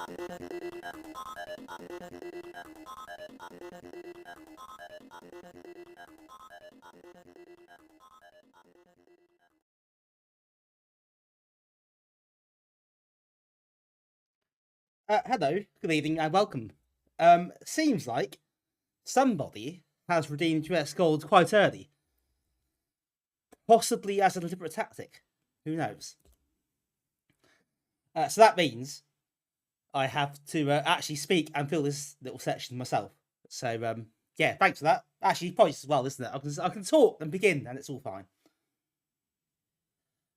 Hello, good evening, and welcome. Seems like somebody has redeemed US Gold quite early. Possibly as a deliberate tactic. Who knows? So that means I have to actually speak and fill this little section myself. So, yeah, thanks for that. Actually, points as well, isn't it? I can talk and begin, and it's all fine.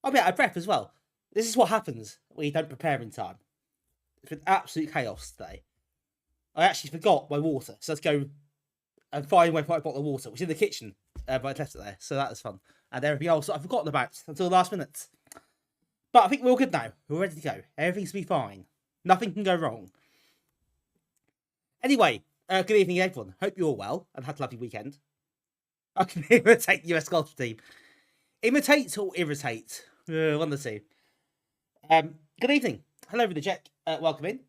I'll be out of breath as well. This is what happens when you don't prepare in time. It's been absolute chaos today. I actually forgot my water, so let's go and find my bottle of water, which is in the kitchen, but I left it there, so that was fun. And everything else I've forgotten about until the last minute. But I think we're all good now. We're ready to go. Everything's be fine. Nothing can go wrong. Anyway, good evening, everyone. Hope you're all well and had a lovely weekend. I can imitate the US golf team. Imitate or irritate? One of the two. Good evening. Hello, Reader Jack. Welcome in.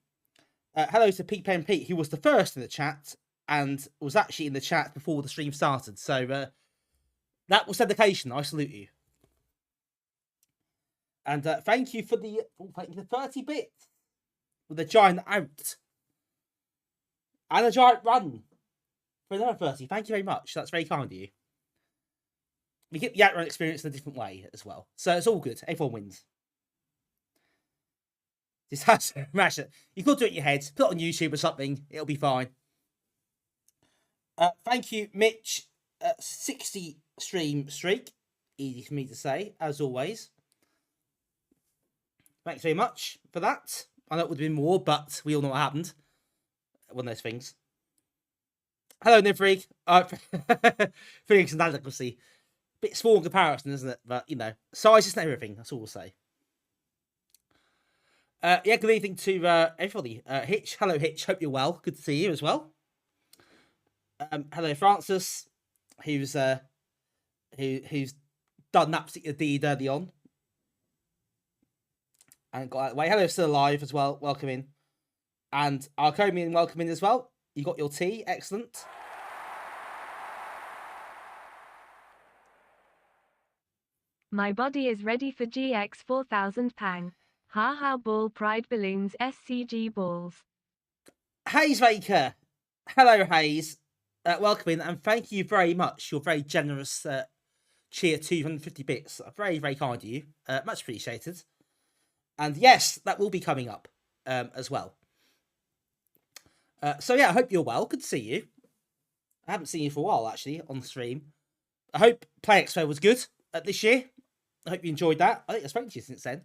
Hello to Pete Pen Pete, who was the first in the chat and was actually in the chat before the stream started. So that was dedication. I salute you. And thank you for the 30 bits with a giant out and a giant run for another 30. Thank you very much. That's very kind of you. We get the outrun experience in a different way as well. So it's all good. Everyone wins. Just have to smash it. You could do it in your head. Put it on YouTube or something. It'll be fine. Thank you, Mitch. 60 stream streak. Easy for me to say, as always. Thanks very much for that. I know it would have been more, but we all know what happened. One of those things. Hello, Nifrig. Feelings and inadequacy. Bit small in comparison, isn't it? But, you know, size isn't everything. That's all we'll say. Yeah, good evening to everybody. Hitch. Hello, Hitch. Hope you're well. Good to see you as well. Hello, Francis, who's done that particular deed early on. And got out of the way. Hello, still alive as well. Welcome in. And Arcomian, welcome in as well. You got your tea. Excellent. My body is ready for GX4000 pang. Ha ha ball pride balloons SCG balls. Hayes Baker. Hello, Hayes. Welcome in and thank you very much. Your very generous cheer 250 bits. Very, very kind of you. Much appreciated. And yes, that will be coming up as well. So yeah, I hope you're well. Good to see you. I haven't seen you for a while, actually, on stream. I hope Play Expo was good this year. I hope you enjoyed that. I think I've spoken to you since then.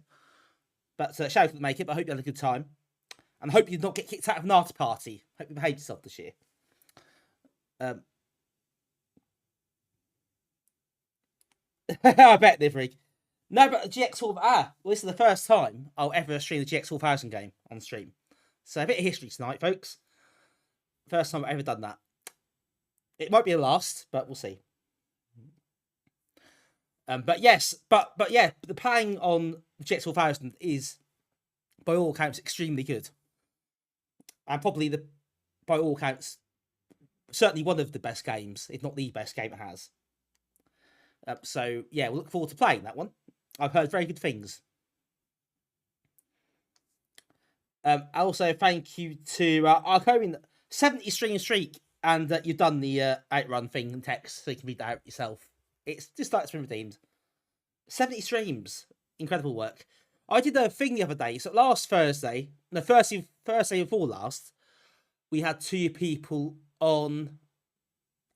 But shout out to make it, but I hope you had a good time. And I hope you did not get kicked out of an after party. Hope you behaved yourself this year. I bet, Liverick. No, but GX4... well, this is the first time I'll ever stream the GX4000 game on stream. So a bit of history tonight, folks. First time I've ever done that. It might be the last, but we'll see. But yes, but yeah, the playing on the GX4000 is, by all accounts, extremely good. And probably, by all accounts, certainly one of the best games, if not the best game it has. So, yeah, we'll look forward to playing that one. I've heard very good things. Also, thank you to Arcoin, 70 stream streak, and you've done the outrun thing in text, so you can read that out yourself. It's just like it's been redeemed. 70 streams. Incredible work. I did a thing the other day. So last Thursday, the Thursday before last, we had 2 people on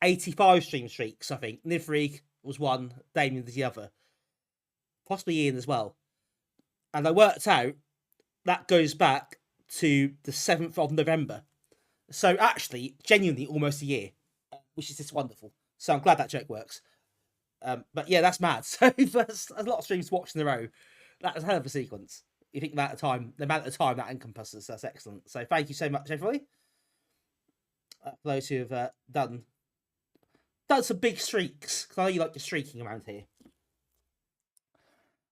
85 stream streaks, I think. Nivrig was one, Damien was the other. Possibly Ian as well. And I worked out that goes back to the 7th of November. So actually, genuinely almost a year, which is just wonderful. So I'm glad that joke works. But yeah, that's mad. So there's a lot of streams watched in a row. That's a hell of a sequence. You think the amount of time that encompasses, that's excellent. So thank you so much, everybody. For those who have done some big streaks, because I know you like your streaking around here.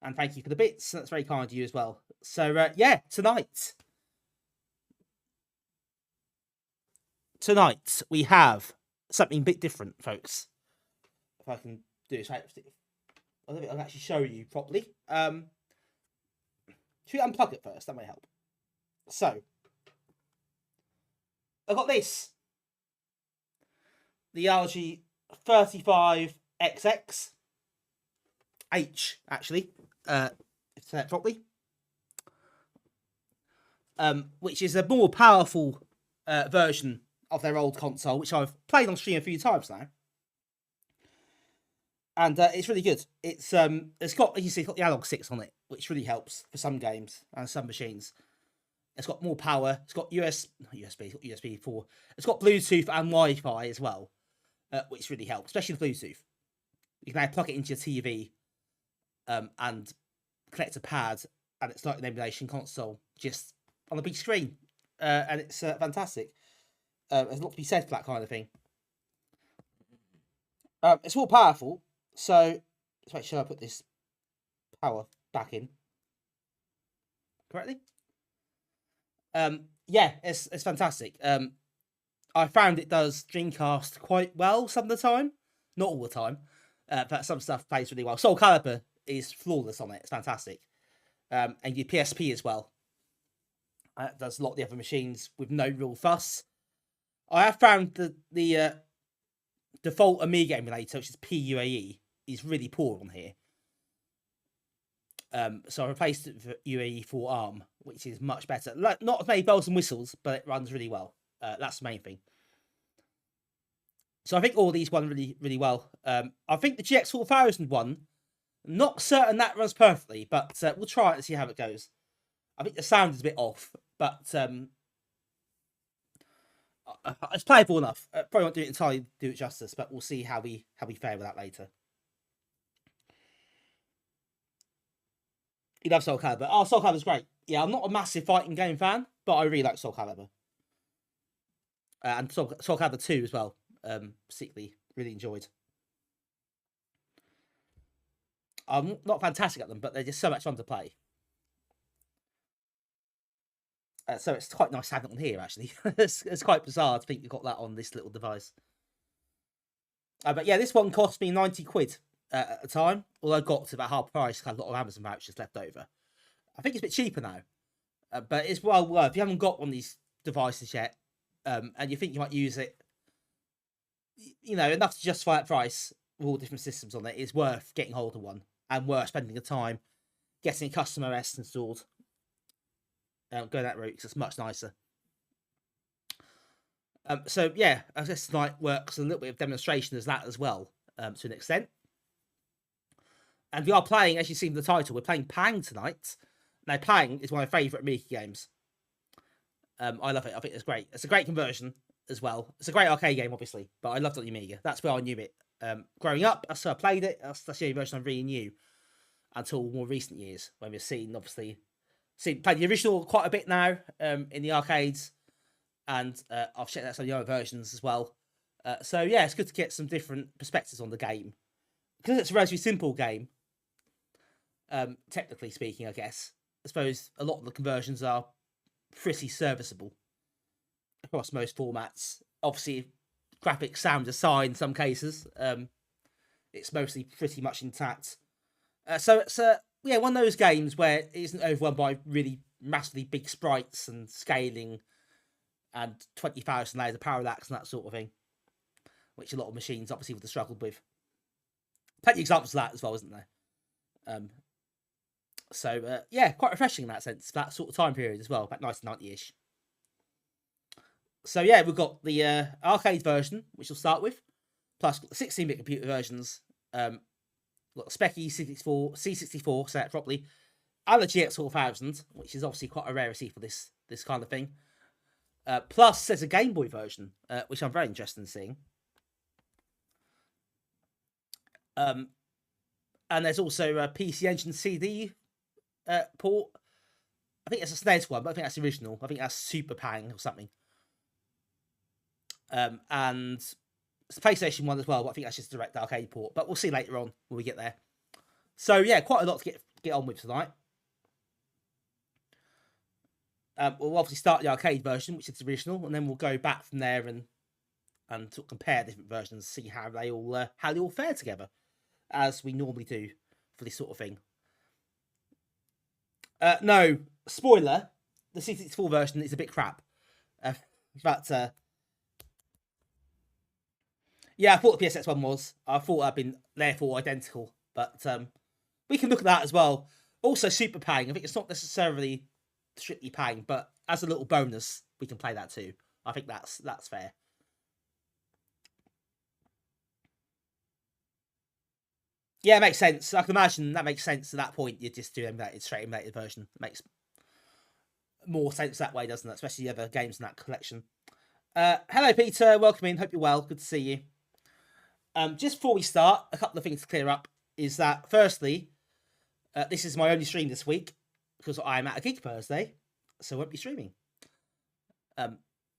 And thank you for the bits. That's very kind of you as well. So yeah, tonight tonight we have something a bit different, folks. If I can do this, I don't think I can actually show you properly. Should we unplug it first? That may help. So, I've got this. The RG35XXH, actually, if say it properly. Which is a more powerful version of their old console, which I've played on stream a few times now. And it's really good. It's got, as you see, it's got the analog sticks on it, which really helps for some games and some machines. It's got more power. It's got USB 4. It's got Bluetooth and Wi-Fi as well, which really helps, especially the Bluetooth. You can now plug it into your TV and connect a pad, and it's like an emulation console just on a big screen, and it's fantastic. There's a lot to be said for that kind of thing. It's more powerful, so let's make sure I put this power back in correctly. Yeah, it's fantastic. I found it does Dreamcast quite well some of the time, not all the time, but some stuff plays really well. Soul Calibur is flawless on it; it's fantastic, and your PSP as well. Does a lot of the other machines with no real fuss. I have found the default Amiga emulator, which is PUAE, is really poor on here. So I replaced it with UAE for ARM, which is much better. Not as many bells and whistles, but it runs really well. That's the main thing. So I think all these run really, really well. I think the GX4000 one, not certain that runs perfectly, but we'll try it and see how it goes. I think the sound is a bit off, but it's playable enough. Probably won't do it justice, but we'll see how we fare with that later. You love Soul Calibur. Oh, Soul Calibur's great. Yeah, I'm not a massive fighting game fan, but I really like Soul Calibur. And Soul Calibur 2 as well, particularly really enjoyed. I'm not fantastic at them, but they're just so much fun to play. So it's quite nice to have it on here, actually. It's quite bizarre to think you've got that on this little device. But yeah, this one cost me 90 quid at the time, although I got to about half price, had a lot of Amazon vouchers left over. I think it's a bit cheaper now, but it's well worth. If you haven't got one of these devices yet, and you think you might use it, you know, enough to justify that price with all different systems on it, it's worth getting hold of one, and worth spending the time getting a custom OS installed. Go that route because it's much nicer. So yeah, I guess tonight works a little bit of demonstration as that as well, to an extent. And we are playing, as you see in the title, we're playing Pang tonight. Now, Pang is one of my favourite Amiga games. I love it. I think it's great. It's a great conversion as well. It's a great arcade game, obviously, but I loved it on the Amiga. That's where I knew it. Growing up, that's how I played it. That's the only version I really knew until more recent years when we've seen, obviously, played the original quite a bit now in the arcades, and I've checked out some of the other versions as well. So yeah, it's good to get some different perspectives on the game because it's a relatively simple game. Technically speaking, I guess. I suppose a lot of the conversions are pretty serviceable across most formats. Obviously, graphics, sound aside, in some cases, it's mostly pretty much intact. So it's yeah, one of those games where it isn't overwhelmed by really massively big sprites and scaling and 20,000 layers of parallax and that sort of thing, which a lot of machines obviously would have struggled with. Plenty of examples of that as well, isn't there? So yeah, quite refreshing in that sense, that sort of time period as well, about 1990-ish. So yeah, we've got the arcade version, which we'll start with, plus got the 16-bit computer versions. Got the Speccy C64, say that properly, and the GX4000, which is obviously quite a rarity for this kind of thing. Plus, there's a Game Boy version, which I'm very interested in seeing. And there's also a PC Engine CD port. I think it's a SNES one, but I think that's the original. I think that's Super Pang or something. And it's a PlayStation one as well, but I think that's just a direct arcade port. But we'll see later on when we get there. So yeah, quite a lot to get on with tonight. We'll obviously start the arcade version, which is the original, and then we'll go back from there and and to compare different versions, see how they all fare together, as we normally do for this sort of thing. No, spoiler, the C64 version is a bit crap. But yeah, I thought the PSX one was. I thought I'd been therefore identical, but we can look at that as well. Also, Super Pang. I think it's not necessarily strictly Pang, but as a little bonus, we can play that too. I think that's fair. Yeah, it makes sense. I can imagine that makes sense at that point. You just do emulated, straight emulated version. It makes more sense that way, doesn't it? Especially the other games in that collection. Hello, Peter. Welcome in. Hope you're well. Good to see you. Just before we start, a couple of things to clear up is that, firstly, this is my only stream this week because I'm at a gig Thursday, so I won't be streaming.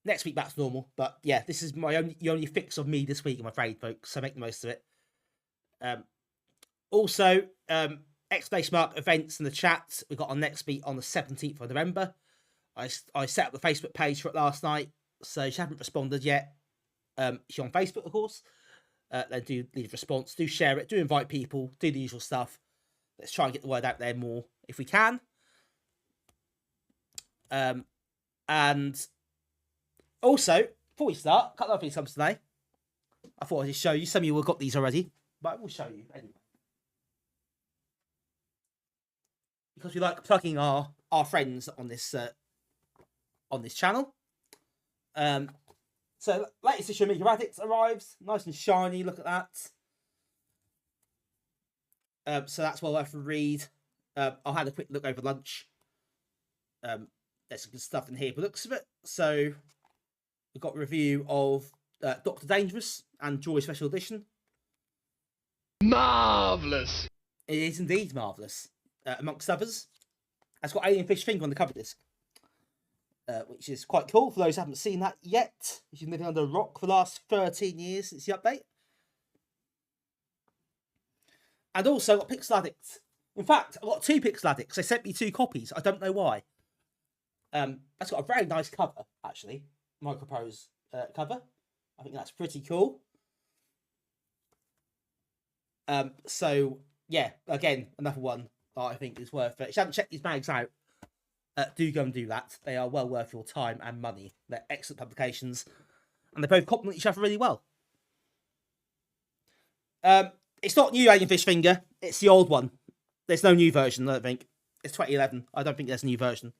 Next week back's normal, but yeah, this is my only fix of me this week, I'm afraid, folks. So make the most of it. Also, exclamation mark events in the chat. We got our next meet on the 17th of November. I set up the Facebook page for it last night, so if you haven't responded yet, if you're on Facebook, of course, then do leave a response, do share it, do invite people, do the usual stuff. Let's try and get the word out there more if we can. And also, before we start, a couple of things comes today. I thought I'd just show you. Some of you have got these already, but I will show you anyway. Because we like plugging our friends on this channel. So latest issue of Amiga Radix arrives, nice and shiny. Look at that. So that's well worth a read. I'll have a quick look over lunch. There's some good stuff in here, but looks of it. So we've got a review of Dr. Dangerous and Joy Special Edition. Marvellous! It is indeed marvellous. Amongst others, it's got Alien Fish Finger on the cover disc, which is quite cool for those who haven't seen that yet. If you've been living under a rock for the last 13 years since the update. And also got Pixel Addict. In fact, I got 2 Pixel Addicts. They sent me 2 copies. I don't know why. That's got a very nice cover, actually. Microprose cover. I think that's pretty cool. So, yeah, again, another one that I think is worth it. If you haven't checked these mags out, do go and do that. They are well worth your time and money. They're excellent publications, and they both complement each other really well. It's not new Alien Fish Finger. It's the old one. There's no new version, I don't think. It's 2011. I don't think there's a new version.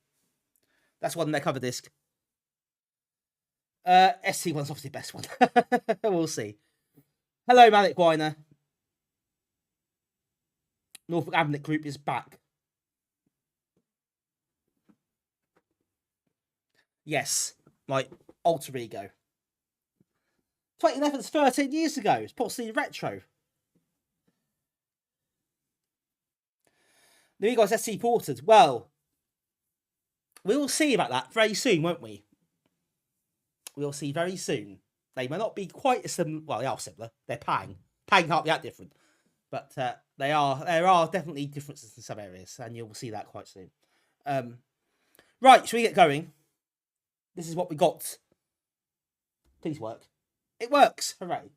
That's one on their cover disc. ST one's obviously the best one. We'll see. Hello, Malik Weiner. Norfolk Ambernic Group is back. Yes, my alter ego. 2011's 13 years ago. It's possibly retro. The Amiga's SC ported. Well, we will see about that very soon, won't we? We'll see very soon. They may not be quite as similar. Well, they are similar. They're Pang. Pang can't be that different. But there are definitely differences in some areas, and you'll see that quite soon. Right, shall we get going? This is what we got. Please work. It works. Hooray.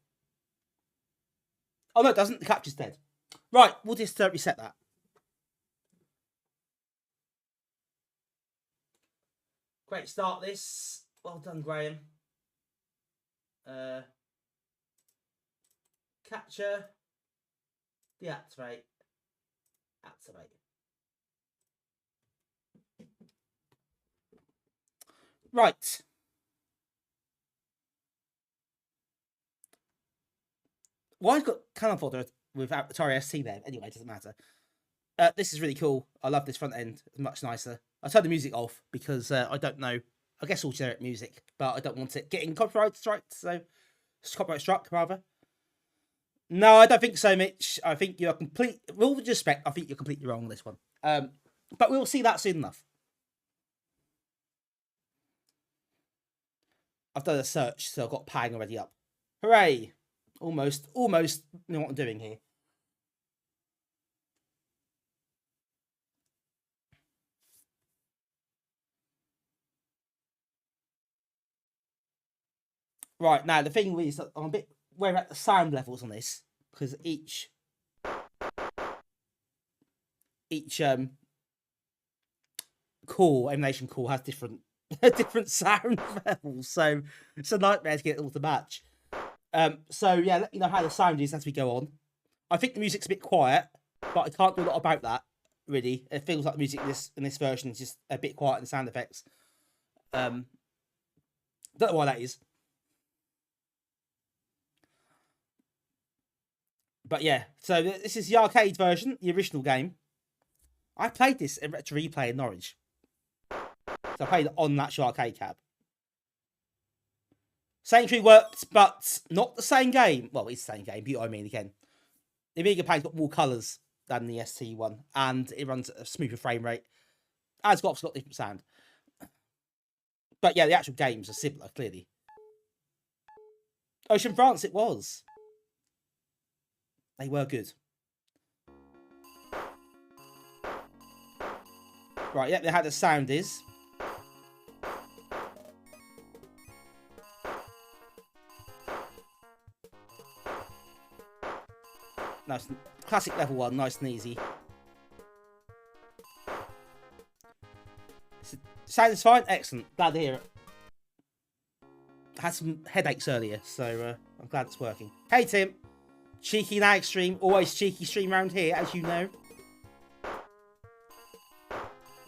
Oh, no, it doesn't. The capture's dead. Right, we'll just reset that. Great start this. Well done, Graham. Capture. Deactivate. Activate. Right. Why I've got Canon folder without Atari ST there? Anyway, it doesn't matter. This is really cool. I love this front end. It's much nicer. I turned the music off because I don't know. I guess all generic music, but I don't want it getting copyright struck. So, copyright struck rather. No, I don't think so, Mitch. I think you're with all due respect, I think you're completely wrong on this one. But we'll see that soon enough. I've done a search, so I've got Pang already up. Hooray! Almost know what I'm doing here. Right, now the thing is that I'm a bit worried about the sound levels on this, because each core, emulation core, has different different sound levels, so it's a nightmare to get it all to match. So yeah, let me know how the sound is as we go on. I think the music's a bit quiet, but I can't do a lot about that, really. It feels like the music in this version is just a bit quiet in the sound effects. Don't know why that is. But yeah, so this is the arcade version, the original game. I played this at Retro Replay in Norwich. So I played it on that arcade cab. Sanctuary worked, but not the same game. Well, it's the same game, but you know what I mean again. The Amiga pack's got more colours than the ST one, and it runs at a smoother frame rate. As got different sound. But yeah, the actual games are similar, clearly. Ocean France, it was. They were good. Right, yeah, they how the sound is. Nice, classic level 1, nice and easy. Sounds fine, excellent. Glad to hear it. I had some headaches earlier, so I'm glad it's working. Hey Tim, cheeky now extreme, always cheeky stream around here, as you know.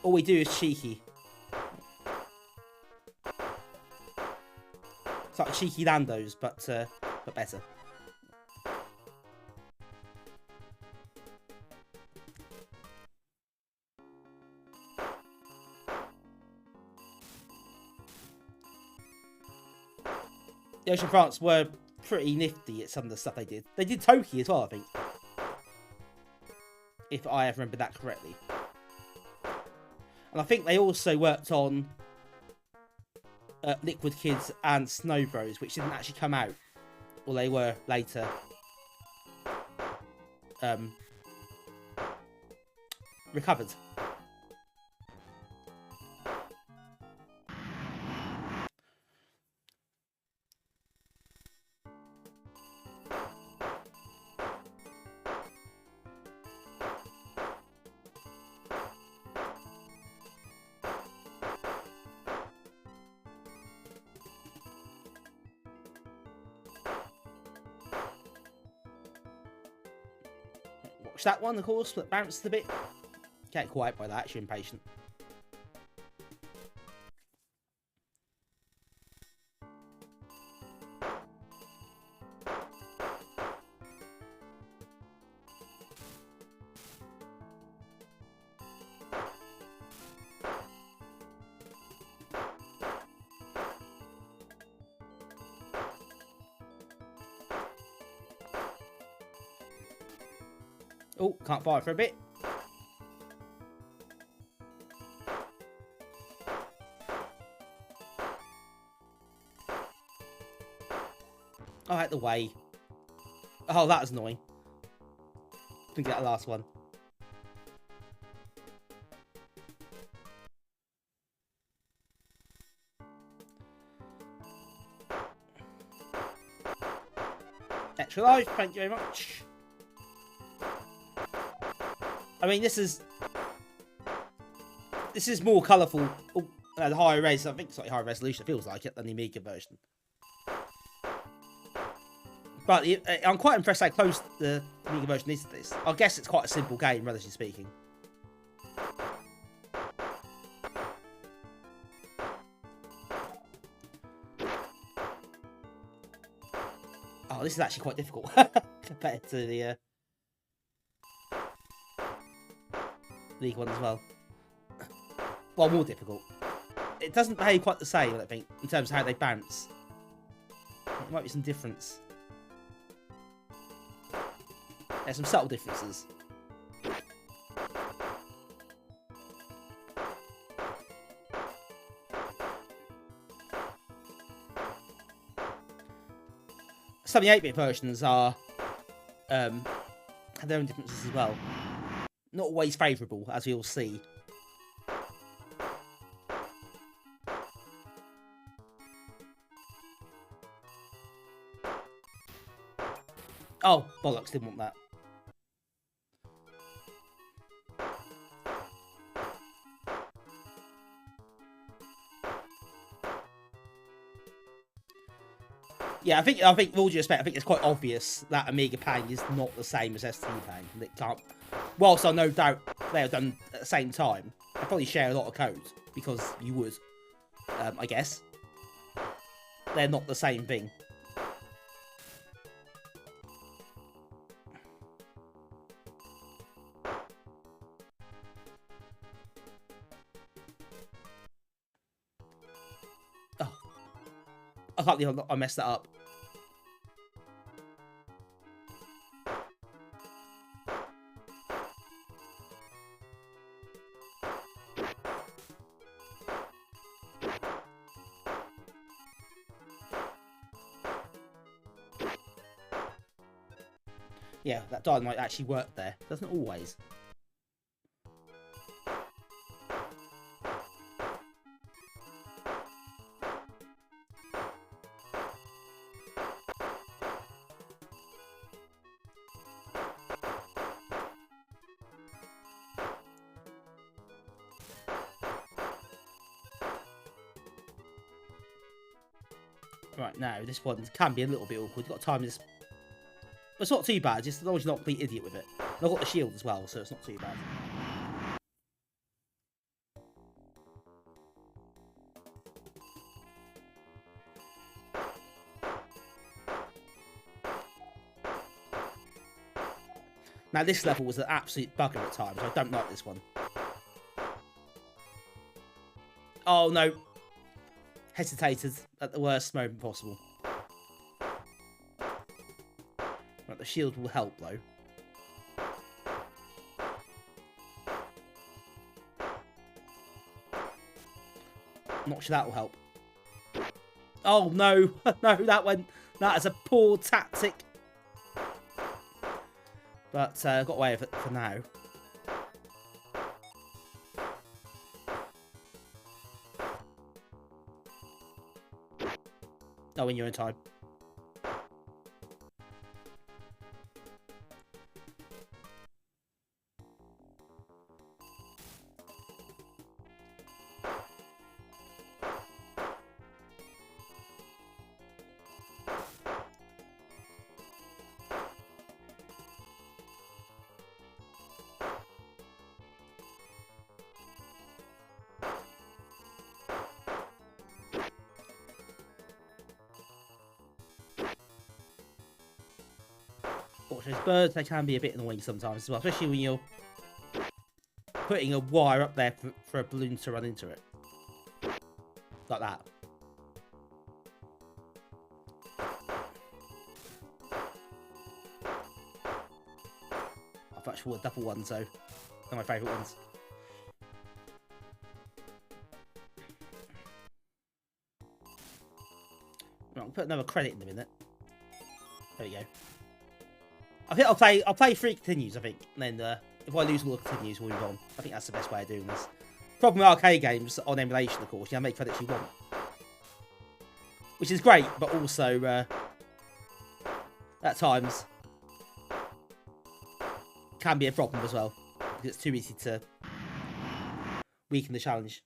All we do is cheeky. It's like cheeky Nando's, but better. The Ocean France were pretty nifty at some of the stuff they did. They did Toki as well, I think. If I have remembered that correctly. And I think they also worked on Liquid Kids and Snow Bros, which didn't actually come out. Or they were later. Recovered. Watch that one, of course, that bounced a bit. Get quiet by that, you're impatient. Oh, can't fire for a bit. Oh, out the way. Oh, that was annoying. Didn't get the last one. Extra life, thank you very much. I mean, this is more colourful, the higher res. I think it's slightly higher resolution. It feels like it than the Amiga version. But I'm quite impressed how close the Amiga version is to this. I guess it's quite a simple game, relatively speaking. Oh, this is actually quite difficult compared to the League one as well. Well, more difficult. It doesn't behave quite the same, I don't think, in terms of how they bounce. There might be some difference. There's some subtle differences. Some of the 8-bit versions are have their own differences as well. Not always favourable, as we all see. Oh, bollocks, didn't want that. Yeah, I think with all due respect, I think it's quite obvious that Amiga Pang is not the same as ST Pang. It can't. Whilst I no doubt they are done at the same time, they probably share a lot of code because you would, I guess. They're not the same thing. Oh, I can't believe I messed that up. Yeah, that dynamite actually worked there. Doesn't always. Right, now, this one can be a little bit awkward. You've got to time this. It's not too bad, just as long as you're not a complete idiot with it. And I've got the shield as well, so it's not too bad. Now, this level was an absolute bugger at times. I don't like this one. Oh, no. Hesitated at the worst moment possible. Right, the shield will help, though. Not sure that will help. Oh, no. No, that is a poor tactic. But got away with it for now. Oh, when you're in time. Those birds, they can be a bit annoying sometimes as well, especially when you're putting a wire up there for a balloon to run into it. Like that. I've actually got a double one, so they're my favourite ones. Right, I'll put another credit in a minute. There we go. I think I'll play 3 continues, I think. And then if I lose all the continues, we'll move on. I think that's the best way of doing this. Problem with arcade games on emulation, of course, you can make credits you want. Which is great, but also at times can be a problem as well. Because it's too easy to weaken the challenge.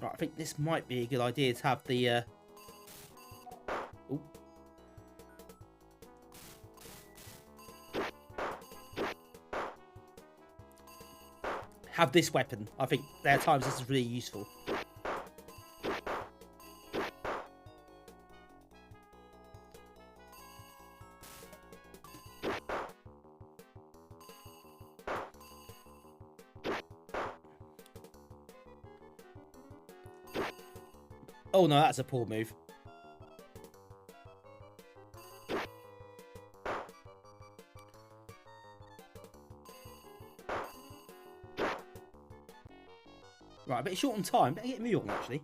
Right, I think this might be a good idea to have the ooh. Have this weapon. I think there are times this is really useful. Oh no, that's a poor move. Right, a bit short on time. Better get me on, actually.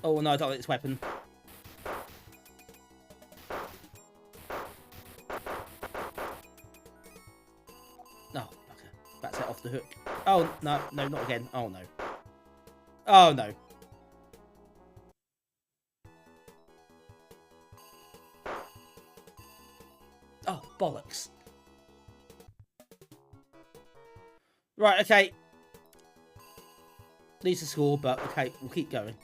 Oh no, I don't like this weapon. No, okay. That's it off the hook. Oh no, no, not again. Oh no. Oh no. Oh, bollocks. Right, okay. Needs to score, but okay, we'll keep going.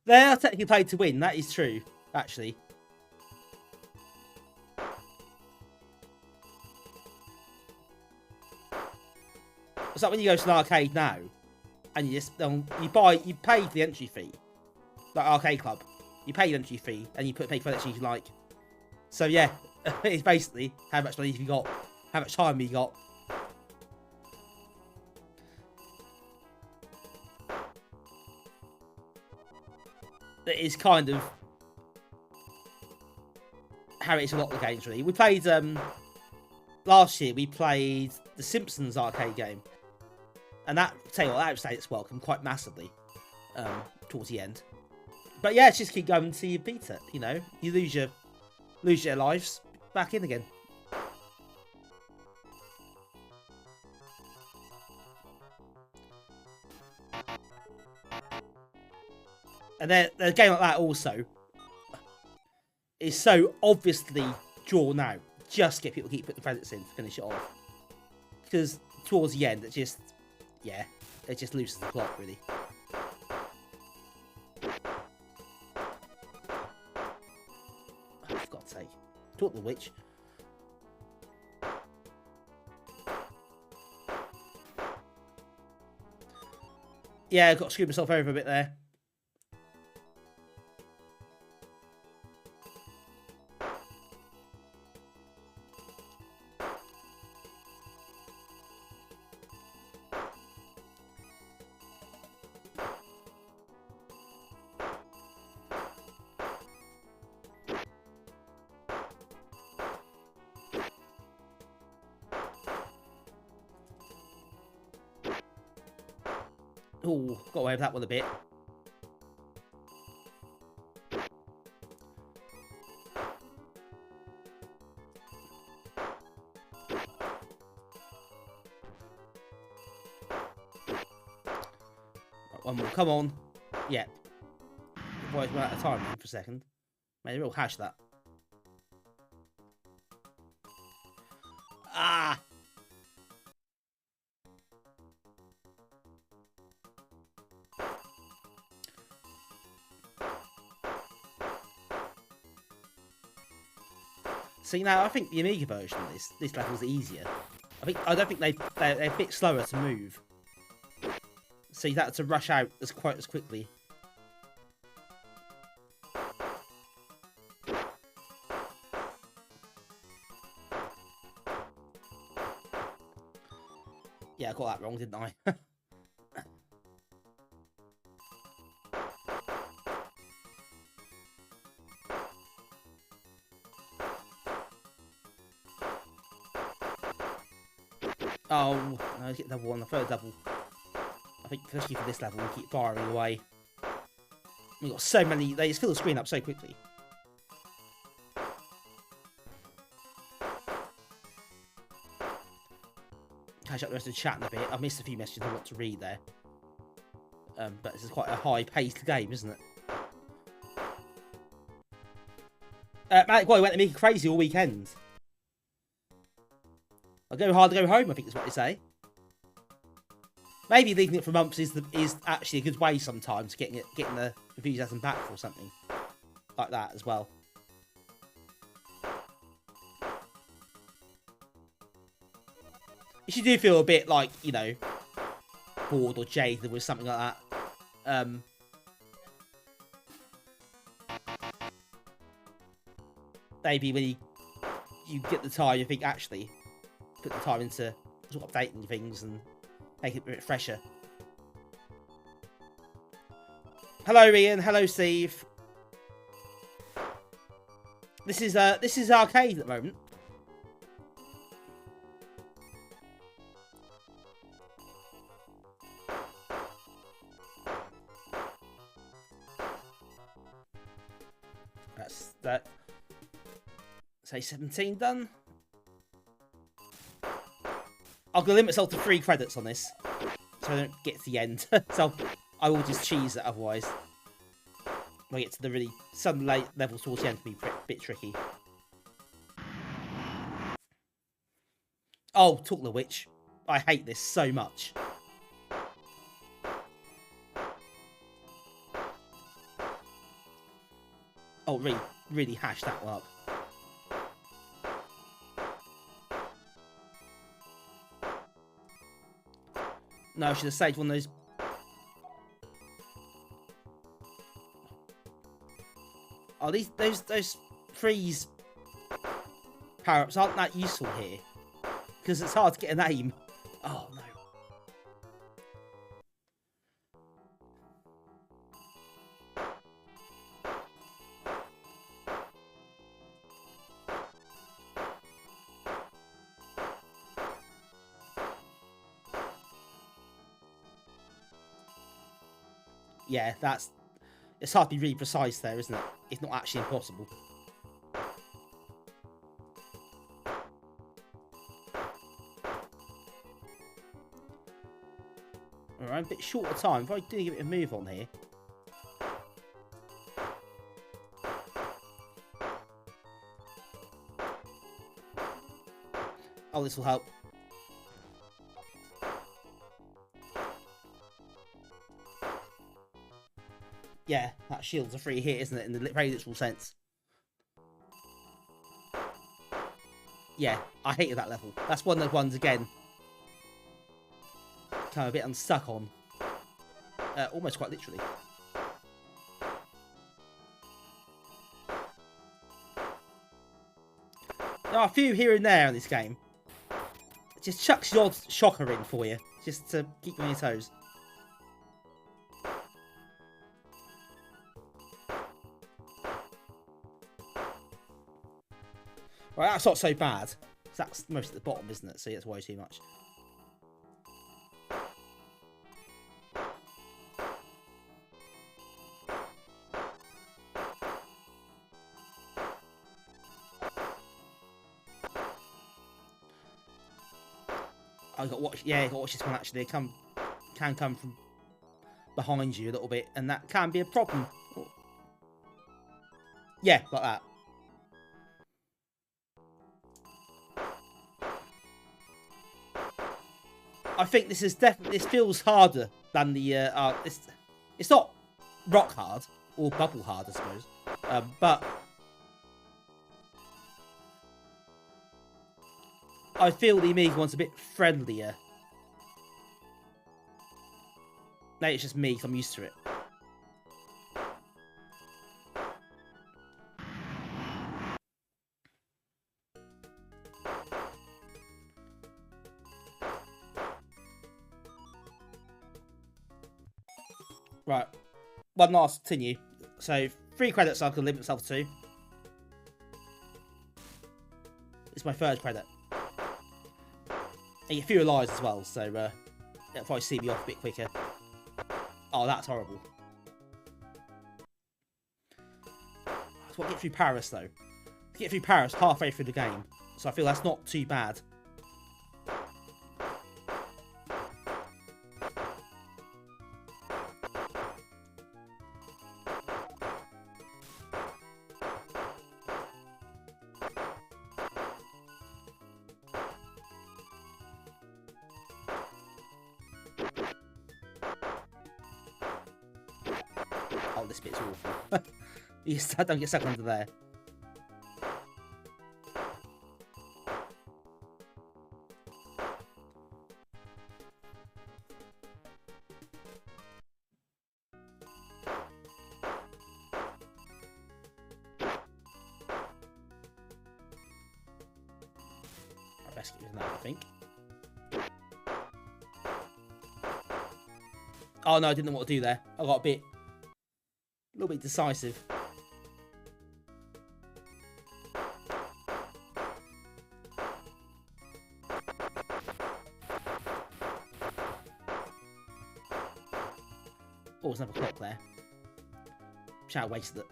They are technically played to win. That is true, actually. It's like when you go to an arcade now, and you just you pay for the entry fee, like arcade club. You pay the entry fee, and you pay for the entry you like. So yeah, it's basically how much money have you got, how much time you got. That is kind of how it is a lot of the games, really. We played last year. We played the Simpsons arcade game, and that tell you what, that outstayed its welcome quite massively towards the end. But yeah, just keep going until you beat it. You know, you lose your lives, back in again. And then a game like that also is so obviously drawn out. Just get people to keep putting the credits in to finish it off. Because towards the end, it just loses the plot, really. Oh, for God's sake. Talk the witch. Yeah, I've got to screw myself over a bit there. Oh, got away with that one a bit. Right, one more, come on. Yeah. Boys, we're out of time for a second. Made a real hash that. Ah! See, now I think the Amiga version of this level is easier. I don't think they're a bit slower to move. So you have to rush out as quickly. Yeah, I got that wrong, didn't I? Oh, no, let's get double on the third double. I think, especially for this level, we keep firing away. We've got so many, they just fill the screen up so quickly. Catch up the rest of the chat in a bit. I've missed a few messages I want to read there. But this is quite a high-paced game, isn't it? Manic Boy went to make crazy all weekend. I'll go hard to go home, I think is what they say. Maybe leaving it for months is actually a good way sometimes, getting the enthusiasm back or something like that as well. If you do feel a bit like, you know, bored or jaded with something like that, maybe when you get the time, you think actually put the time into sort of updating things and make it a bit fresher. Hello Ian, hello Steve. This is arcade at the moment. That's that. Say 17 done. I'm gonna limit myself to 3 credits on this, so I don't get to the end. So I will just cheese it otherwise. When I get to the really some late levels towards the end, can be a bit tricky. Oh, talk the witch! I hate this so much. Oh, really hash that one up. No, I should have saved one of those. Oh, those freeze power-ups aren't that useful here because it's hard to get an aim. Oh no. Yeah, it's hard to be really precise there, isn't it? It's not actually impossible. Alright, a bit short of time. If I do give it a move on here. Oh, this will help. Yeah, that shield's a free hit, isn't it, in the very literal sense. Yeah, I hated that level. That's one of the ones, again, kind of a bit unstuck on. Almost quite literally. There are a few here and there in this game. It just chucks the odd shocker in for you, just to keep you on your toes. Right, that's not so bad. That's most at the bottom, isn't it? So you don't have to worry too much. I got to watch. Yeah, you got to watch this one actually. It can come from behind you a little bit, and that can be a problem. Yeah, like that. I think this is definitely. This feels harder than the. It's not rock hard or bubble hard, I suppose, but I feel the Amiga one's a bit friendlier. Maybe it's just me, because I'm used to it. Right. One last continue. So, 3 credits I can limit myself to. It's my 3rd credit. And you get fewer lives as well, so it'll probably see me off a bit quicker. Oh, that's horrible. I've got to get through Paris, though. To get through Paris halfway through the game. So I feel that's not too bad. Oh, this bit's awful. Yes, I don't get stuck under there. best get rid of that, I think. Oh no, I didn't know what to do there. I got a little bit decisive. Oh, there's another clock there. Should have wasted it.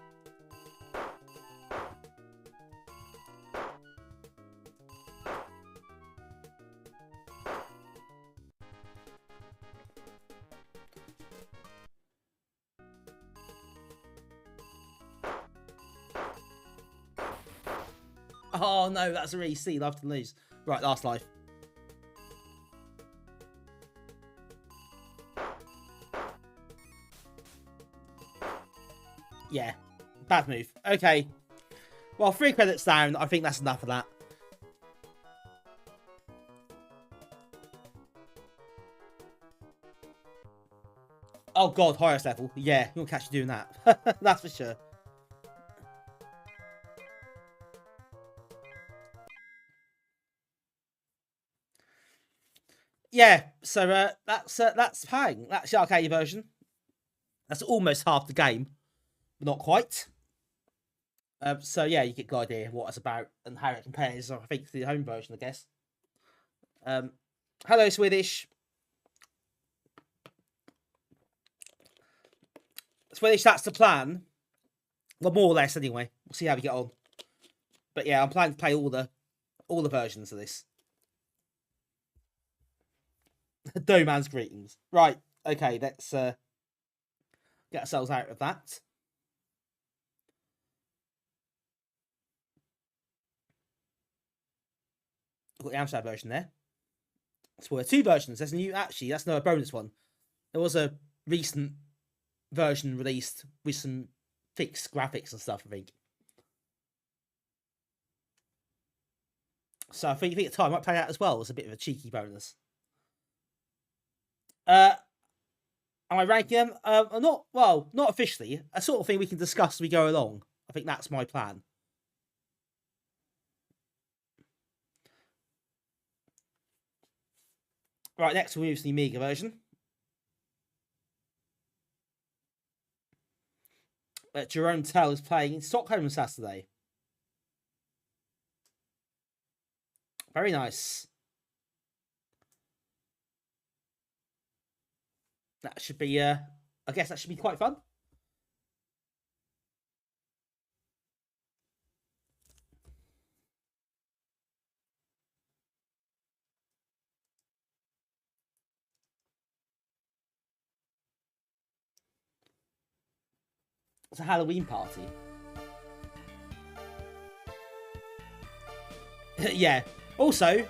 Oh no, that's a really C. Love to lose. Right, last life. Yeah, bad move. Okay. Well, 3 credits down. I think that's enough of that. Oh god, highest level. Yeah, you'll catch you doing that. That's for sure. Yeah, so that's Pang. That's the arcade version. That's almost half the game, but not quite. So yeah, you get a good idea what it's about and how it compares, I think, to the home version, I guess. Hello, Swedish. Swedish, that's the plan. Well, more or less, anyway. We'll see how we get on. But yeah, I'm planning to play all the versions of this. Doman's greetings. Right, okay, let's get ourselves out of that. Got the Amstrad version there. So there are 2 versions. There's a new, actually, that's no bonus one. There was a recent version released with some fixed graphics and stuff, I think. So I think at the time I might play that as well as a bit of a cheeky bonus. Am I ranking them? Not officially. A sort of thing we can discuss as we go along. I think that's my plan. Right, next we'll move to the Amiga version. Jerome Tell is playing in Stockholm on Saturday. Very nice. That should be, I guess that should be quite fun. It's a Halloween party. Yeah. Also,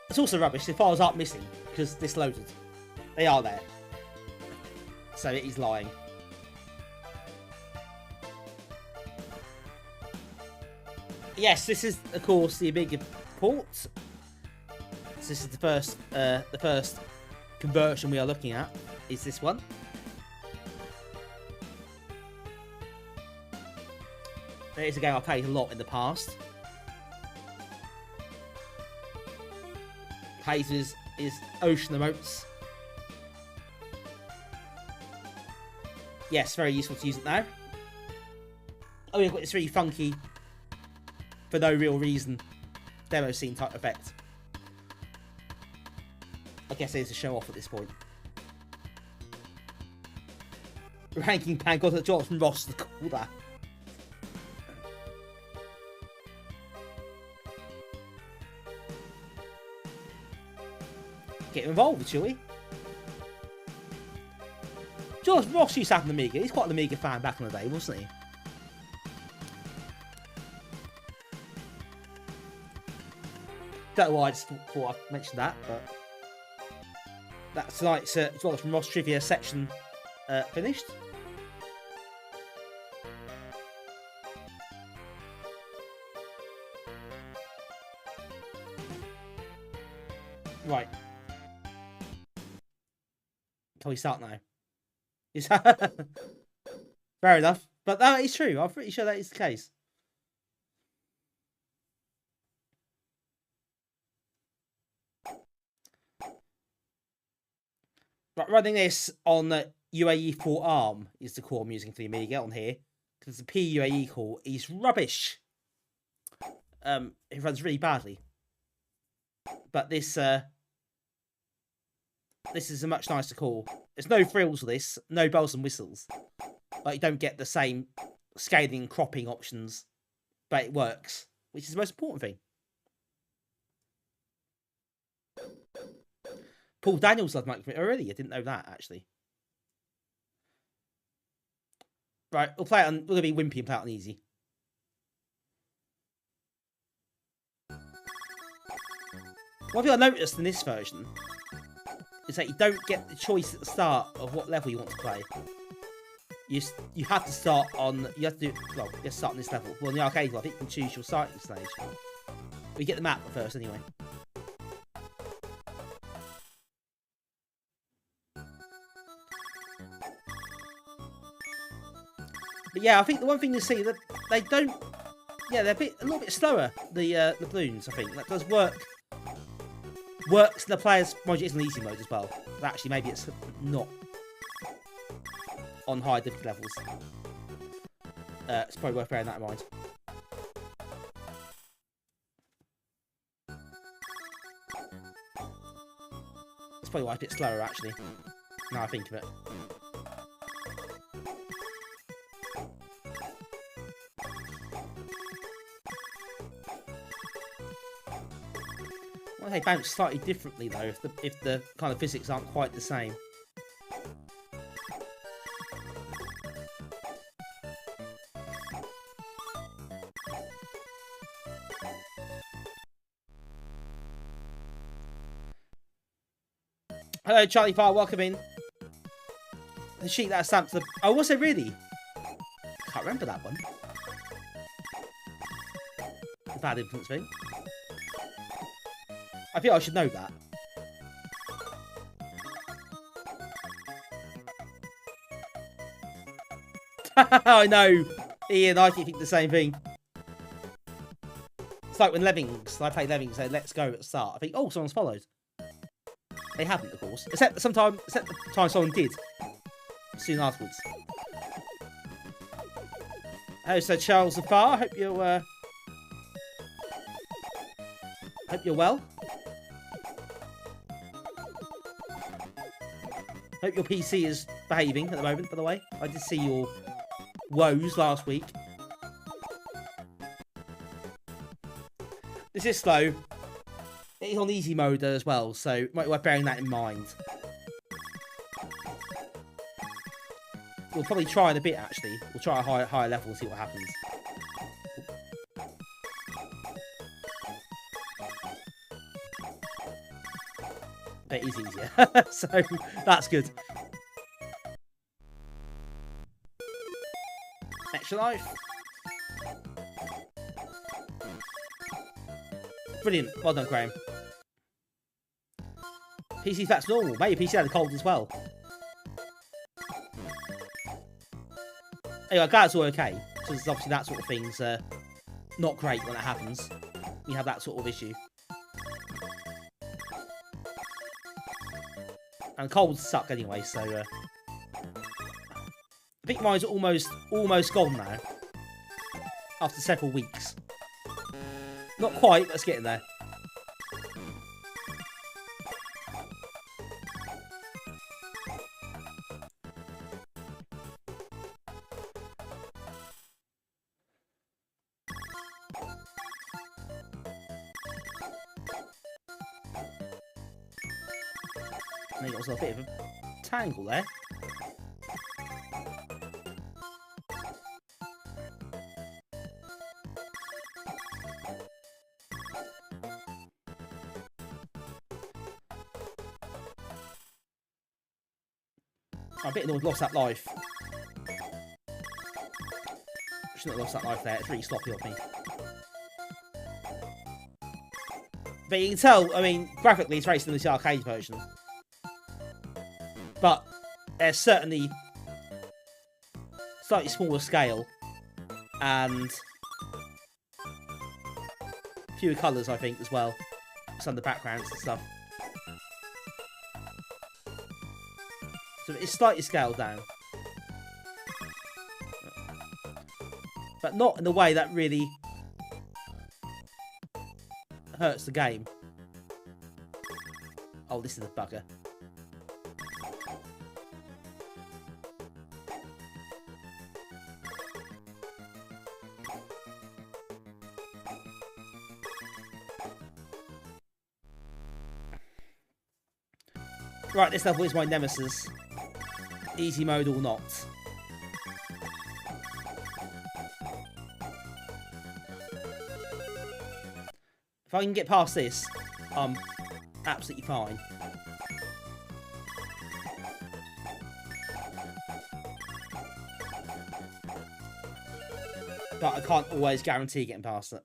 it's also rubbish. The files aren't missing because this loaded. They are there. So it is lying. Yes, this is of course the Amiga port. So this is the first conversion we are looking at. Is this one? It is a game I played a lot in the past. Plays is Ocean emotes. Yes, very useful to use it now. Oh, you've got this really funky, for no real reason, demo scene type effect. I guess it is a show off at this point. Ranking Pan got a Jonathan Ross to call that. Get involved, shall we? Jonathan Ross used to have an Amiga. He's quite an Amiga fan back in the day, wasn't he? Don't know why I just thought I'd mention that, but that's tonight's Jonathan Ross trivia section finished. Right. Can we start now? Fair enough. But that is true. I'm pretty sure that is the case. But running this on UAE4 ARM is the core I'm using for the Amiga on here, because the PUAE core is rubbish. It runs really badly. But this is a much nicer core. There's no frills with this, no bells and whistles. Like, you don't get the same scaling and cropping options, but it works, which is the most important thing. Paul Daniels loves microphone already. I didn't know that, actually. Right, we'll play it on. We're gonna be wimpy and play it on easy. One thing I noticed in this version is that you don't get the choice at the start of what level you want to play. You have to start on. You have to do. Well, you have to start on this level. Well, in the arcade, I think you can choose your starting stage. We get the map first, anyway. But yeah, I think the one thing you see that they don't. Yeah, they're a little bit slower. The balloons, I think that does work. Works in the player's mode. It's an easy mode as well. But actually, maybe it's not on high difficulty levels. It's probably worth bearing that in mind. It's probably why it's a bit slower, actually. Now I think of it. Well, they bounce slightly differently though, if the kind of physics aren't quite the same. Hello, Charlie Farr, welcome in. The sheet that I stamped the... Oh, was it really? Can't remember that one. The bad influence thing. I feel I should know that. I know. Ian, I think the same thing. It's like when Lemmings, I play Lemmings, say let's go at the start. I think, oh, someone's followed. They haven't, of course. Except the time someone did. Soon afterwards. Hello, Sir Charles Zafar. Hope you're well. Hope your PC is behaving at the moment, by the way. I did see your woes last week. This is slow. It is on easy mode as well, so it might be worth bearing that in mind. We'll probably try in a bit, actually. We'll try a higher level and see what happens. It is easier, so that's good. Extra life. Brilliant. Well done, Graham. PC that's normal. Maybe PC had a cold as well. Anyway, I'm glad it's all okay. Because obviously that sort of thing's not great when it happens. You have that sort of issue. And colds suck anyway, so I think mine's almost gone now. After several weeks. Not quite, but it's getting there. I think it was a bit of a tangle there. I'm a bit annoyed, lost that life. Shouldn't have lost that life there, it's really sloppy of me. But you can tell, I mean, graphically it's very similar to the arcade version. But there's certainly slightly smaller scale and fewer colours, I think, as well. Some of the backgrounds and stuff. So it's slightly scaled down. But not in a way that really hurts the game. Oh, this is a bugger. Right, this level is my nemesis. Easy mode or not. If I can get past this, I'm absolutely fine. But I can't always guarantee getting past it.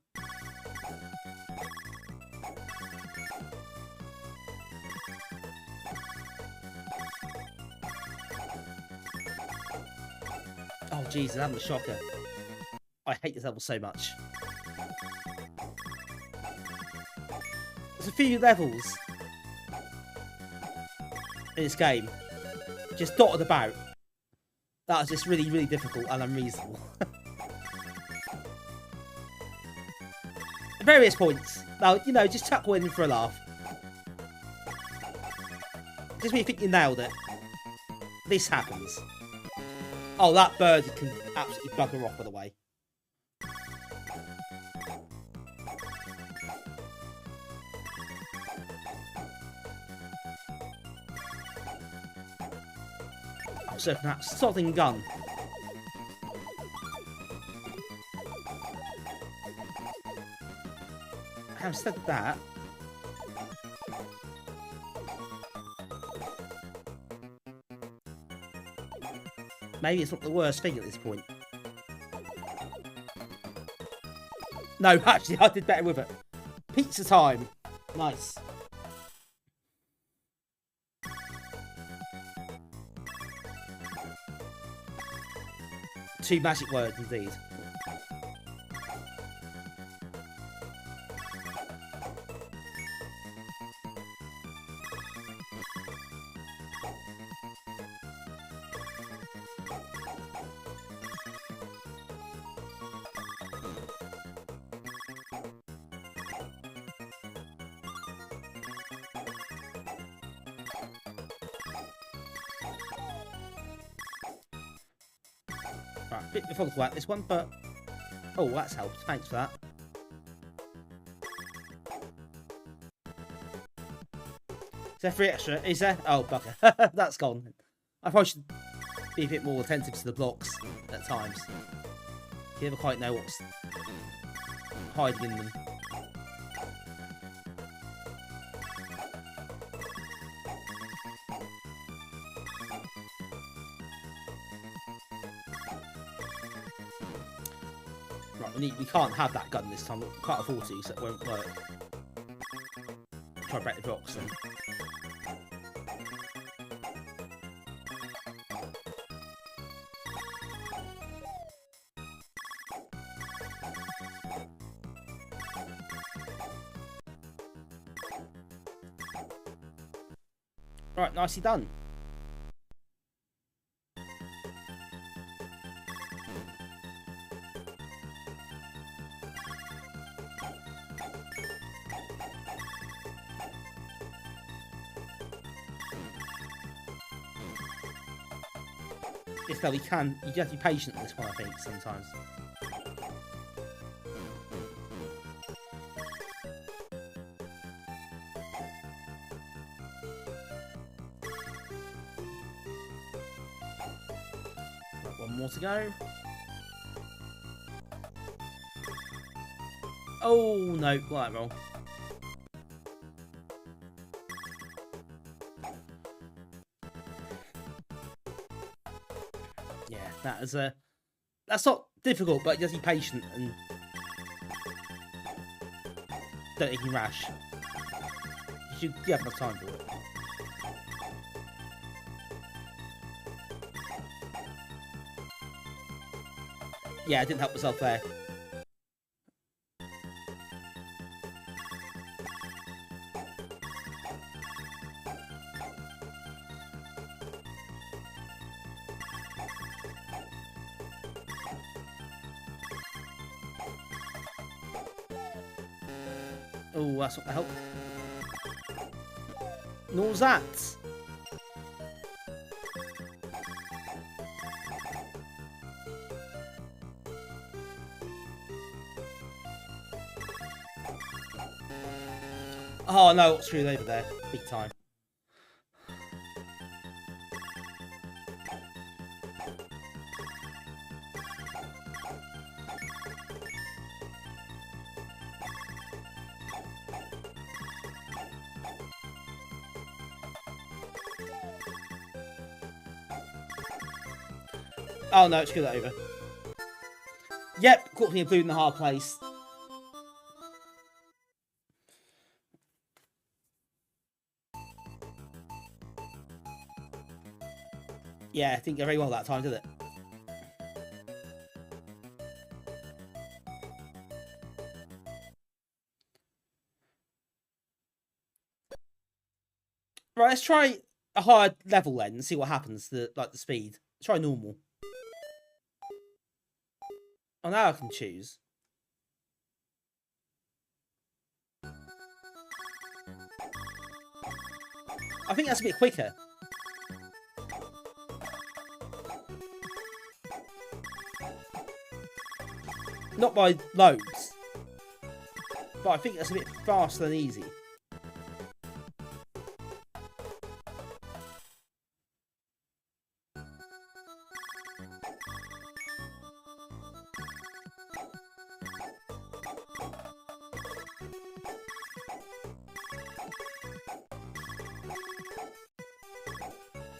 Oh Jesus, I'm a shocker. I hate this level so much. There's a few levels in this game just dotted about that are just really, really difficult and unreasonable. At various points. Now, you know, just chuckle in for a laugh. Just when you think you nailed it, this happens. Oh, that bird can absolutely bugger off, by the way. Oh, so that sodding gun. Having said that, maybe it's not the worst thing at this point. No, actually, I did better with it. Pizza time. Nice. Two magic words, indeed. Right, a bit methodical at this one, but... Oh, that's helped. Thanks for that. Is there 3 extra? Is there? Oh, bugger. That's gone. I probably should be a bit more attentive to the blocks at times. You never quite know what's hiding in them. Right, we can't have that gun this time. We can't afford to, so it won't work. Try to break the blocks then. Right, nicely done. Yes, though, you have to be patient with this one, I think, sometimes. Right, one more to go. Oh, no, got that wrong. Yeah, that is a... That's not difficult, but just be patient and don't take any rash. You have enough time for it. Yeah, I didn't help myself there. Oh, that's not gonna help. Nor that. Oh no, got screwed over there. Big time. Oh no, screw that over. Yep, caught me a blue in the hard place. Yeah, didn't go very well that time, did it? Right, let's try a higher level then and see what happens to like the speed. Let's try normal. Oh, now I can choose. I think that's a bit quicker. Not by loads, but I think that's a bit faster than easy.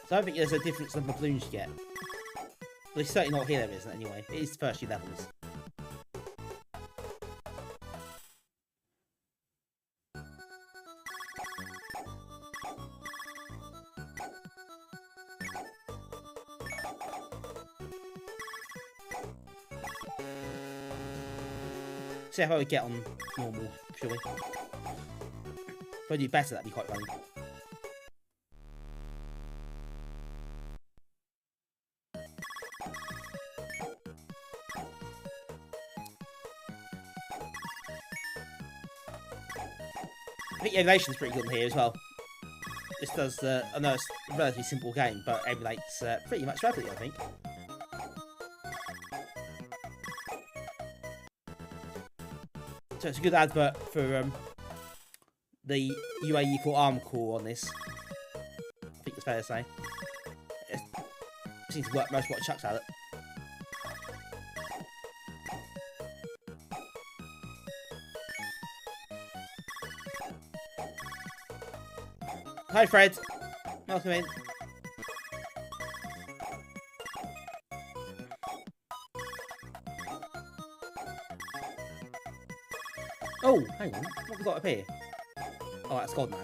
So I don't think there's a difference in the balloons you get. Well, it's certainly not here, there isn't anyway. It is the first few levels. See how I would get on normal, surely. If I do better, that'd be quite funny. I think emulation's pretty good on here as well. This does, I know it's a relatively simple game, but emulates pretty much rapidly, I think. So it's a good advert for the UAE core ARM core on this. I think it's fair to say. It seems to work most of what it chucks at it. Hi Fred, welcome in. Oh, hang on, what have we got up here? Oh, that's gone now.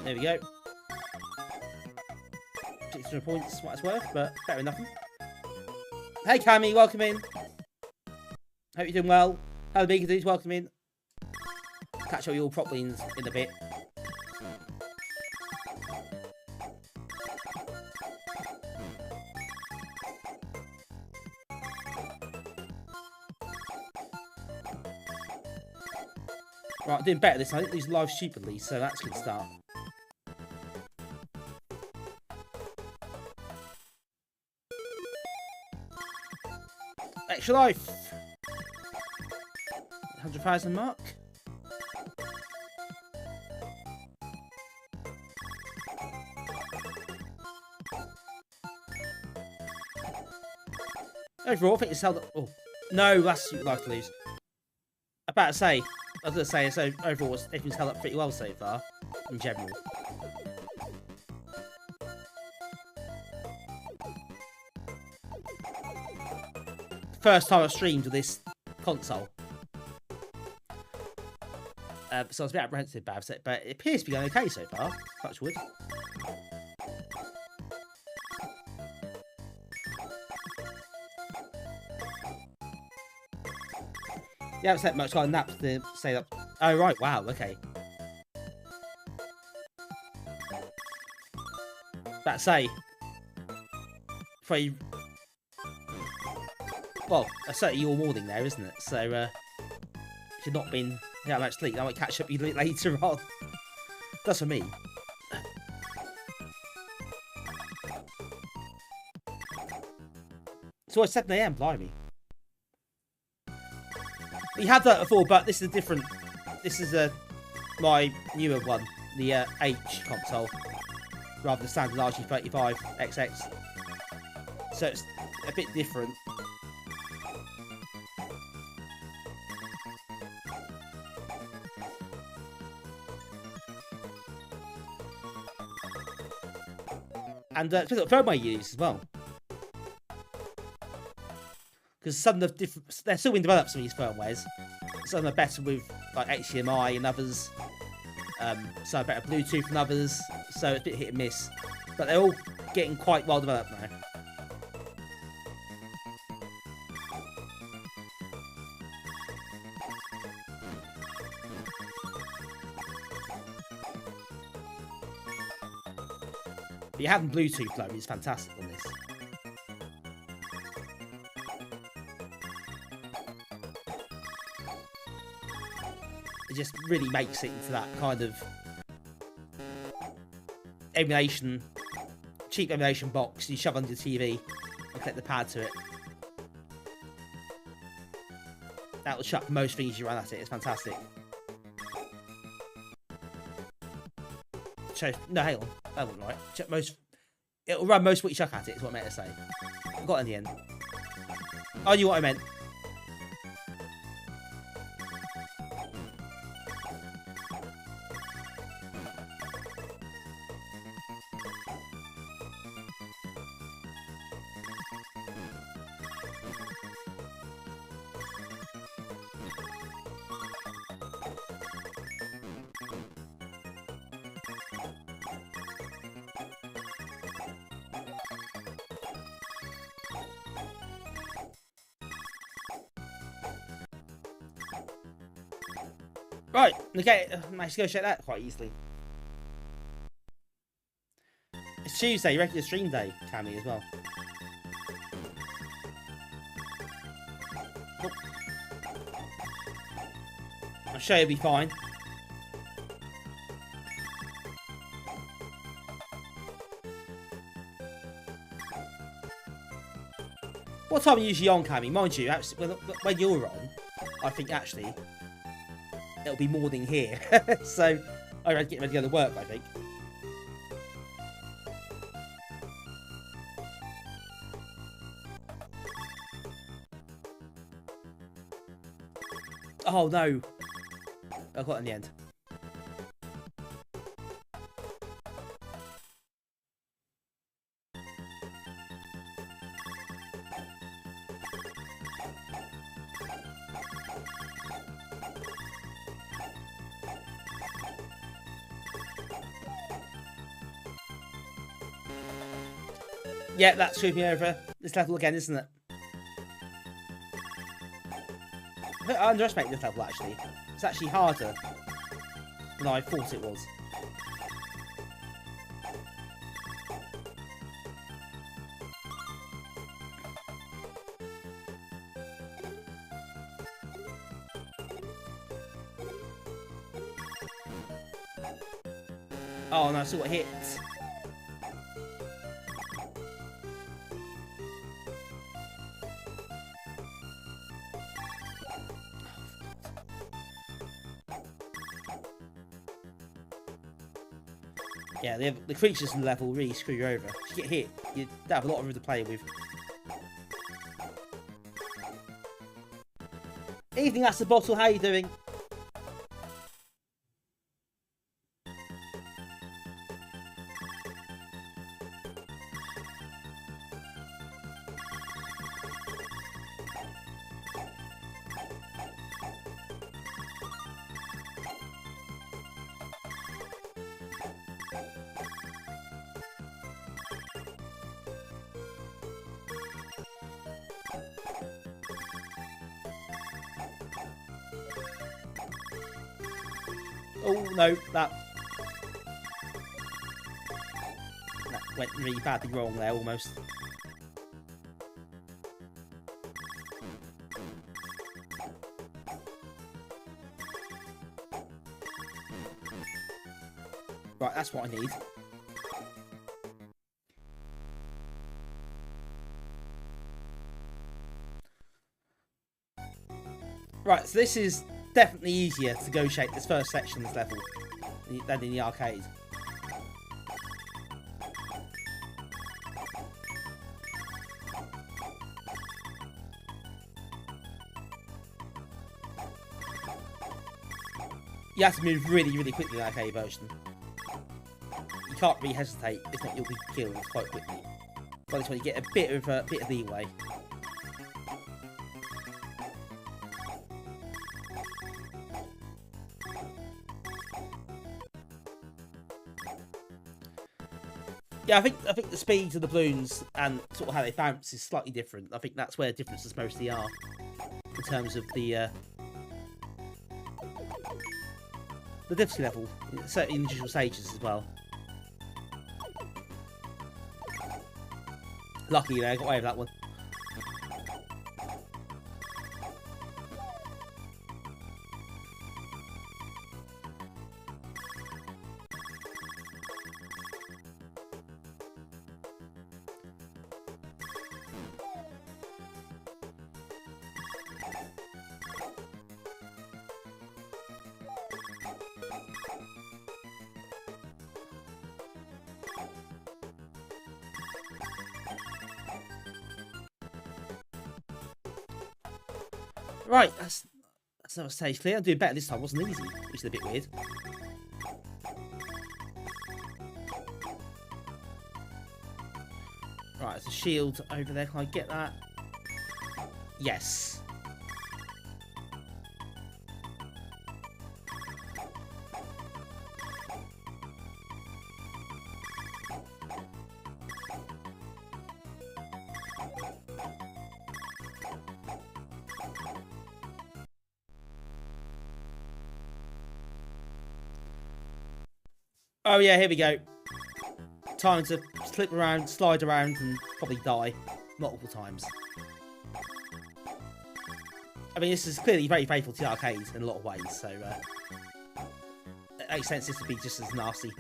There we go. 600 points, what it's worth, but better than nothing. Hey Cammy, welcome in. Hope you're doing well. How the big dudes, welcome in. Catch up with you all properly in a bit. Right, I'm doing better this time. I didn't lose live stupidly, so that's a good start. Extra life! 100,000 mark. Overall, I think it's held up. Oh, no, that's what I'd like to lose. I was going to say, so overall, everything's held up pretty well so far, in general. First time I've streamed with this console. So I was a bit apprehensive about it, but it appears to be going okay so far. Touch wood. You haven't spent much time on naps to say that. Oh, right, wow, okay. That's say. Pretty. Well, that's certainly your morning there, isn't it? So, if you've not been that much sleep, I might catch up with you later on. That's for me. So it's 7 AM, blimey. We had that before, but this is a different. This is my newer one, the H console, rather than standard RG35XX. So it's a bit different. And depends what firmware you use as well. Because some of the different, they're still being developed, some of these firmwares. Some are better with like HDMI and others. Some are better Bluetooth than others. So it's a bit hit and miss. But they're all getting quite well developed now. But you having Bluetooth though is fantastic on this. It just really makes it into that kind of emulation, cheap emulation box you shove under your TV and connect the pad to it. That will shut most things you run at it. It's fantastic. No, hang on. That wasn't right. It'll run most of what you chuck at it, is what I meant to say. I got it in the end. I knew what I meant. Right, okay, managed to go check that quite easily. It's Tuesday, regular stream day, Cammy, as well. Oh. I'm sure you'll be fine. What time are you usually on, Cammy? Mind you, when you're on, I think actually it'll be morning here. So I'm getting ready to go to work, I think. Oh no, I got it in the end. Yeah, that screwed me over this level again, isn't it? I underestimated this level, actually. It's actually harder than I thought it was. Oh no, I still got hit. Yeah, the creatures in the level really screw you over. If you get hit, you have a lot of room to play with. Evening, that's the bottle. How you doing? Oh no, that went really badly wrong there, almost. Right, that's what I need. Right, so this is definitely easier to negotiate this first section of this level than in the arcade. You have to move really, really quickly in the arcade version. You can't really hesitate, if not you'll be killed quite quickly. By this one you get a bit of leeway. Yeah, I think the speeds of the balloons and sort of how they bounce is slightly different. I think that's where the differences mostly are in terms of the difficulty level, certainly in the initial stages as well. Lucky there, I got away with that one. Right, that's another stage clear. I'm doing better this time. It wasn't easy, which is a bit weird. Right, there's a shield over there. Can I get that? Yes. Oh yeah, here we go. Time to slip around, slide around, and probably die multiple times. I mean, this is clearly very faithful to the arcade in a lot of ways, so it makes sense this to be just as nasty.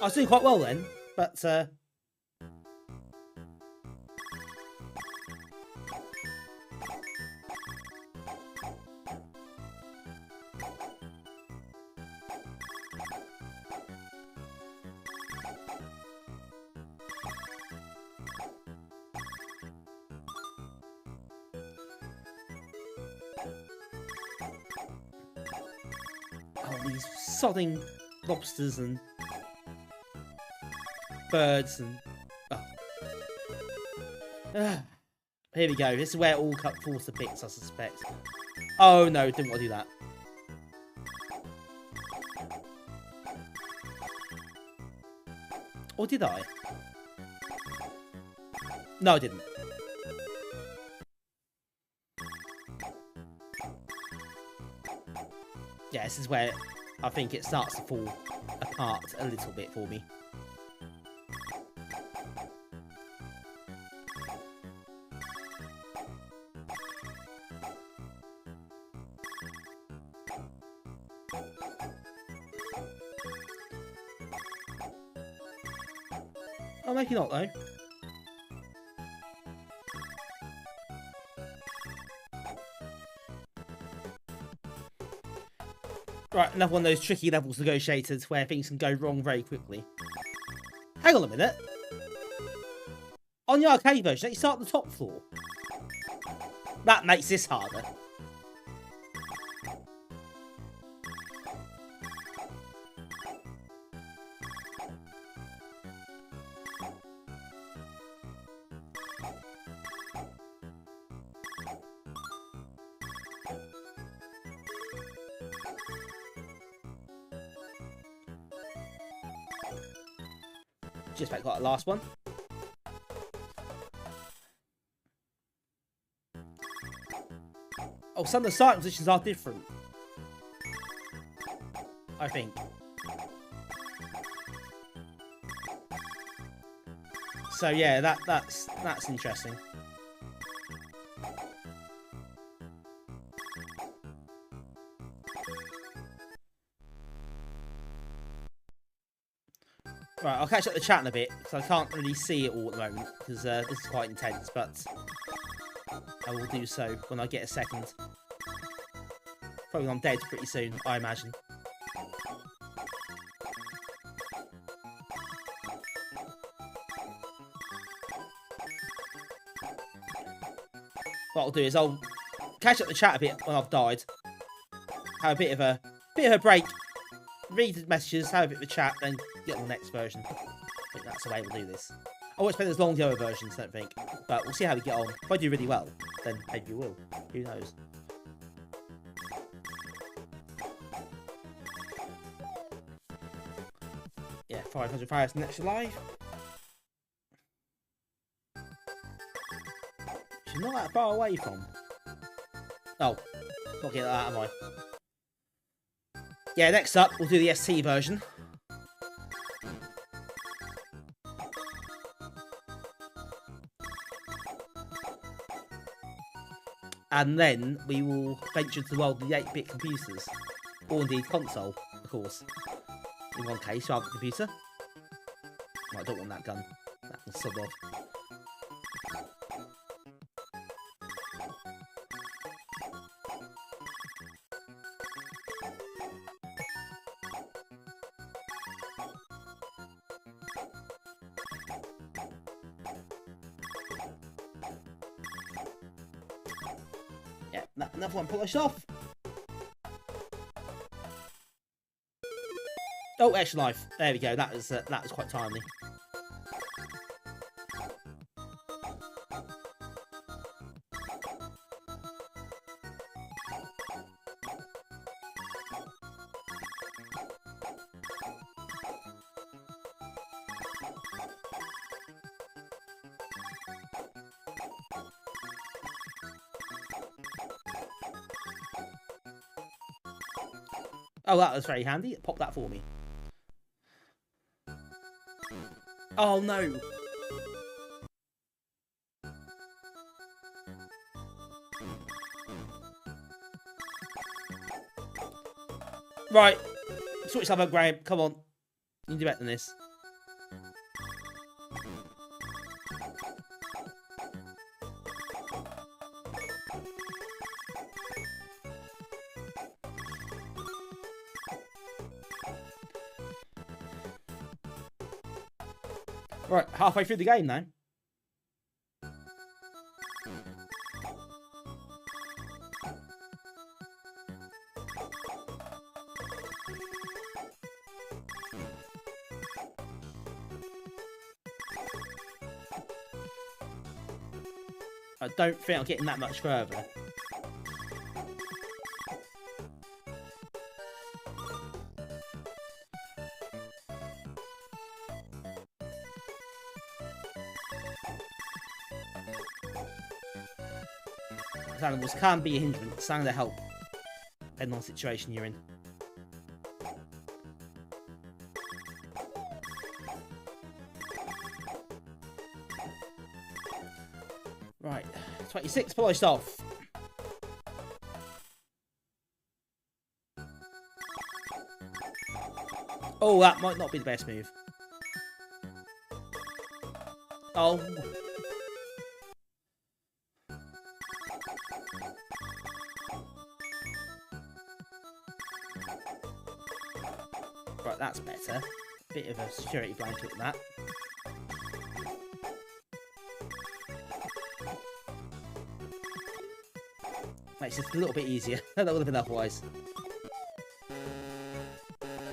I was doing quite well then, but oh, these sodding lobsters and birds and here we go. This is where it all falls to bits, I suspect. Oh no, didn't want to do that. Or did I? No, I didn't. Yeah, this is where I think it starts to fall apart a little bit for me. Oh, maybe not though. Right, another one of those tricky levels negotiated where things can go wrong very quickly. Hang on a minute. On the arcade version, you start at the top floor. That makes this harder. Just about got the last one. Oh, some of the starting positions are different. I think. So yeah, that's interesting. Right, I'll catch up the chat in a bit because I can't really see it all at the moment because this is quite intense, but I will do so when I get a second. Probably I'm dead pretty soon, I imagine. What I'll do is I'll catch up the chat a bit when I've died. Have a bit of a break. Read the messages, have a bit of a chat, then get on the next version. I think that's the way we'll do this. I won't spend as long as the other versions, I don't think. But we'll see how we get on. If I do really well, then maybe we will. Who knows? Yeah, 500,000 extra live. She's not that far away from. Oh, not getting that, am I? Yeah, next up, we'll do the ST version. And then we will venture to the world of the 8-bit computers. Or indeed console, of course. In one case, rather than computer. Oh, I don't want that gun. That can sod off. Yeah, another one polished off. Oh, extra life. There we go. That was quite timely. Oh, that was very handy. Pop that for me. Oh, no. Right. Switch up, Graham. Come on. You can do better than this. Right, halfway through the game now. I don't think I'm getting that much further. Animals can be a hindrance and a help, depending on the situation you're in. Right, 26 polished off. Oh, that might not be the best move. Oh. Right, that's better. Bit of a security blanket in that. Makes it a little bit easier. That would have been otherwise.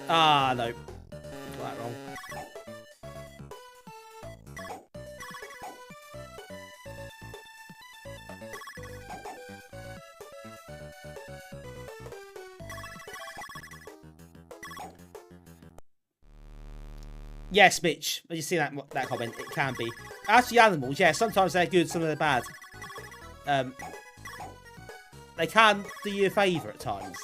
Ah, no. Got that wrong. Yes, Mitch. Did you see that comment? It can be. Actually, animals, yeah, sometimes they're good, sometimes they're bad. they can do you a favour at times.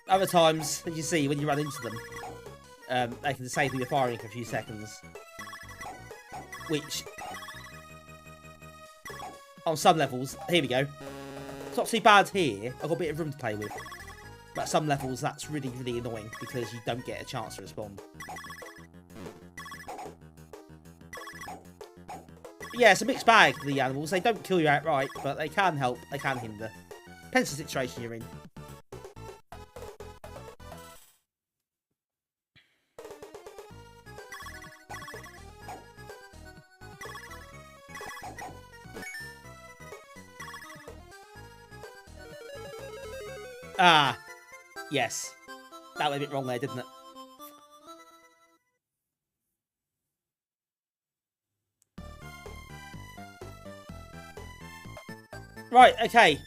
Other times, as you see, when you run into them, they can disable your firing for a few seconds. Which, on some levels, here we go. It's not too bad here. I've got a bit of room to play with. But at some levels, that's really, really annoying because you don't get a chance to respond. Yeah, it's a mixed bag, the animals. They don't kill you outright, but they can help. They can hinder. Depends on the situation you're in. Ah, yes. That went a bit wrong there, didn't it? Right, okay.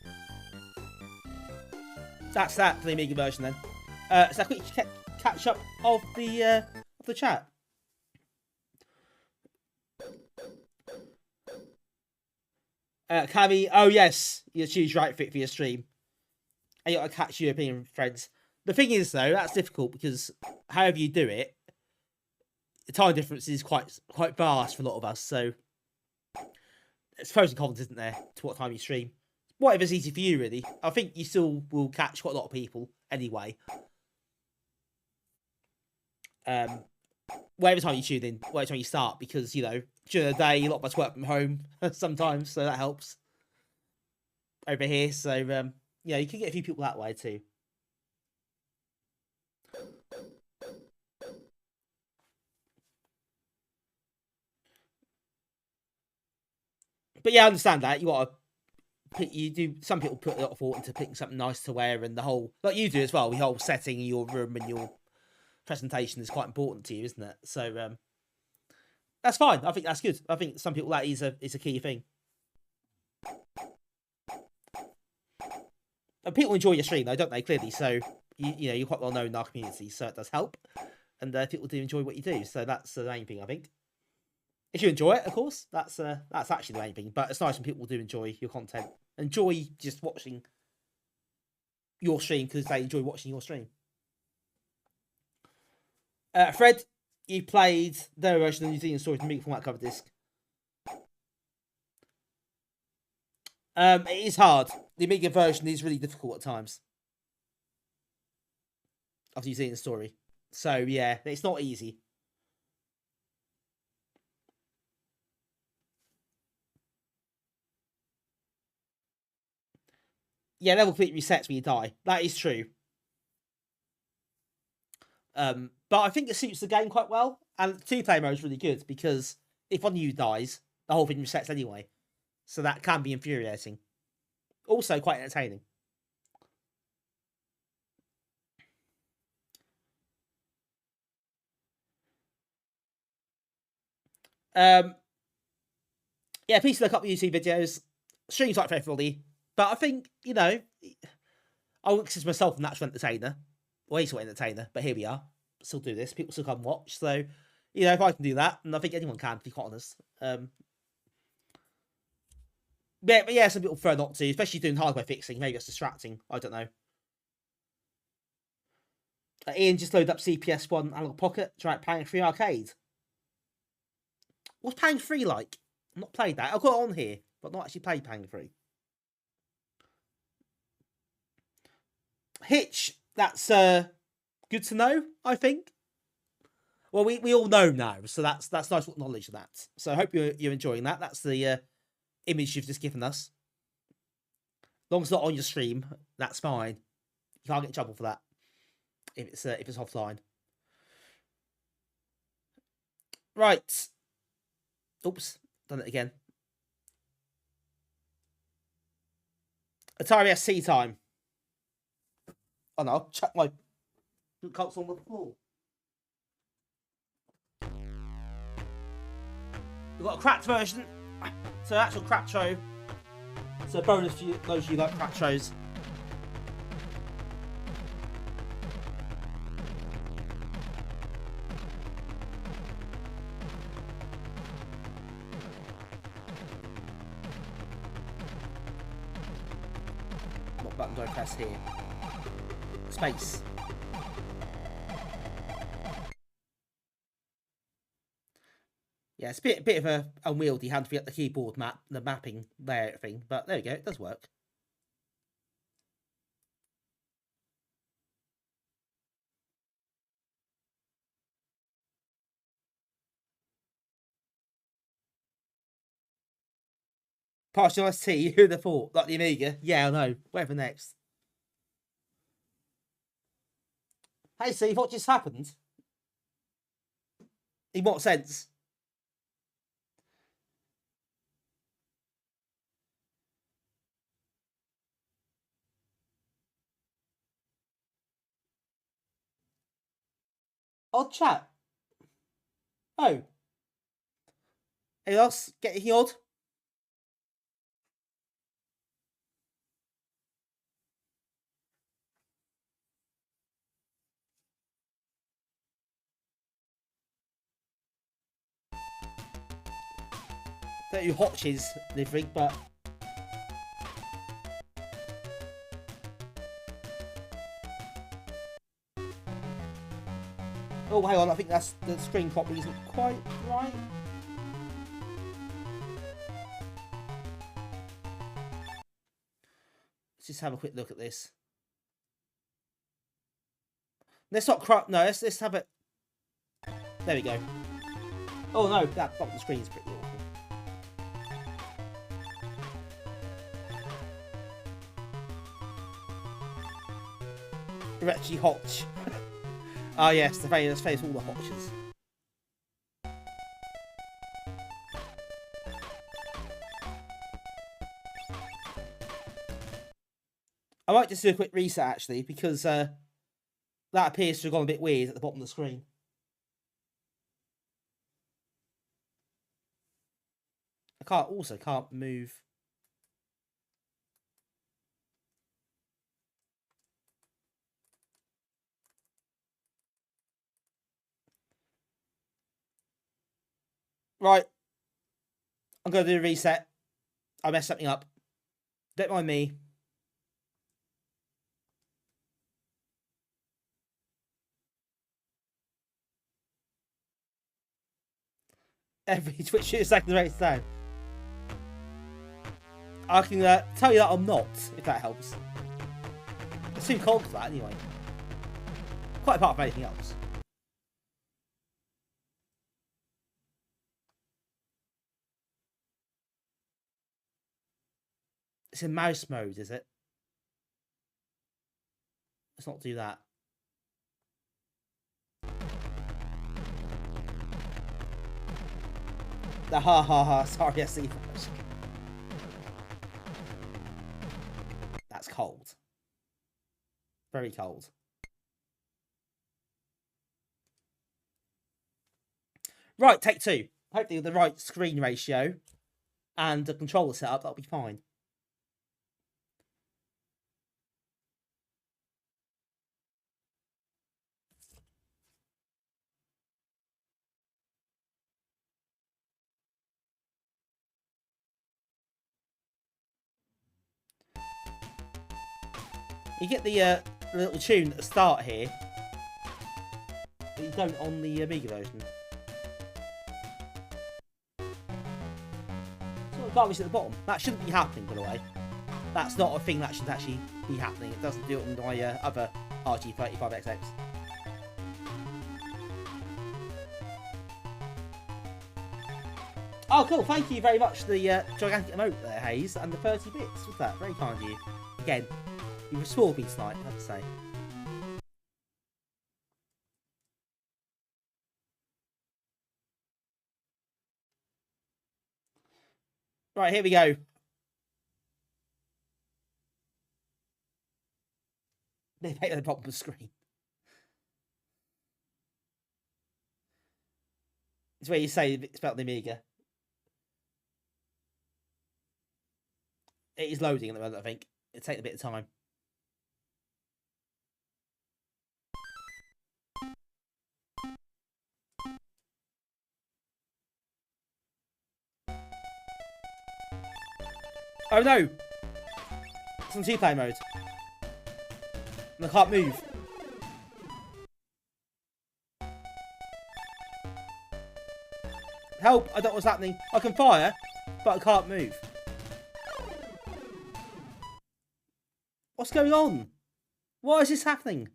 That's that for the Amiga version then. So a quick catch up of the chat. Cammy, oh yes, you choose your outfit for your stream. And you got to catch European friends. The thing is though, that's difficult because however you do it, the time difference is quite vast for a lot of us. So it's pros and cons, isn't there, to what time you stream. Whatever's easy for you, really. I think you still will catch quite a lot of people anyway. Whatever time you tune in, whatever time you start, because, you know, during the day, a lot of us work from home sometimes, so that helps. Over here, so, yeah, you can get a few people that way too. But yeah, I understand that. Some people put a lot of thought into picking something nice to wear, and the whole, like you do as well, the whole setting in your room and your presentation is quite important to you, isn't it? So that's fine. I think that's good. I think some people that is a key thing. And people enjoy your stream though, don't they? Clearly, so you know you're quite well known in our community, so it does help, and people do enjoy what you do. So that's the main thing, I think. If you enjoy it, of course, that's actually the main thing. But it's nice when people do enjoy your content, enjoy just watching your stream because they enjoy watching your stream. Fred, you played their version of New Zealand Stories in Amiga format cover disc. It is hard. The Amiga version is really difficult at times of New Zealand Story. So yeah, it's not easy. Yeah, level complete resets when you die. That is true. But I think it suits the game quite well. And two-player mode is really good because if one of you dies, the whole thing resets anyway. So that can be infuriating. Also quite entertaining. Yeah, please look up the YouTube videos. Streams like for everybody. But I think, you know, I wouldn't consider myself a natural entertainer. Well, he's not an entertainer, but here we are. Still do this. People still come watch. So, you know, if I can do that, and I think anyone can, to be quite honest. But yeah, some people prefer not to, especially doing hardware fixing. Maybe it's distracting. I don't know. Ian just loaded up CPS1 Analog Pocket. Try out Pang 3 Arcade. What's Pang 3 like? I've not played that. I've got it on here, but not actually played Pang 3. Hitch, that's good to know, I think. Well, we all know now, so that's nice little knowledge of that. So I hope you're enjoying that. That's the image you've just given us. As long as it's not on your stream, that's fine. You can't get in trouble for that if it's offline. Right. Oops, done it again. Atari ST time. Oh no, I'll chuck my console on the floor. We've got a cracked version. So actual cracked show. So bonus for those of you like cracked shows. do I press here? Space. Yeah, it's a bit of a unwieldy hand to get the keyboard the mapping there thing, but there we go, it does work. Partial ST, who'd have thought? Like the Amiga? Yeah, I know. Whatever next. Hey Steve, what just happened? In what sense? Odd chat. Oh. Anything else? Get anything odd? Don't do Hotch's livery, but oh, hang on, I think that's the screen probably isn't quite right. Let's just have a quick look at this. Let's not crop. No, let's have it. There we go. Oh no, that bottom of the screen is pretty awful. Retchy Hotch. Ah, yes, the famous face all the Hotches. I might just do a quick reset actually, because that appears to have gone a bit weird at the bottom of the screen. I can't move. Right. I'm going to do a reset. I messed something up. Don't mind me. Every Twitch shooter second race down. I can tell you that I'm not, if that helps. It's too cold for that anyway. Quite apart from anything else. It's in mouse mode, is it? Let's not do that. The ha ha ha, sorry, I see that. That's cold. Very cold. Right, take two. Hopefully with the right screen ratio and the controller setup, that'll be fine. You get the little tune at the start here, but you don't on the Amiga version. So the garbage at the bottom. That shouldn't be happening, by the way. That's not a thing that should actually be happening. It doesn't do it on my other RG35XX. Oh, cool. Thank you very much for the gigantic emote there, Hayes, and the 30 bits with that. Very kind of you. Again, you were spoiled me tonight, I have to say. Right, here we go. They make the bottom of the screen. It's where you say it's about the Amiga. It is loading at the moment, I think. It'll take a bit of time. Oh no! It's on 2-player mode. And I can't move. Help! I don't know what's happening. I can fire, but I can't move. What's going on? Why is this happening?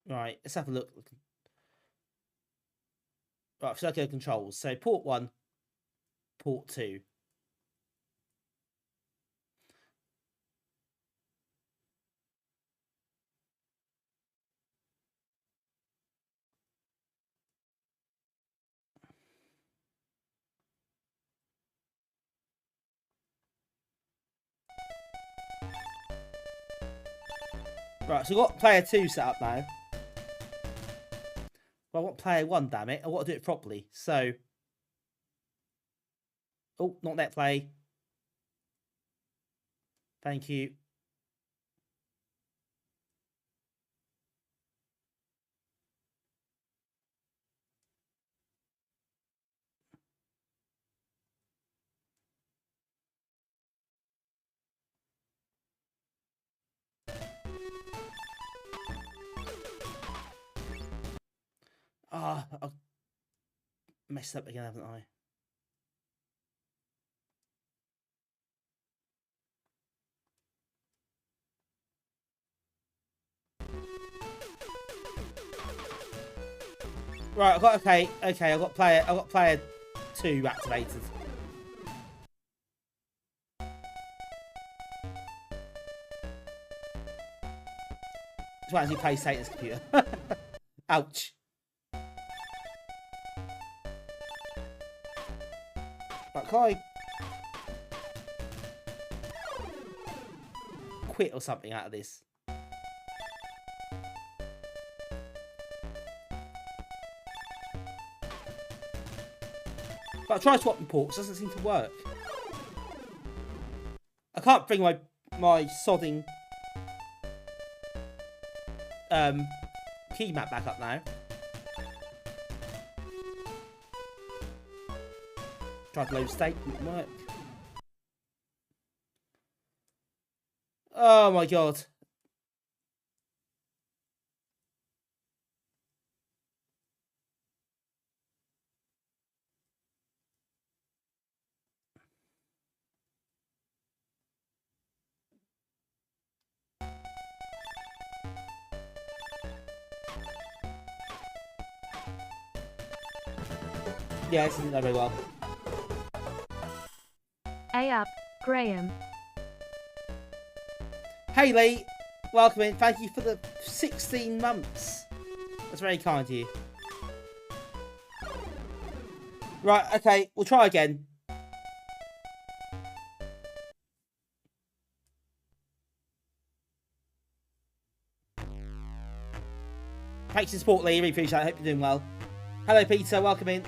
Right, let's have a look. Right, circular controls. So port 1, port 2. Right, so we've got player 2 set up now. Well, I want player 1, damn it. I want to do it properly. So... Oh, not that play. Thank you. Ah, I've messed up again, haven't I? Right, I've got okay, I've got player 2 activated. That's why he plays Satan's computer. Ouch. Right, can I quit or something out of this? But I tried swapping ports, doesn't seem to work. I can't bring my sodding key map back up now. Tried load state, didn't work. Oh my god. Yeah, this isn't going very well. A up, Graham. Hey Lee, welcome in. Thank you for the 16 months. That's very kind of you. Right, okay, we'll try again. Thanks for the support, Lee. Really appreciate it. I hope you're doing well. Hello, Peter. Welcome in.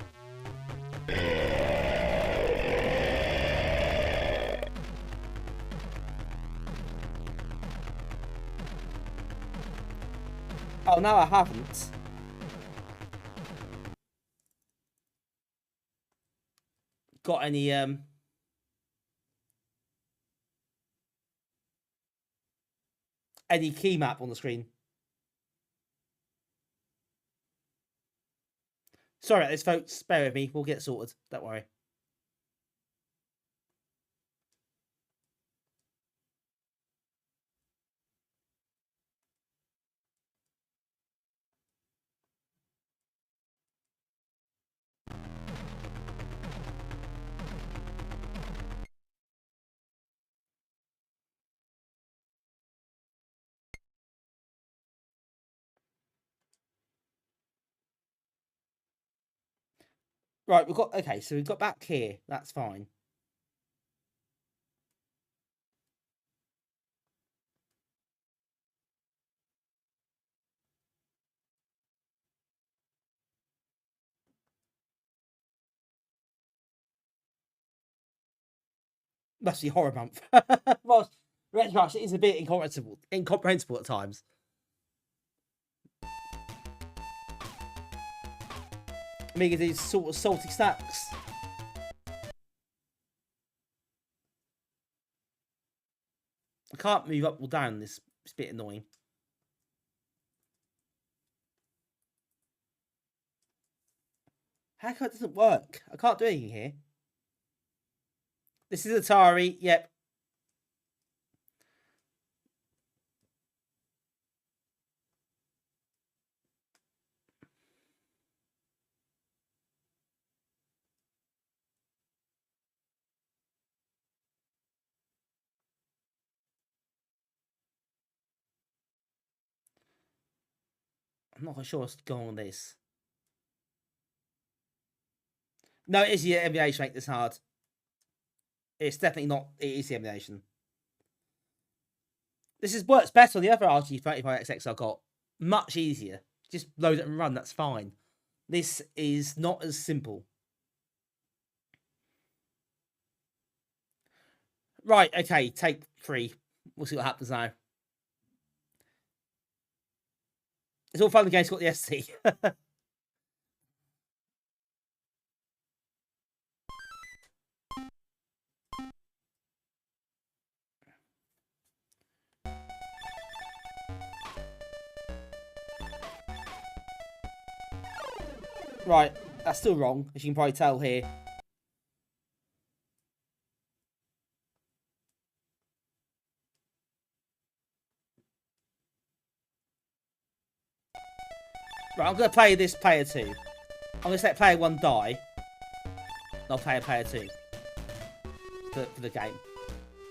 Oh, no, I haven't. Got any key map on the screen. Sorry about this, folks. Bear with me. We'll get sorted. Don't worry. Right, we've got... Okay, so we've got back here. That's fine. Must be horror month. Well, Retro is a bit incomprehensible at times. Amiga did sort of salty snacks. I can't move up or down this. It's a bit annoying. How come it doesn't work? I can't do anything here. This is Atari. Yep. I'm not quite sure what's going on with this. No, it is the emulation make this hard. It's definitely not. It is the emulation. Works better on the other RG35XXH I got. Much easier. Just load it and run. That's fine. This is not as simple. Right. Okay. Take 3. We'll see what happens now. It's all fun. The game's got the ST. Right, that's still wrong, as you can probably tell here. Right, I'm going to play this player 2. I'm going to let player 1 die. And I'll play player 2. For the game.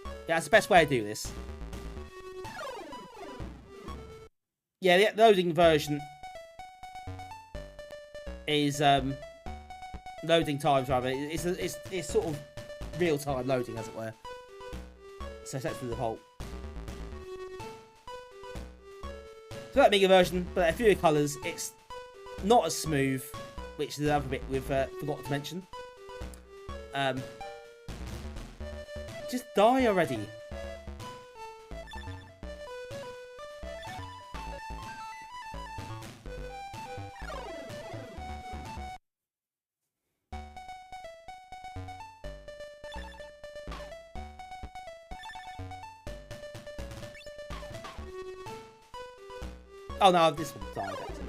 Yeah, that's the best way to do this. Yeah, the loading version is loading times rather. It's sort of real time loading, as it were. So set to the default. So that Amiga version, but a few colours. It's not as smooth, which is the other bit we've forgot to mention. Just die already. Oh no, this one died actually.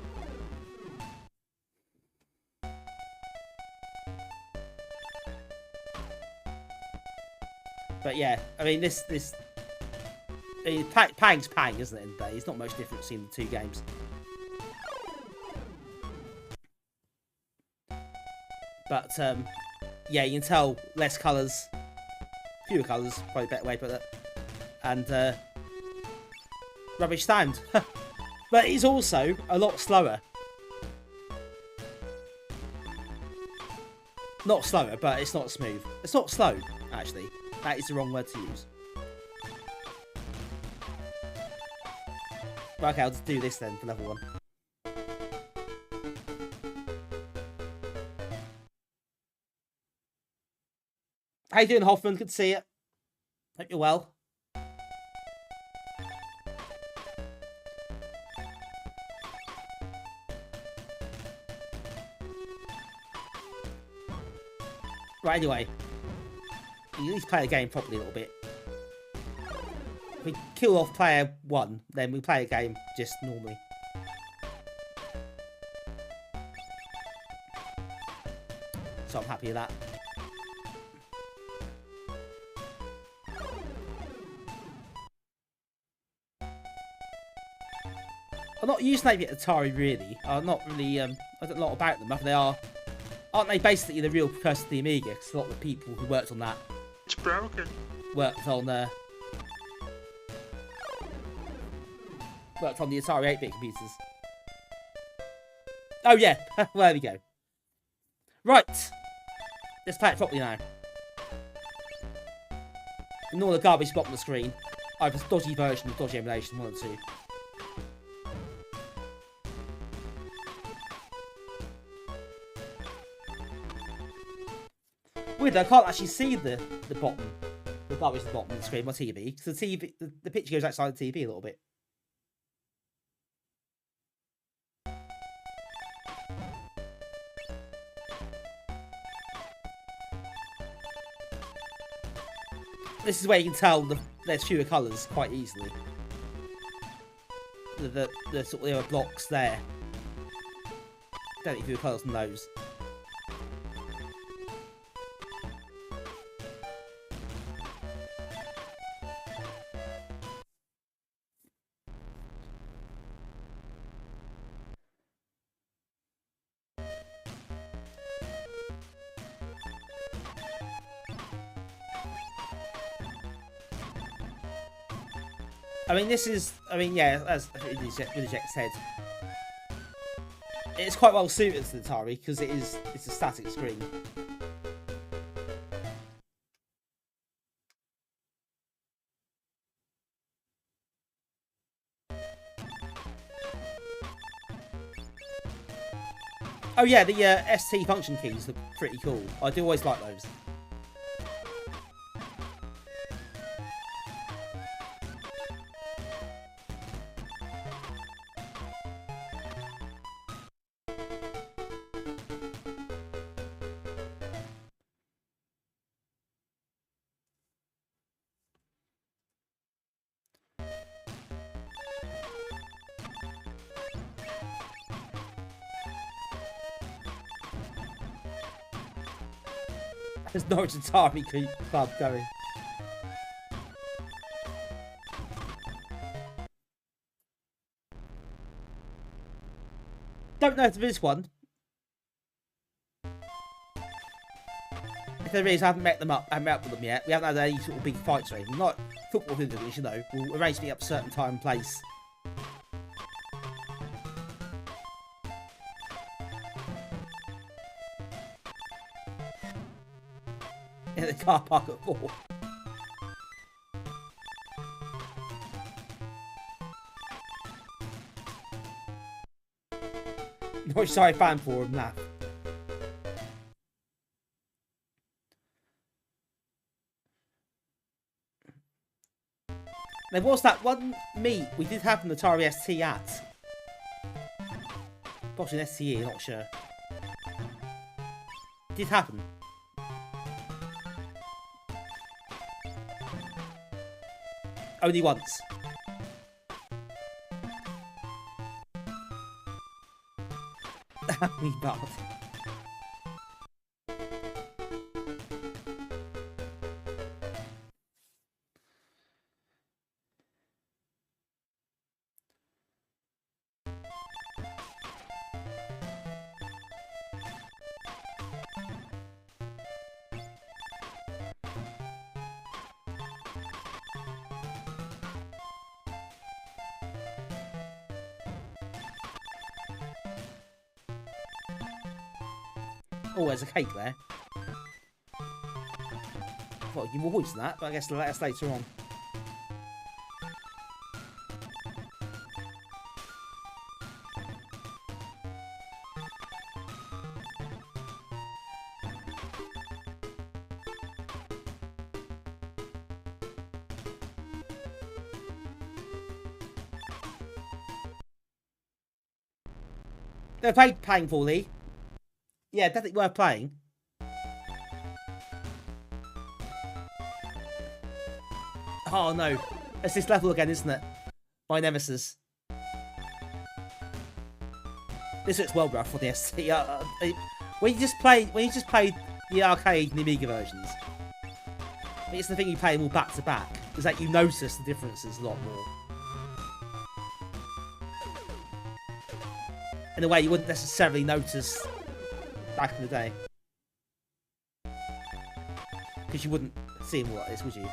But yeah, I mean this I mean, Pang's Pang, isn't it? In the day, it's not much different between the two games. But yeah, you can tell less colours, fewer colours, probably a better way to put that, and rubbish sound. But it's also a lot slower. Not slower, but it's not smooth. It's not slow, actually. That is the wrong word to use. Okay, I'll just do this then for level 1. How you doing, Hoffman? Good to see you. Hope you're well. Right, anyway. You at least play the game properly a little bit. If we kill off player 1, then we play a game just normally. So I'm happy with that. I'm not used to Atari really. I'm not really, I don't know a lot about them. They aren't they basically the real precursor to the Amiga? Because a lot of the people who worked on that It's broken. worked on the Atari 8-bit computers. Oh yeah, well, there we go. Right, let's play it properly now. Ignore the garbage block on the screen. Either a dodgy version or dodgy emulation, one or two. Weird, I can't actually see the bottom, the garbage at the bottom of the screen on my TV, because the picture goes outside the TV a little bit. This is where you can tell there's fewer colours quite easily. The sort of the other blocks there. Definitely fewer colours than those. I mean, this is, yeah, as Jack said, it's quite well suited to the Atari because it's a static screen. Oh yeah, the ST function keys look pretty cool. I do always like those. There's no Atari Club going. Don't know if there is one. If there is, I haven't met them up. I haven't met up with them yet. We haven't had any sort of big fights or anything. Not football hooligans, you know. We'll arrange to meet up a certain time and place. In the car park at 4. No, sorry, fan forum, nah. There was that one meet we did have an Atari ST at. Possibly an STE, not sure. It did happen. Only once. We bad. Oh, there's a cake there. I thought I'd give more voice than that, but I guess they'll let us later on. They're played painfully. Yeah, definitely worth playing. Oh no, it's this level again, isn't it? My nemesis. This looks well rough on the ST. When you just played the arcade and the Amiga versions, it's the thing you play them all back to back, is that you notice the differences a lot more. In a way you wouldn't necessarily notice back in the day. Because you wouldn't see them all like this, would you?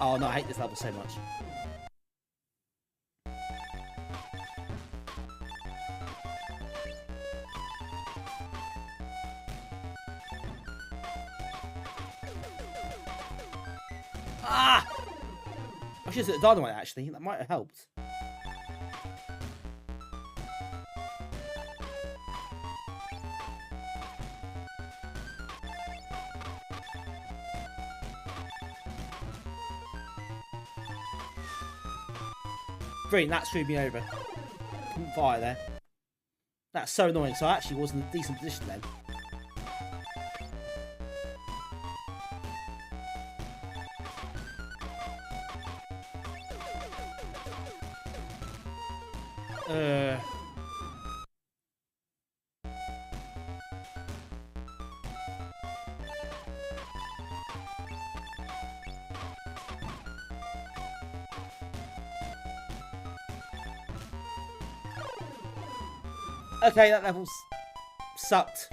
Oh no, I hate this level so much. Ah! I should have done one actually. That might have helped. Brilliant, that screwed me over. Couldn't fire there. That's so annoying, so I actually was in a decent position then. Okay, that level's sucked.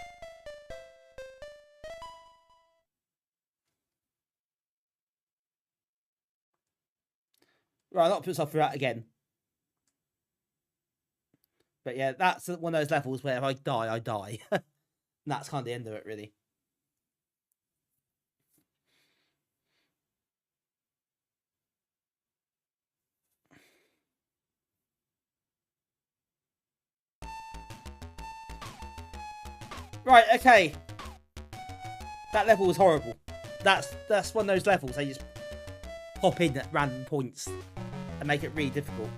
Right, I'll not put myself through that again. But yeah, that's one of those levels where if I die, I die. And that's kind of the end of it, really. Right, okay. That level was horrible. That's one of those levels they just pop in at random points and make it really difficult.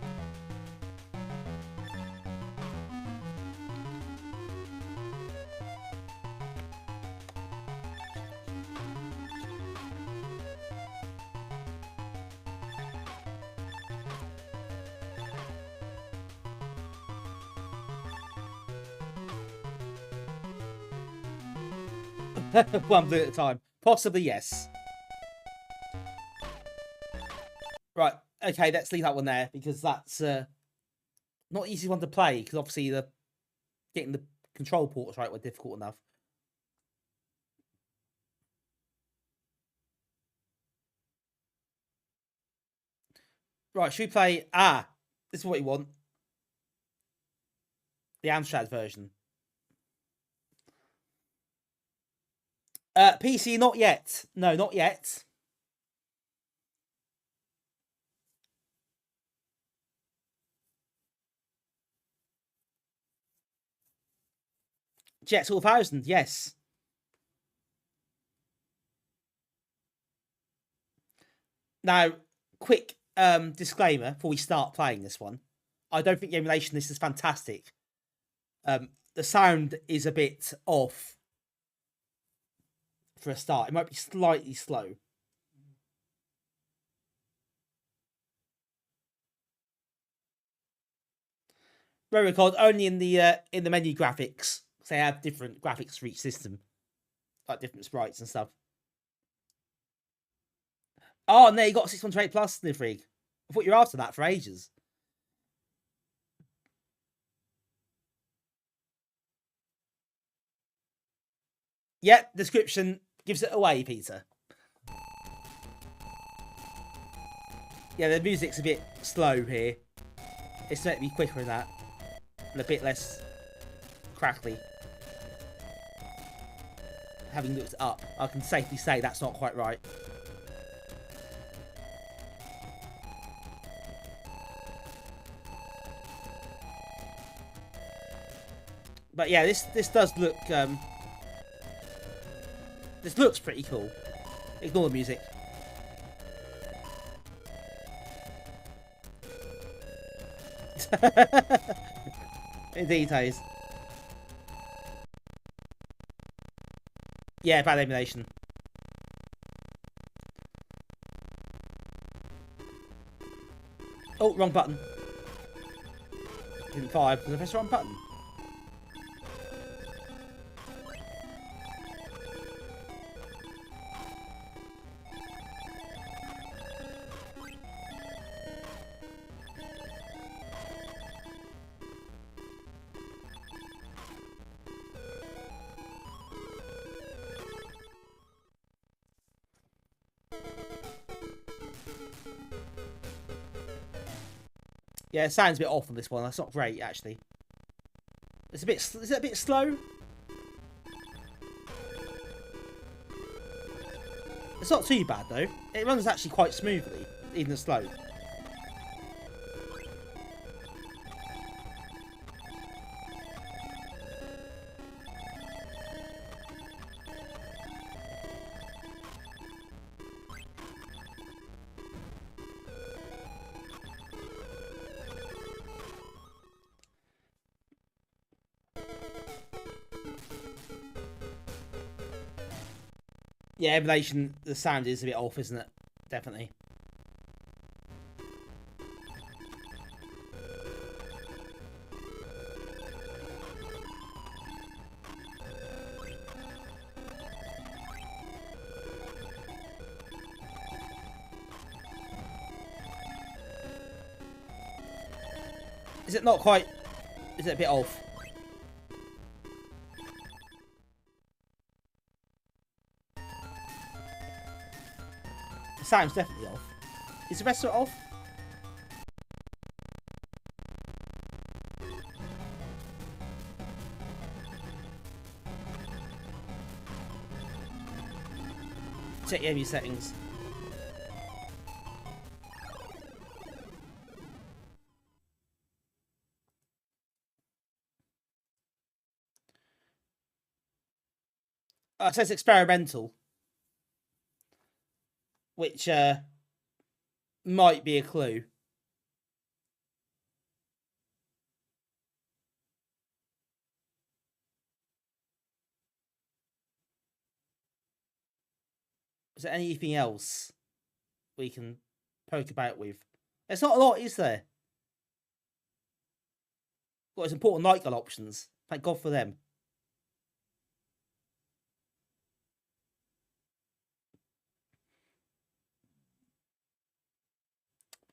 One blue at a time. Possibly, yes. Right, okay, let's leave that one there, because that's not an easy one to play, because obviously getting the control ports right were difficult enough. Right, should we play... this is what you want. The Amstrad version. PC, not yet. No, not yet. GX4000, yes. Now, quick disclaimer before we start playing this one. I don't think the emulation this is fantastic. The sound is a bit off for a start. It might be slightly slow. Record only in the menu graphics. They have different graphics for each system, like different sprites and stuff. Oh no, you got 618 plus, Nifrig. I thought you were after that for ages. Yep, description gives it away, Peter. Yeah, the music's a bit slow here. It's meant to be quicker than that. And a bit less crackly. Having looked it up, I can safely say that's not quite right. But yeah, this does look this looks pretty cool. Ignore the music. Indeed, Hayes. Yeah, bad emulation. Oh, wrong button. Didn't fire because I pressed the wrong button. Yeah, it sounds a bit off on this one. That's not great, actually. It's a bit. Is it a bit slow? It's not too bad though. It runs actually quite smoothly, even slow. Yeah, emulation, the sound is a bit off, isn't it? Definitely. Is it not quite... Is it a bit off? The sound's definitely off. Is the rest of it off? Check your settings. It says experimental, which might be a clue. Is there anything else we can poke about with? There's not a lot, is there? Got those important night gun options. Thank God for them.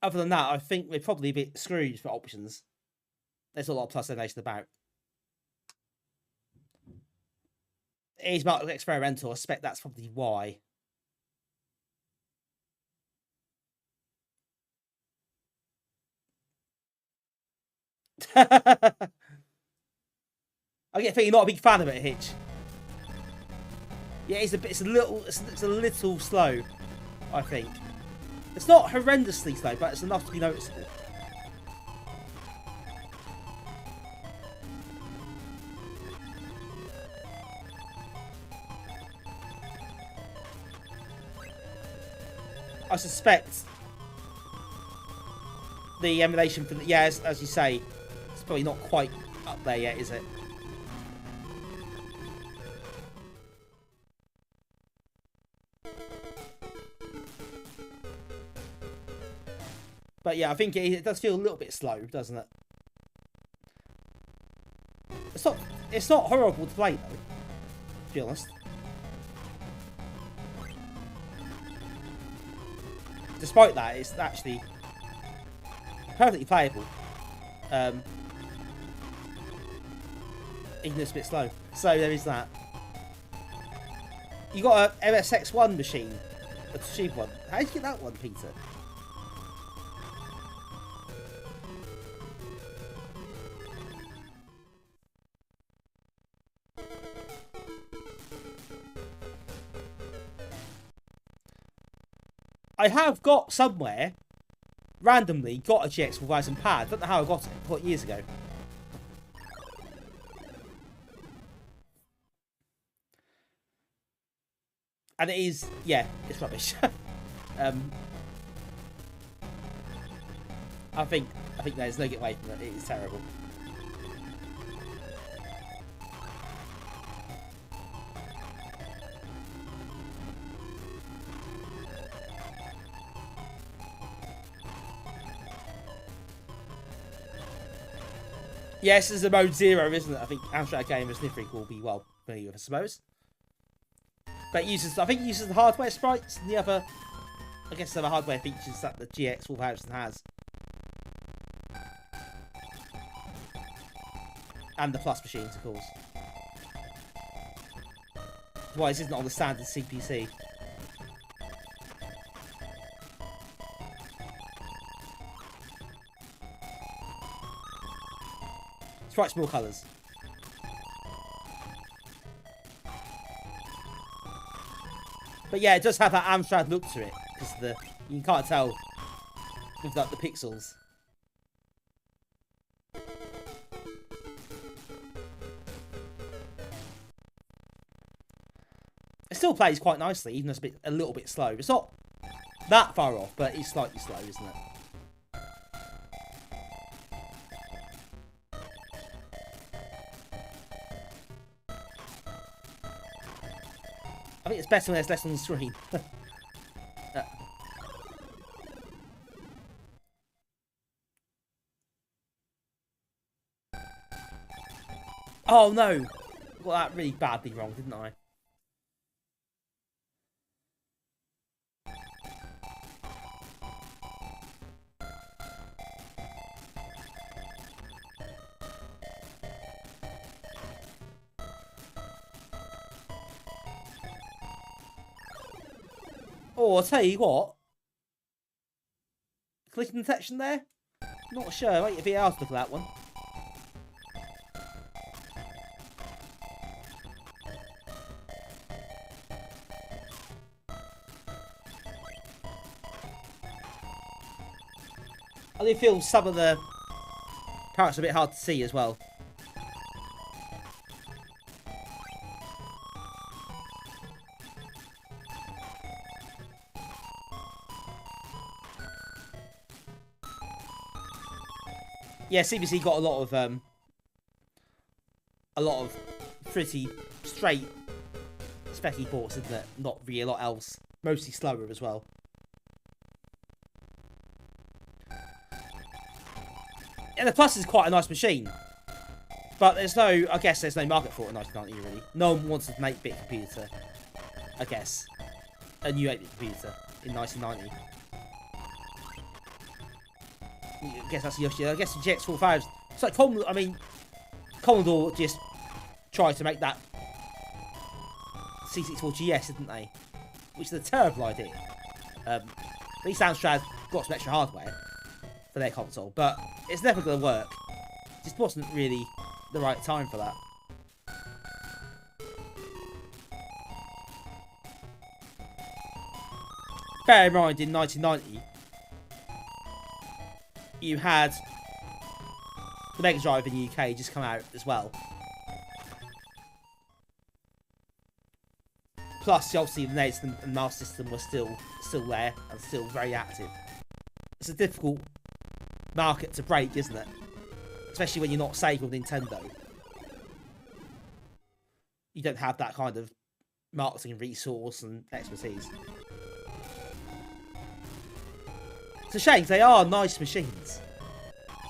Other than that, I think we're probably a bit screwed for options. There's a lot of plus animation about. It is marked experimental. I suspect that's probably why. I get thinking you're not a big fan of it, Hitch. Yeah, it's a little slow, I think. It's not horrendously slow, but it's enough to be noticeable. I suspect the emulation for the, yeah, as you say, it's probably not quite up there yet, is it? But yeah, I think it does feel a little bit slow, doesn't it? It's not horrible to play though, to be honest. Despite that, it's actually perfectly playable. Even if it's a bit slow. So there is that. You got a MSX1 machine, a cheap one. How did you get that one, Peter? I have got somewhere, randomly, got a GX4000 pad. Don't know how I got it. I got it years ago. And it is, yeah, it's rubbish. I think there's no getting away from it. It is terrible. Yes, this is a mode 0, isn't it? I think Amstrad gamers Nifrig will be well familiar with, I suppose. But it uses, I think it uses the hardware sprites and the other, I guess, the other hardware features that the GX4000 has. And the plus machines, of course. Why this isn't on the standard CPC. Sprites more colours. But yeah, it does have that Amstrad look to it, because you can't tell with like the pixels. It still plays quite nicely, even though it's a little bit slow. It's not that far off, but it's slightly slow, isn't it? I think it's better when there's less on the screen. Oh no! Got that really badly wrong, didn't I? Oh, I'll tell you what. Clicking detection there? Not sure. Wait, if VR's look at that one. I do feel some of the parts are a bit hard to see as well. Yeah, CBC got a lot of pretty straight specky ports, isn't it? Not really a lot else. Mostly slower as well. And the Plus is quite a nice machine. But there's no, I guess there's no market for it in 1990 really. No one wants an 8-bit computer, I guess. A new 8-bit computer in 1990. I guess that's Yoshi. I guess the GX4000. It's like Commodore. I mean, Commodore just tried to make that C64GS, didn't they? Which is a terrible idea. At least Amstrad got some extra hardware for their console, but it's never going to work. It just wasn't really the right time for that. Bear in mind, in 1990. You had the Mega Drive in the UK just come out as well. Plus, obviously, the NES and Master System were still there and still very active. It's a difficult market to break, isn't it? Especially when you're not Sega or Nintendo. You don't have that kind of marketing resource and expertise. It's a shame, they are nice machines.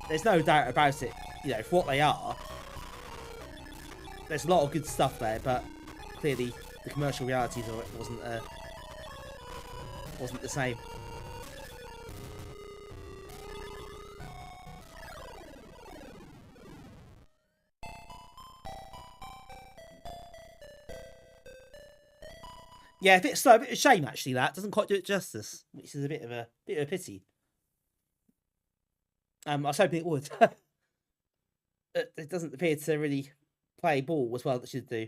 There's no doubt about it, you know, for what they are. There's a lot of good stuff there, but clearly the commercial realities of it wasn't the same. Yeah, a bit slow, a bit of a shame actually. That doesn't quite do it justice, which is a bit of a pity. I was hoping it would. It doesn't appear to really play ball as well as it should do.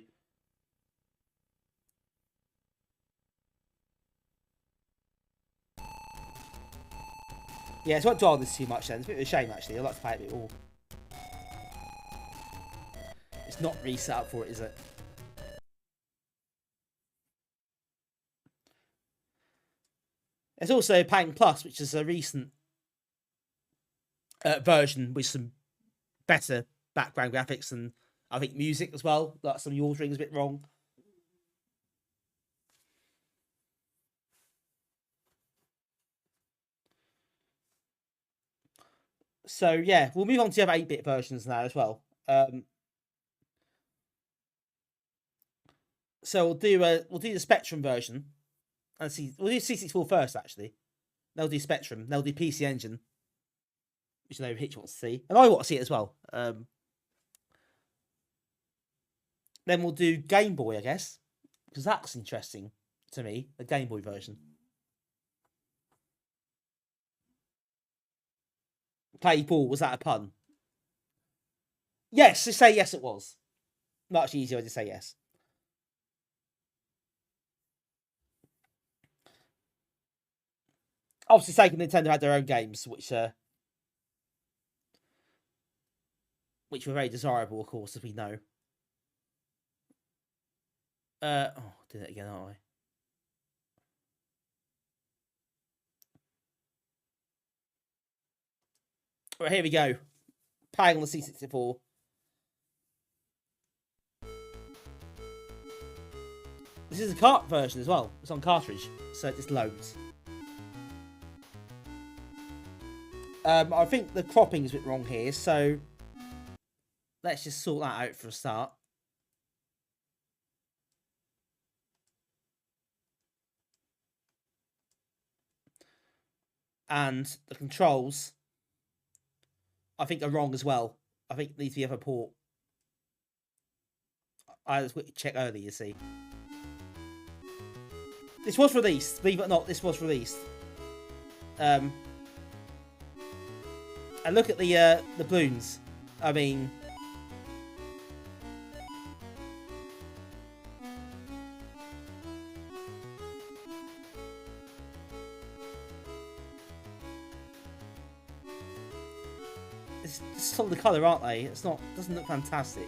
Yeah, so I won't dwell on this too much then. It's a bit of a shame actually. I'd like to play it a bit more. It's not really set up for it, is it? There's also Pomping Plus, which is a recent version with some better background graphics and I think music as well. Like some of the ordering is a bit wrong. So yeah, we'll move on to the other 8-bit versions now as well. So we'll do the Spectrum version, and see we'll do C64 first actually. They'll do Spectrum. They'll do PC Engine, which I know Hitch wants to see, and I want to see it as well. Then we'll do Game Boy, I guess, because that's interesting to me. The Game Boy version. Play ball, was that a pun? Yes, just say yes it was. Much easier to say yes. Obviously, Sega and Nintendo had their own games, which were very desirable, of course, as we know. Oh, did it again, aren't I? Right, here we go. Playing on the C64. This This is a cart version as well. It's on cartridge, so it just loads. I think the cropping is a bit wrong here, so let's just sort that out for a start. And the controls, I think, are wrong as well. I think it needs to be other port. I just check earlier, you see. This was released, believe it or not, this was released. And look at the balloons. I mean, it's just all the colour, aren't they? It's not, doesn't look fantastic.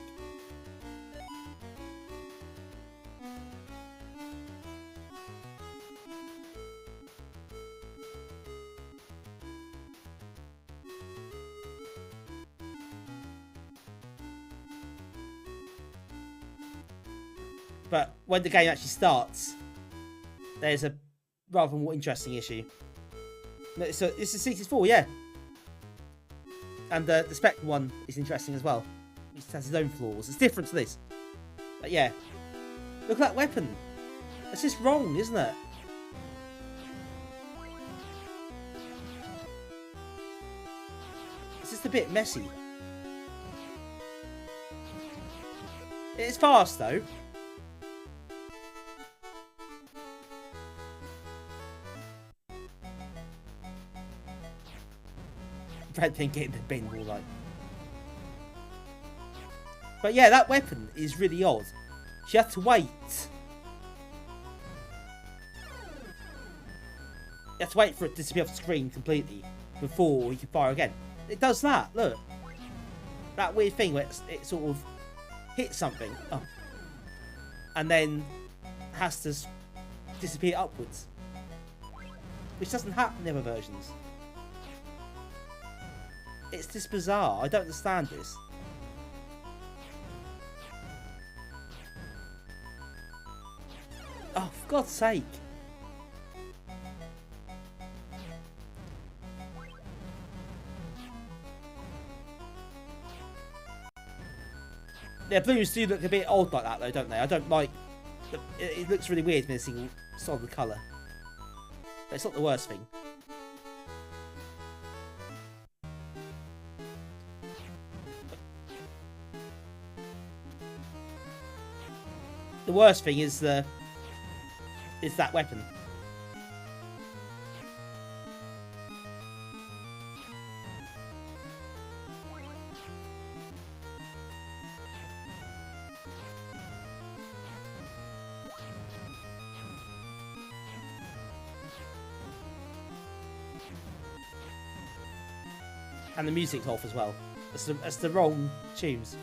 But when the game actually starts, there's a rather more interesting issue. So this is 64, yeah. And the Spectre one is interesting as well. It has its own flaws. It's different to this. But yeah. Look at that weapon. That's just wrong, isn't it? It's just a bit messy. It's fast though. Red thing getting the bin all like. But yeah, that weapon is really odd. She had to wait. You have to wait for it to disappear off the screen completely before you can fire again. It does that, look. That weird thing where it sort of hits something. Oh. And then has to disappear upwards. Which doesn't happen in the other versions. It's just bizarre. I don't understand this. Oh, for God's sake. Yeah, blues do look a bit odd like that though, don't they? I don't like... It looks really weird in a single solid colour. But it's not the worst thing. The worst thing is that weapon. And the music's off as well. It's the wrong tunes.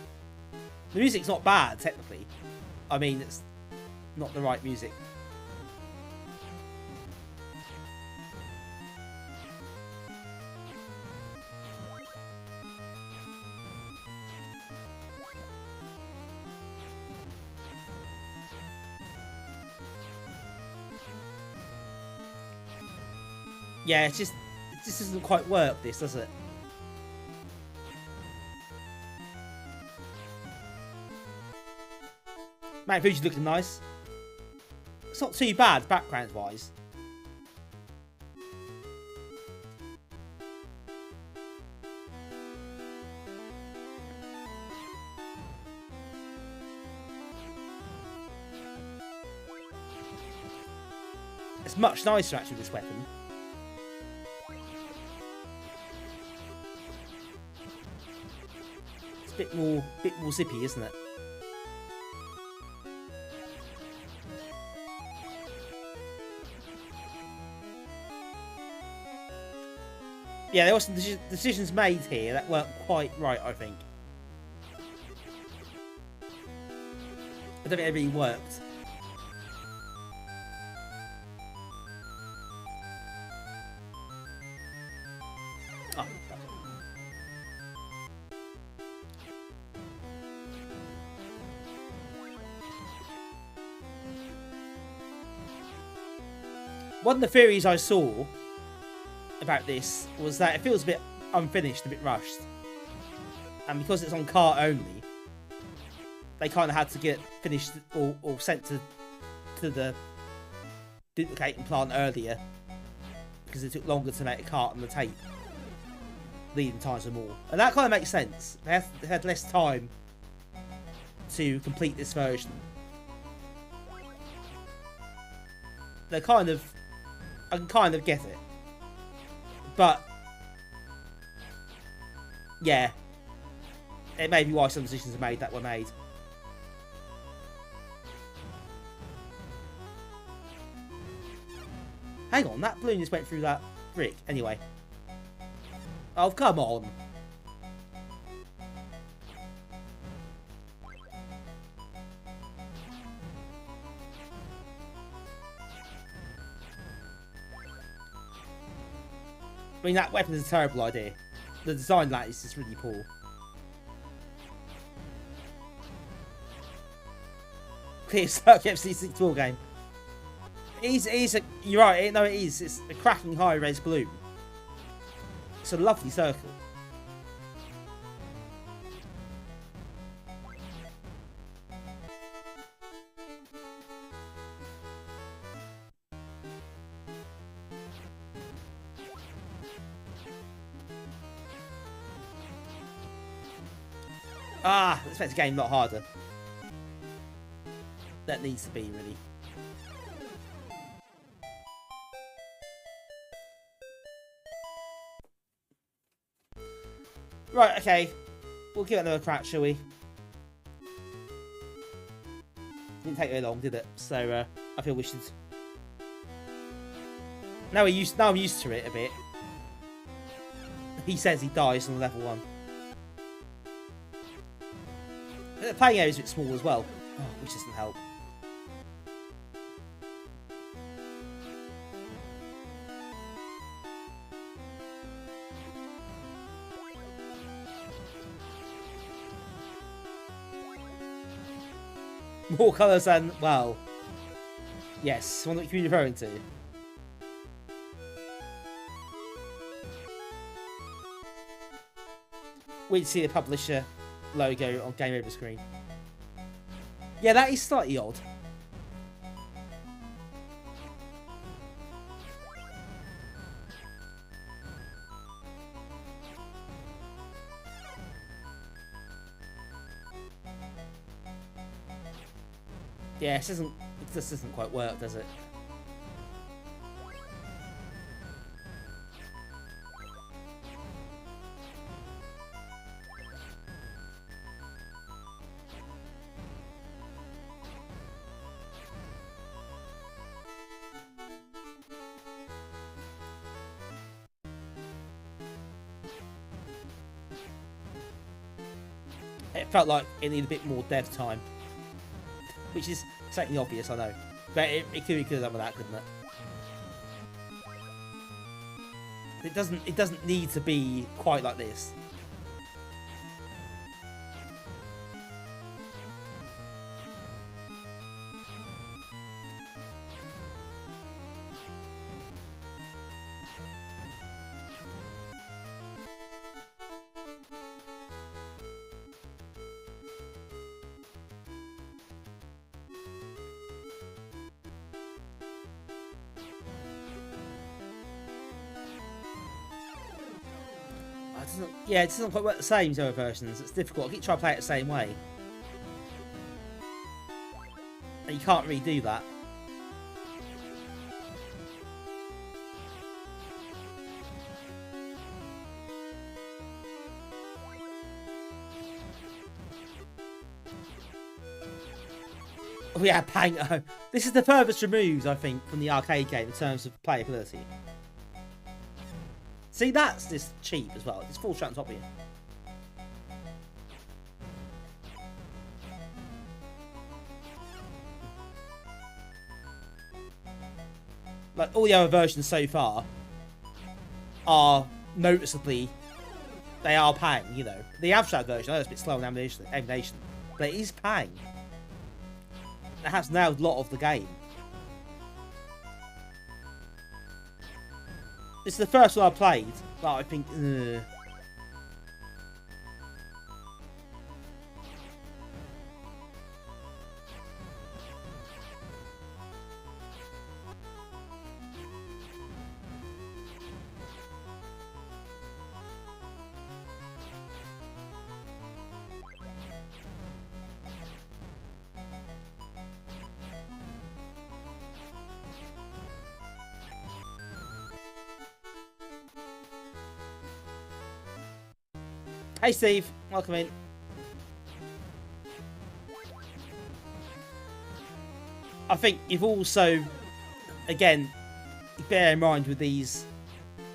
The music's not bad technically. I mean, it's not the right music. Yeah, it just doesn't quite work, this, does it? Mount Fuji's looking nice. It's not too bad background-wise. It's much nicer actually, this weapon. It's a bit more zippy, isn't it? Yeah, there were some decisions made here that weren't quite right, I think. I don't think it really worked. Oh. One of the theories I saw about this was that it feels a bit unfinished, a bit rushed. And because it's on cart only, they kind of had to get finished or sent to the duplicating plant earlier because it took longer to make a cart and the tape. Leading times were more. And that kind of makes sense. They had less time to complete this version. I can kind of get it. But, yeah. It may be why some decisions are made that were made. Hang on, that balloon just went through that brick. Anyway. Oh, come on. I mean, that weapon is a terrible idea. The design of that is just really poor. Clear Circuit FC6 ball game. You're right, no it is. It's a cracking high-res balloon. It's a lovely circle. Ah, let's make the game a lot harder. That needs to be, really. Right, okay. We'll give it another crack, shall we? Didn't take very long, did it? So, I feel we should... Now I'm used to it a bit. He says he dies on level 1. The playing area is a bit small as well, which doesn't help. More colours than, well... Yes, one that you can be referring to. We'd see the publisher logo on Game Over screen. Yeah, that is slightly odd. Yeah, it just doesn't quite work, does it? It felt like it needed a bit more dev time. Which is certainly obvious, I know. But it could have done with that, couldn't it? It doesn't need to be quite like this. Yeah, it doesn't quite work the same as other versions. It's difficult. I keep trying to play it the same way. And you can't really do that. Oh yeah, Pang. This is the furthest removed, I think, from the arcade game in terms of playability. See, that's just cheap as well. It's full shot on top of you. Like, all the other versions so far are noticeably... They are Pang, you know. The Amstrad version, I know it's a bit slow in emulation. But it is Pang. It has nailed a lot of the game. This is the first one I played, but I think... Hey Steve, welcome in. I think you've also, again, bear in mind with these,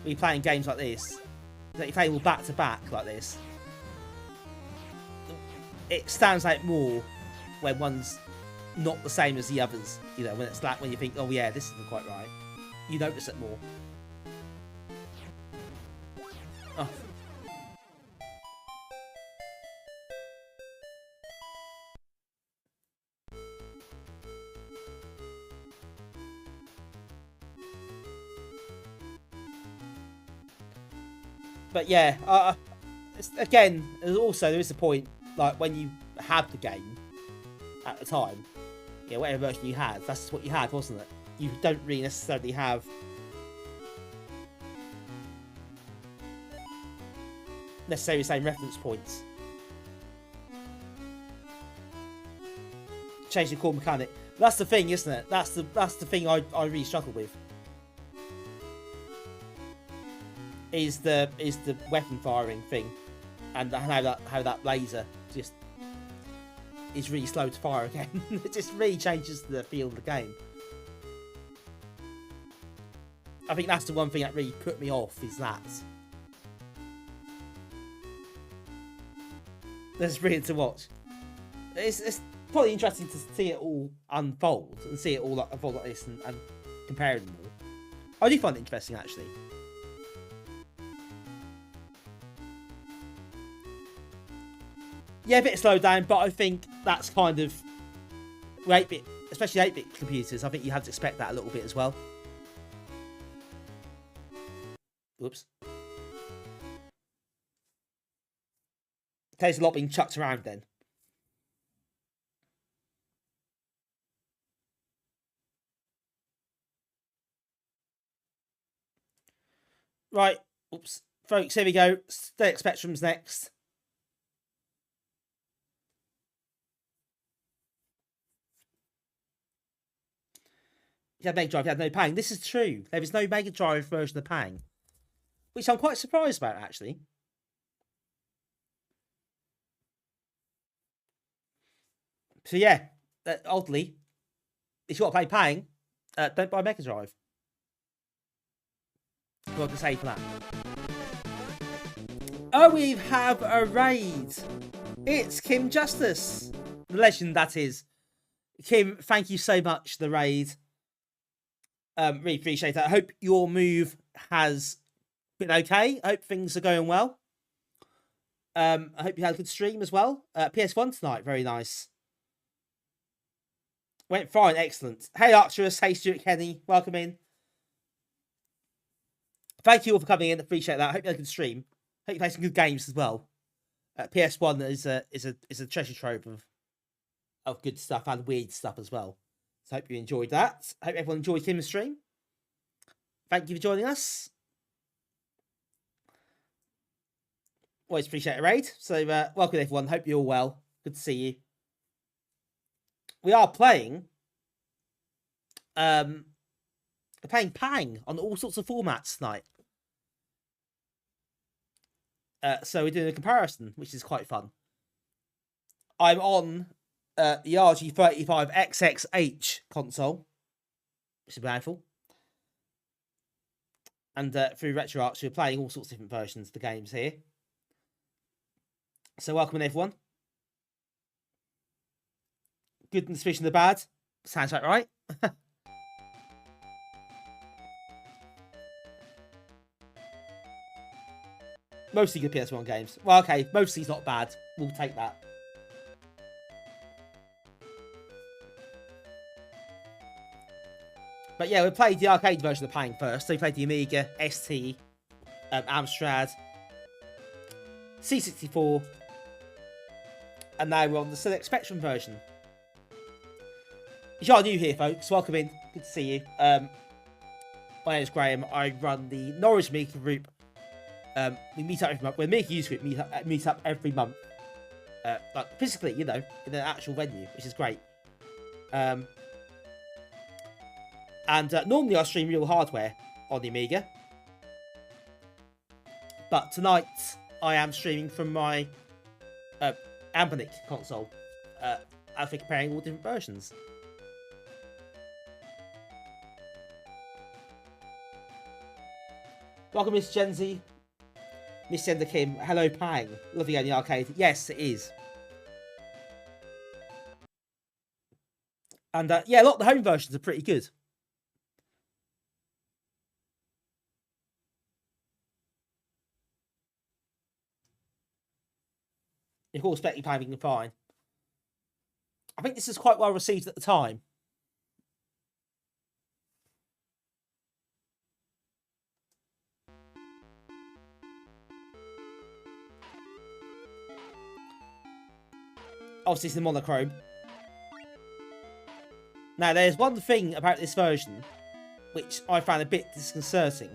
when you're playing games like this, that you play all back to back like this, it stands out more when one's not the same as the others. You know, when it's like, when you think, oh yeah, this isn't quite right, you notice it more. Oh. But yeah, again, there is a point, like when you had the game at the time, yeah, whatever version you had, that's what you had, wasn't it? You don't really necessarily have necessarily the same reference points. Change the core mechanic. That's the thing, isn't it? That's the thing I really struggle with. Is the weapon firing thing, and how that laser just is really slow to fire again. It just really changes the feel of the game. I think that's the one thing that really put me off, is that. That's brilliant to watch. It's probably interesting to see it all unfold and see it all unfold like this and compare them all. I do find it interesting, actually. Yeah, a bit slowed down, but I think that's kind of 8-bit, especially 8-bit computers. I think you had to expect that a little bit as well. Whoops. There's a lot being chucked around then. Right. Oops. Folks, here we go. Static Spectrum's next. You had Mega Drive, you had no Pang. This is true. There is no Mega Drive version of Pang. Which I'm quite surprised about, actually. So yeah, oddly, if you want to play Pang, don't buy Mega Drive. What to say for that? Oh, we have a raid. It's Kim Justice. The legend, that is. Kim, thank you so much for the raid. Really appreciate that. I hope your move has been okay. I hope things are going well. I hope you had a good stream as well. PS1 tonight, very nice. Went fine, excellent. Hey Arcturus, hey Stuart Kenny, welcome in. Thank you all for coming in, appreciate that. I hope you had a good stream. Hope you play some good games as well. PS1 is a treasure trove of good stuff and weird stuff as well. So I hope you enjoyed that. I hope everyone enjoyed Kim's stream. Thank you for joining us. Always appreciate a raid. So welcome everyone. Hope you're all well. Good to see you. We are playing Pang on all sorts of formats tonight. So we're doing a comparison, which is quite fun. I'm on the RG35XXH console, which is powerful. And through RetroArch, we're playing all sorts of different versions of the games here. So welcome in, everyone. Good and suspicion of the bad. Sounds about right. Mostly good PS1 games. Well, okay, mostly's not bad. We'll take that. But yeah, we played the arcade version of Pang first. So we played the Amiga, ST, Amstrad, C64, and now we're on the Select Spectrum version. If you are new here, folks, welcome in. Good to see you. My name is Graham. I run the Norwich Amiga group. We meet up every month. We're Amiga User Group. Meet up every month. Like physically, you know, in an actual venue, which is great. And normally I stream real hardware on the Amiga. But tonight I am streaming from my Anbernic console. I'll be comparing all different versions. Welcome, Miss Genzi. Miss Sender Kim. Hello, Pang. Lovely on the arcade. Yes, it is. And yeah, a lot of the home versions are pretty good. Of course, Betty Pang being fine. I think this is quite well received at the time. Obviously, it's the monochrome. Now, there's one thing about this version which I found a bit disconcerting.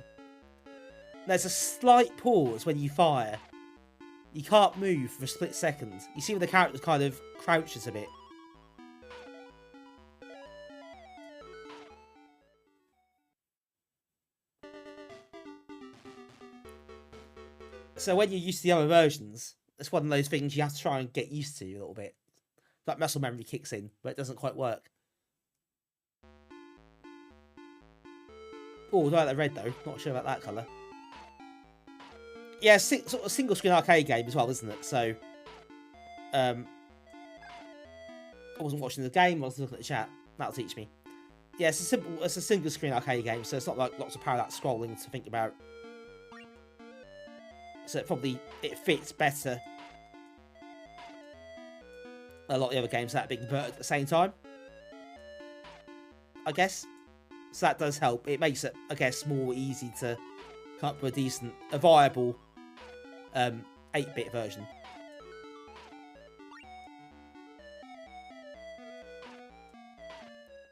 There's a slight pause when you fire. You can't move for a split second. You see when the character kind of crouches a bit. So when you're used to the other versions, it's one of those things you have to try and get used to a little bit. That muscle memory kicks in, but it doesn't quite work. Oh, I like the red though. Not sure about that colour. Yeah, sort of single screen arcade game as well, isn't it? So, I wasn't watching the game. I was looking at the chat. That'll teach me. Yeah, it's a single screen arcade game, so it's not like lots of parallax scrolling to think about. So it fits better. A lot of the other games that are being converted at the same time, I guess. So that does help. It makes it, I guess, more easy to come up with a viable 8-bit version.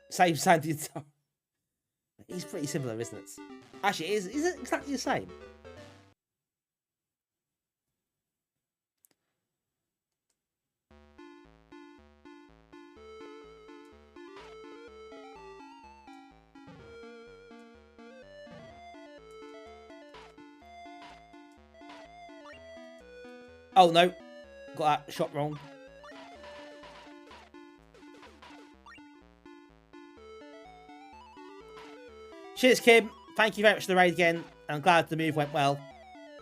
Same sound. It's pretty similar, isn't it? Actually, is it exactly the same? Oh no, got that shot wrong. Cheers, Kim. Thank you very much for the raid again. I'm glad the move went well.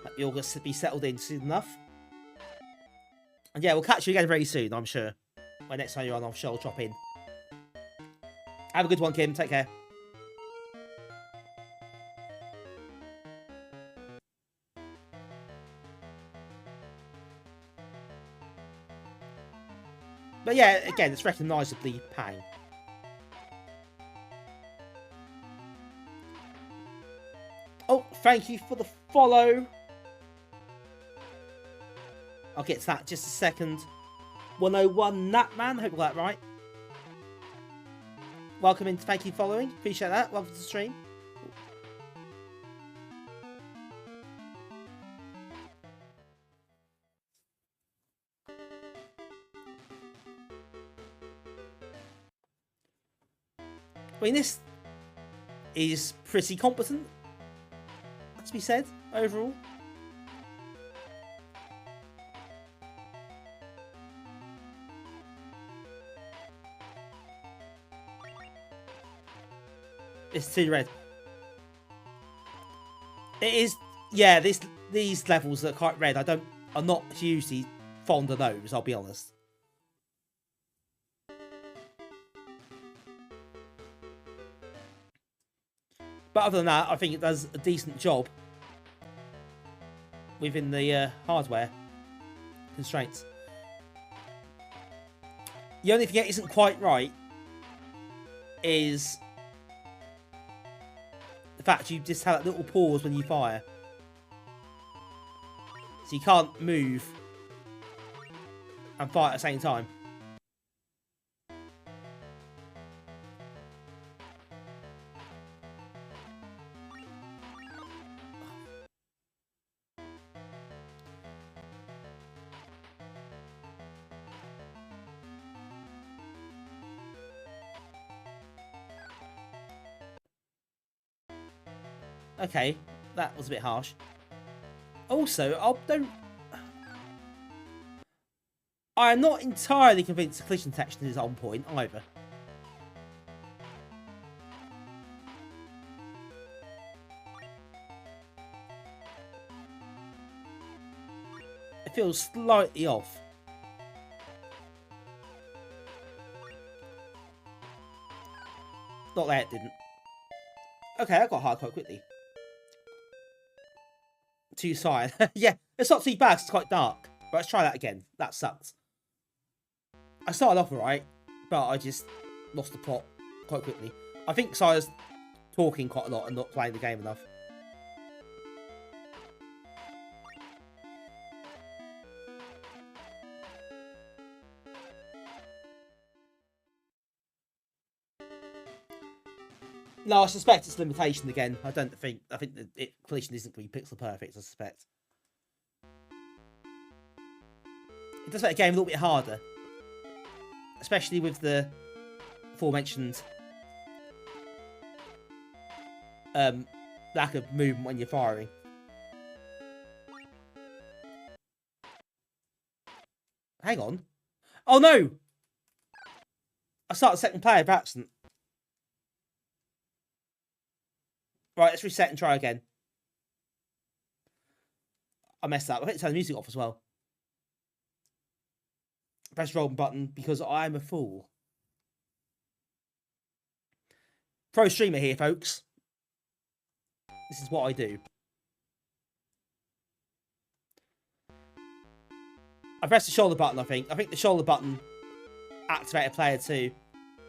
Hope you'll just be settled in soon enough. And yeah, we'll catch you again very soon, I'm sure. When next time you're on, I'm sure I'll drop in. Have a good one, Kim. Take care. But yeah, again, it's recognisably Pang. Oh, thank you for the follow. I'll get to that in just a second. 101 Natman, hope I got that right. Welcome in, thank you for following. Appreciate that. Welcome to the stream. I mean, this is pretty competent, has to be said, overall. It's too red. It is, yeah, these levels are quite red. I'm not hugely fond of those, I'll be honest. But other than that, I think it does a decent job within the hardware constraints. The only thing that isn't quite right is the fact you just have that little pause when you fire. So you can't move and fire at the same time. Okay, that was a bit harsh. Also, I'm not entirely convinced the collision detection is on point either. It feels slightly off. Not that it didn't. Okay, I got hard quite quickly. Too side. Yeah, it's not too bad, it's quite dark. But let's try that again. That sucked. I started off alright, but I just lost the plot quite quickly. I think I was talking quite a lot and not playing the game enough. No, I suspect it's a limitation again. I think the collision isn't going to be pixel perfect, I suspect. It does make the game a little bit harder. Especially with the aforementioned lack of movement when you're firing. Hang on. Oh no! I started second player by accident. Right, let's reset and try again. I messed up. I think to turn the music off as well. Press the roll button because I'm a fool. Pro streamer here, folks. This is what I do. I pressed the shoulder button, I think. I think the shoulder button activated player 2.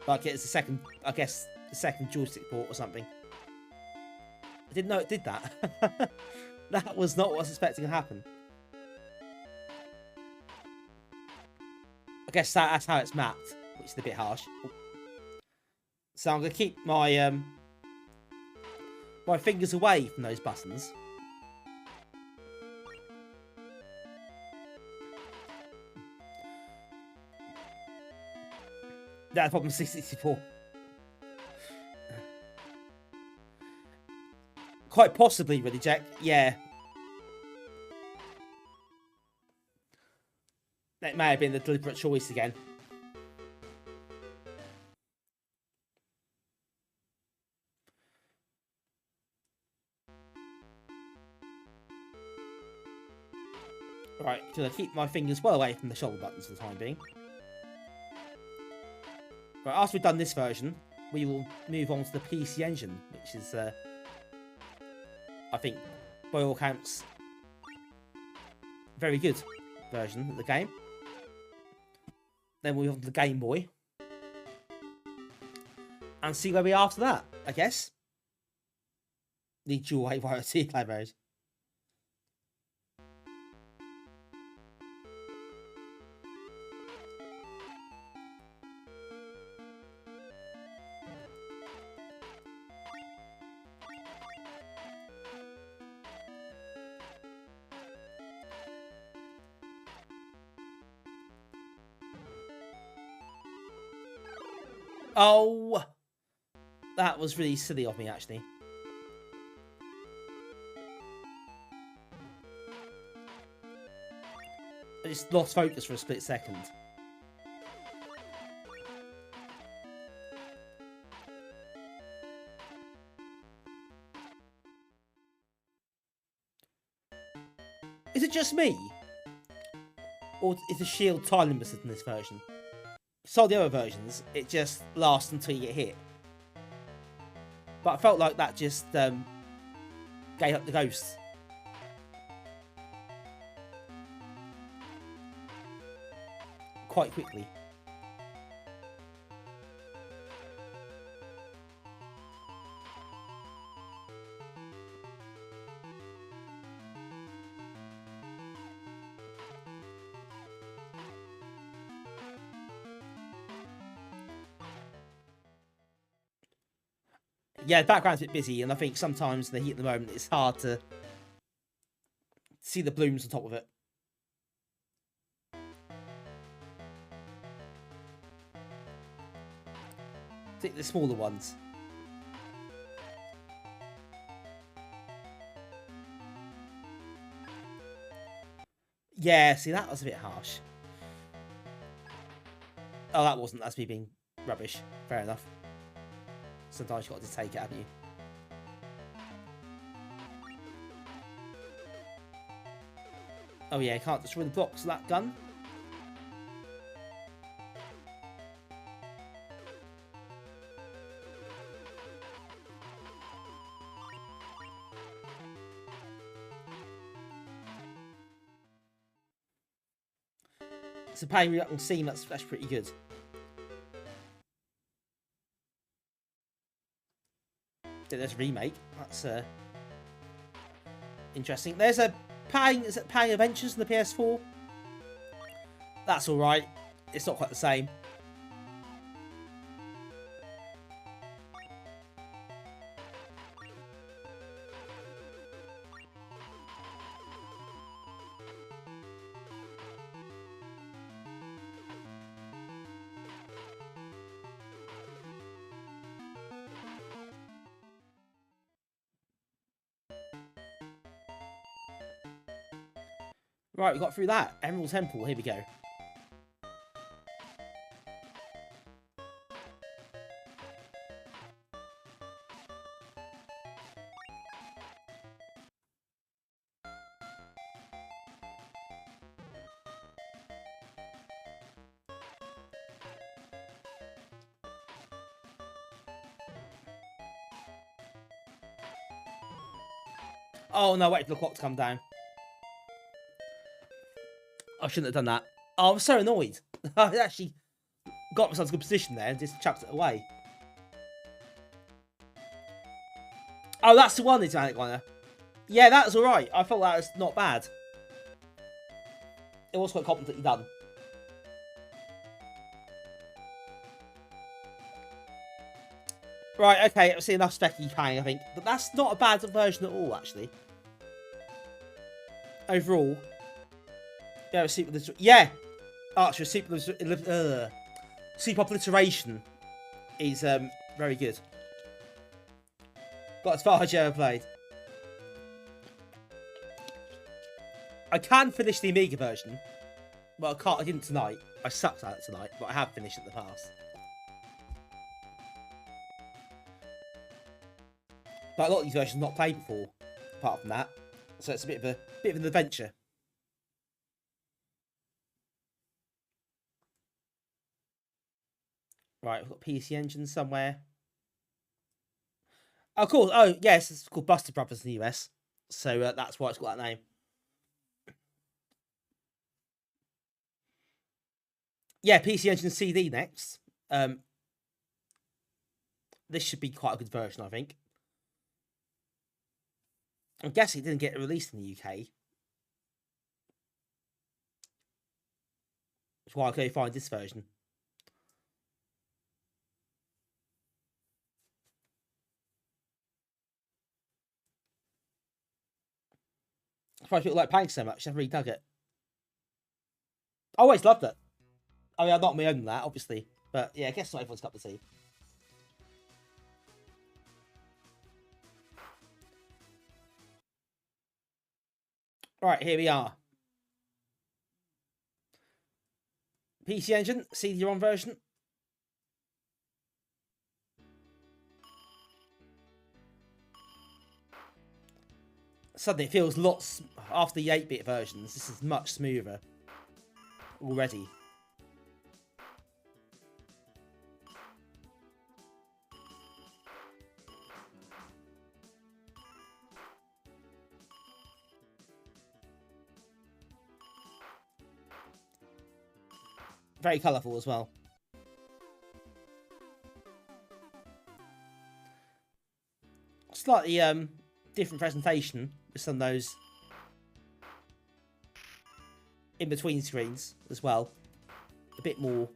Like it's the second, I guess, the second joystick port or something. I didn't know it did that. That was not what I was expecting to happen. I guess that's how it's mapped, which is a bit harsh. So I'm going to keep my my fingers away from those buttons. That's problem 664. Quite possibly, really, Jack. Yeah. That may have been the deliberate choice again. Right, so I keep my fingers well away from the shoulder buttons for the time being. Right, after we've done this version, we will move on to the PC Engine, which is, I think, by all accounts, very good version of the game. Then we'll move on to the Game Boy. And see where we are after that, I guess. The dual AYOT libraries. Oh, that was really silly of me, actually. I just lost focus for a split second. Is it just me? Or is the shield time limited in this version? So the other versions, it just lasts until you get hit. But I felt like that just gave up the ghost. Quite quickly. Yeah, the background's a bit busy, and I think sometimes in the heat at the moment, it's hard to see the blooms on top of it. I think the smaller ones. Yeah, see, that was a bit harsh. Oh, that wasn't. That's me being rubbish. Fair enough. Sometimes you've got to take it, haven't you? Oh yeah, you can't destroy the blocks of that gun. It's a pain up on Steam. That's pretty good. There's a remake. That's interesting. There's a Pang Adventures on the PS4. That's all right. It's not quite the same. Right, we got through that. Emerald Temple, here we go. Oh no, wait for the clock to come down. I shouldn't have done that. Oh, I was so annoyed. I actually got myself in a good position there and just chucked it away. Oh, that's the one, it's Atlantic Liner. Yeah, that was alright. I thought that was not bad. It was quite competently done. Right, okay, I've seen enough specky Pang, I think. But that's not a bad version at all, actually. Overall. Yeah, yeah. Archer, super obliteration is very good. Got as far as you ever played. I can finish the Amiga version. Well, I didn't tonight. I sucked at it tonight, but I have finished it in the past. But a lot of these versions I've not played before, apart from that. So it's a bit of an adventure. Right, we've got PC Engine somewhere. Oh, cool. Oh, yes, it's called Buster Brothers in the US. So that's why it's got that name. Yeah, PC Engine CD next. This should be quite a good version, I think. I'm guessing it didn't get released in the UK. That's why I go find this version. I surprised people like Pang so much. I've really dug it. I always loved it. I mean, I'm not my own in that, obviously. But yeah, I guess not everyone's cup of tea. Right, here we are. PC Engine, CD-ROM version. Suddenly it feels lots, after the 8-bit versions, this is much smoother already. Very colourful as well. Slightly different presentation with some of those in between screens as well. A bit more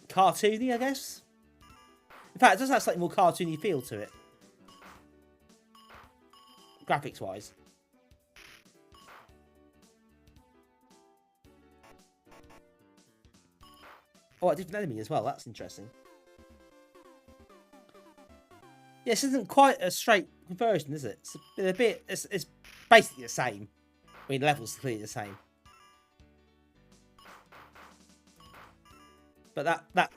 cartoony, I guess. In fact, it does have slightly more cartoony feel to it. Graphics-wise. Oh, a different enemy as well. That's interesting. Yeah, this isn't quite a straight conversion, is it? It's a bit. It's basically the same. I mean, the levels are clearly the same. But that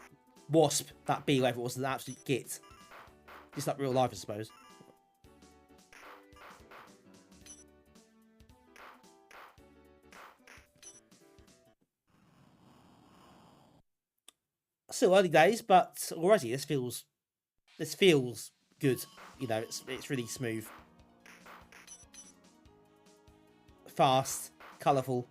wasp, that bee level was an absolute git. Just like real life, I suppose. Still early days, but already this feels good. You know, it's really smooth, fast, colourful.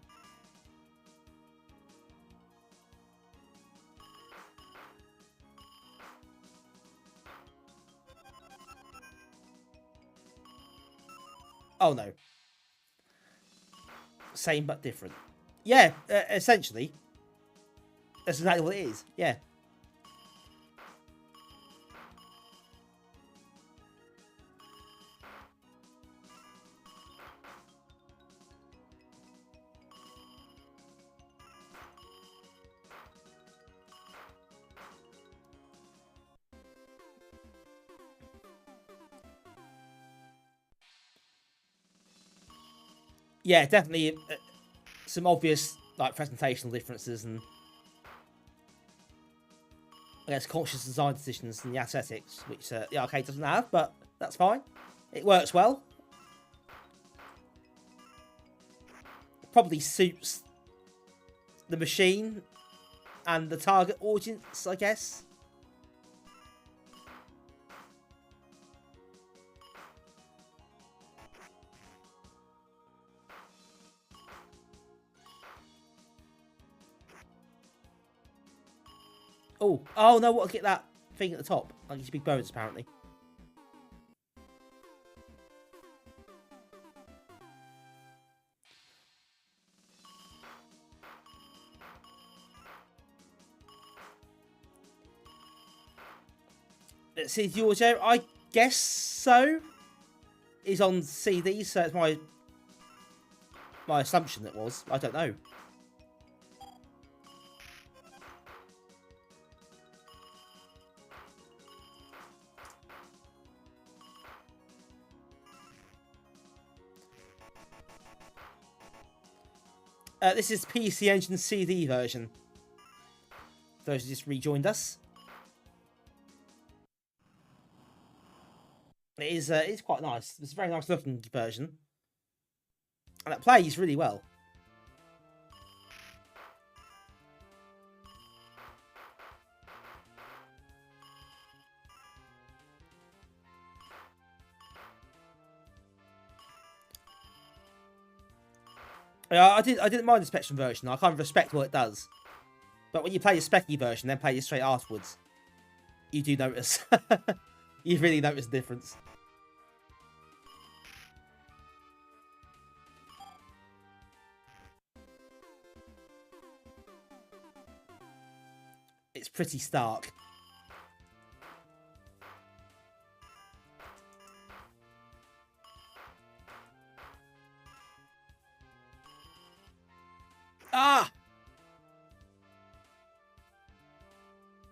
Oh no. Same but different. Yeah, essentially. That's exactly what it is. Yeah. Yeah, definitely some obvious like presentational differences and I guess conscious design decisions in the aesthetics, which the arcade doesn't have, but that's fine. It works well. Probably suits the machine and the target audience, I guess. Oh no, what? Get that thing at the top. Like these big bones, apparently. Let's see, the audio. I guess so. Is on CD, so it's my assumption it was. I don't know. This is PC Engine CD version. Those who just rejoined us. It's quite nice. It's a very nice looking version. And it plays really well. I didn't mind the Spectrum version. I kind of respect what it does. But when you play the Specky version, then play it straight afterwards, you do notice. You really notice the difference. It's pretty stark. Ah!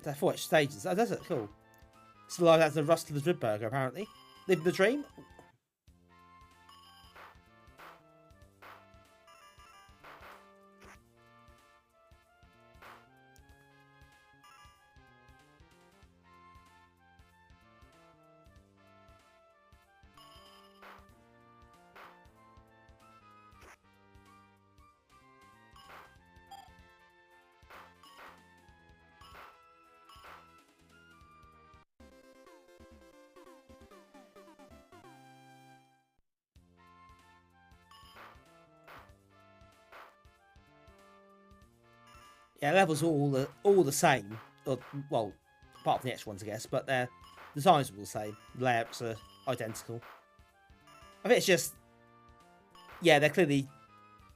That's 4 stages. Oh, that's it. Cool. It's like that's the Rust of the Ribburger, apparently. Living the dream. Yeah, levels are all the same. Or, well, apart from the extra ones, I guess. But their designs are all the same. Layouts are identical. I think it's just... Yeah, they're clearly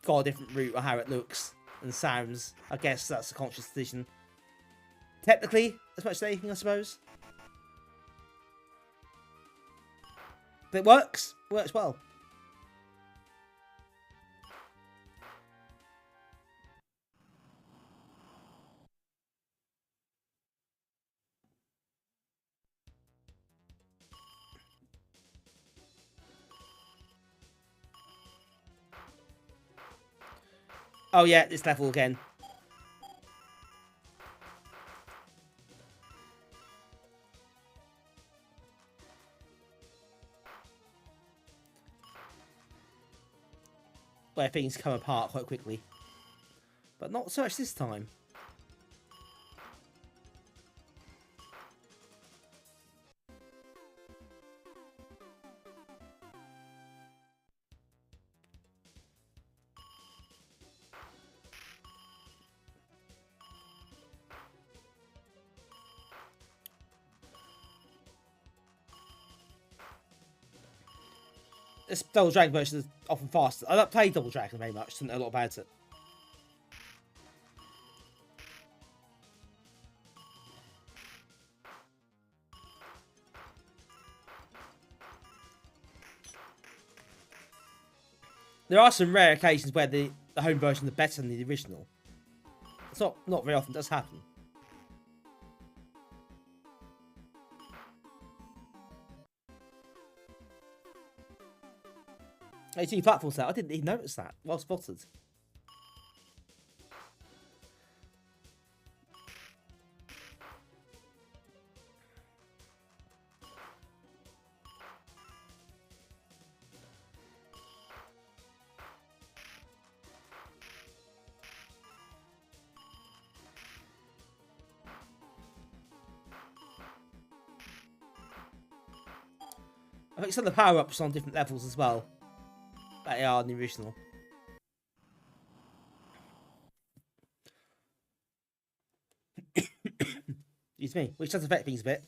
got a different route on how it looks and sounds. I guess that's a conscious decision. Technically, as much as anything, I suppose. But it works. Works well. Oh yeah, this level again. Where things come apart quite quickly. But not so much this time. This Double Dragon version is often faster. I don't play Double Dragon very much, so I don't know a lot about it. There are some rare occasions where the home version is better than the original. It's not very often, it does happen. 18 platform set. I didn't even notice that. Well spotted. I think some of the power-ups are on different levels as well. That they are in the original. Excuse me, which does affect things a bit.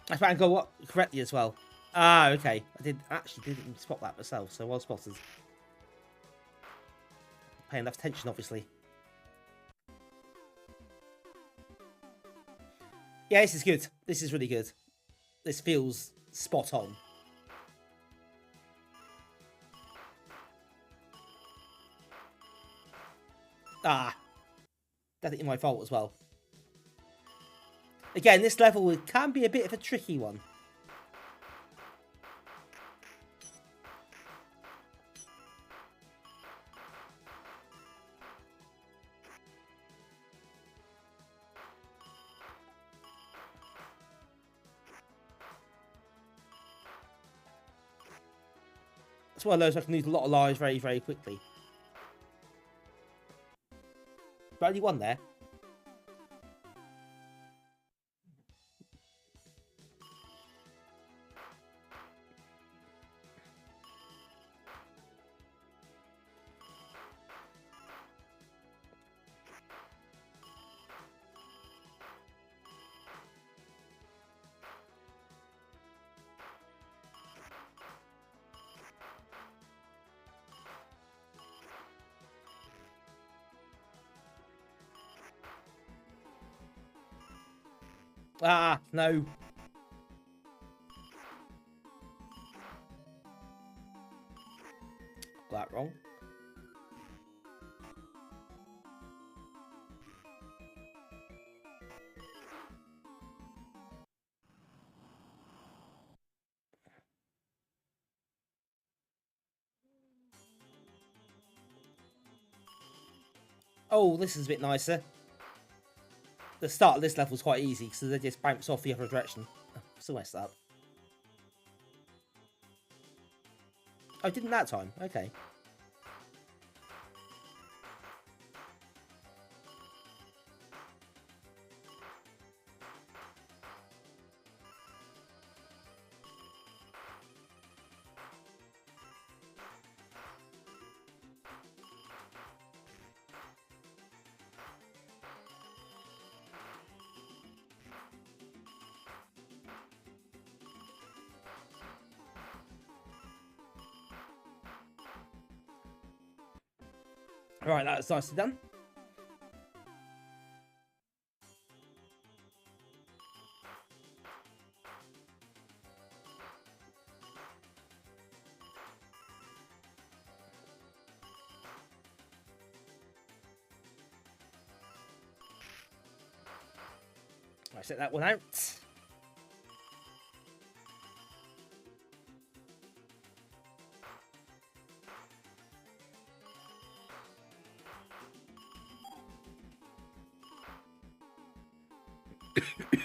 I found go what correctly as well. Ah, okay. I didn't spot that myself, so well spotted. Pay enough attention, obviously. Yeah, this is good. This is really good. This feels spot on. Ah. Definitely my fault as well. Again, this level can be a bit of a tricky one. It's one of those I can lose a lot of lives very, very quickly. But only one there. Ah, no. Got that wrong. Oh, this is a bit nicer. The start of this level is quite easy, because they just bounce off the other direction. Oh, still messed up. Oh, didn't that time? Okay. Right, that's nicely done. I set that one out.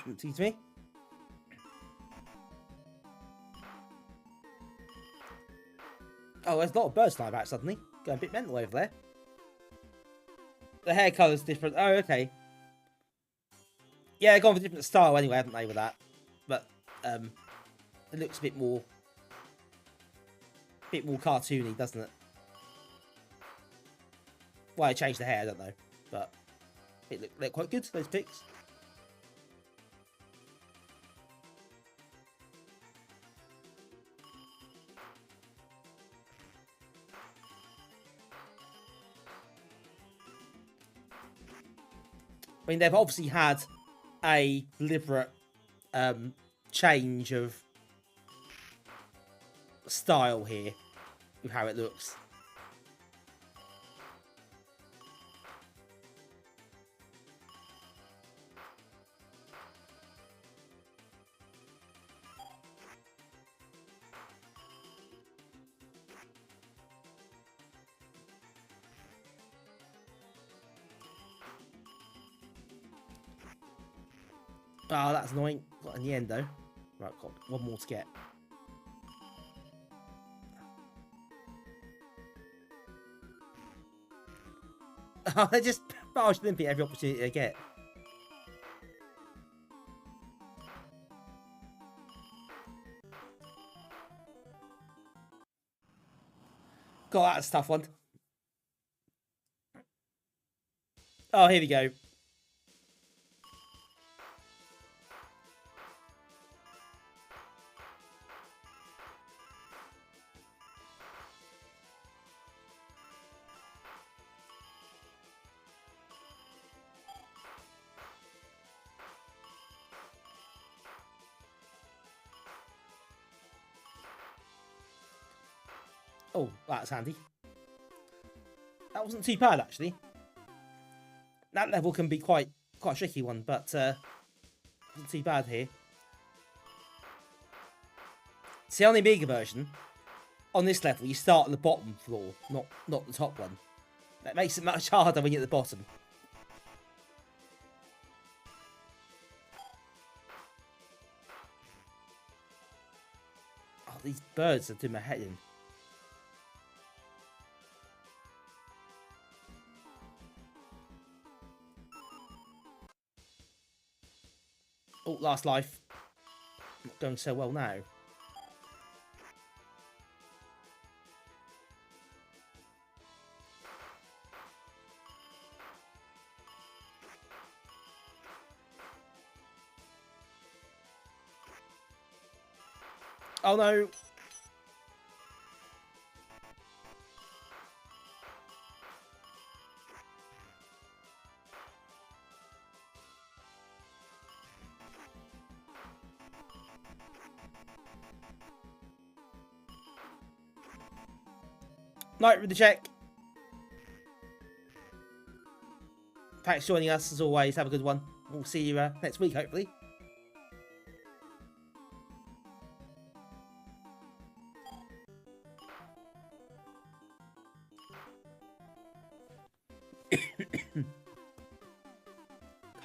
Excuse me. Oh, there's a lot of birds flying about suddenly. Going a bit mental over there. The hair colour's different. Oh, okay. Yeah, they've gone for a different style anyway, haven't they, with that? But it looks a bit more cartoony, doesn't it? Why, well, changed the hair, I don't know. But it looked quite good, those pics. I mean, they've obviously had a deliberate change of style here with how it looks. Oh, that's annoying. Got in the end, though. Right, got one more to get. Oh, they just barged Limpy every opportunity they get. God, that's a tough one. Oh, here we go. Oh, that's handy. That wasn't too bad, actually. That level can be quite a tricky one, but wasn't too bad here. See, on the Amiga version, on this level, you start on the bottom floor, not the top one. That makes it much harder when you're at the bottom. Oh, these birds are doing my head in. Oh, last life. Not going so well now. Oh no! Night with the check. Thanks for joining us as always. Have a good one. We'll see you next week, hopefully. Can't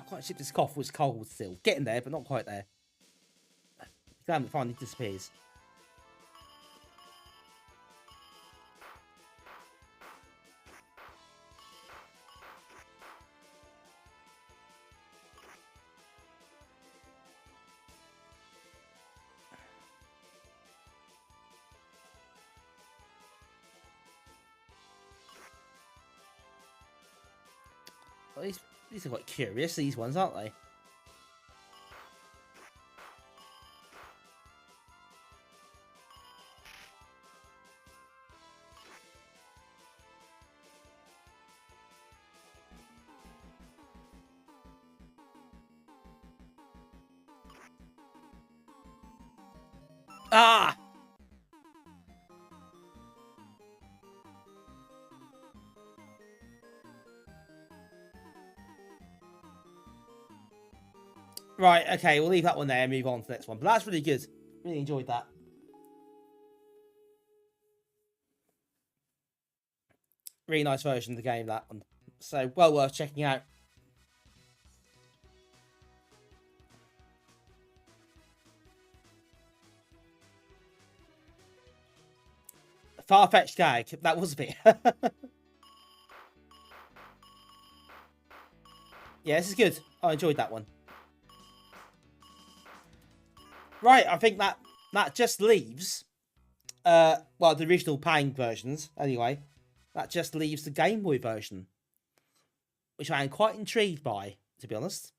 quite ship this cough was cold still. Getting there, but not quite there. Damn, it finally disappears. Well, these are quite curious, these ones, aren't they? Ah! Right, okay, we'll leave that one there and move on to the next one. But that's really good. Really enjoyed that. Really nice version of the game, that one. So, well worth checking out. Far-fetched gag. That was a bit. Yeah, this is good. I enjoyed that one. Right, I think that just leaves, well, the original Pang versions, anyway. That just leaves the Game Boy version, which I am quite intrigued by, to be honest.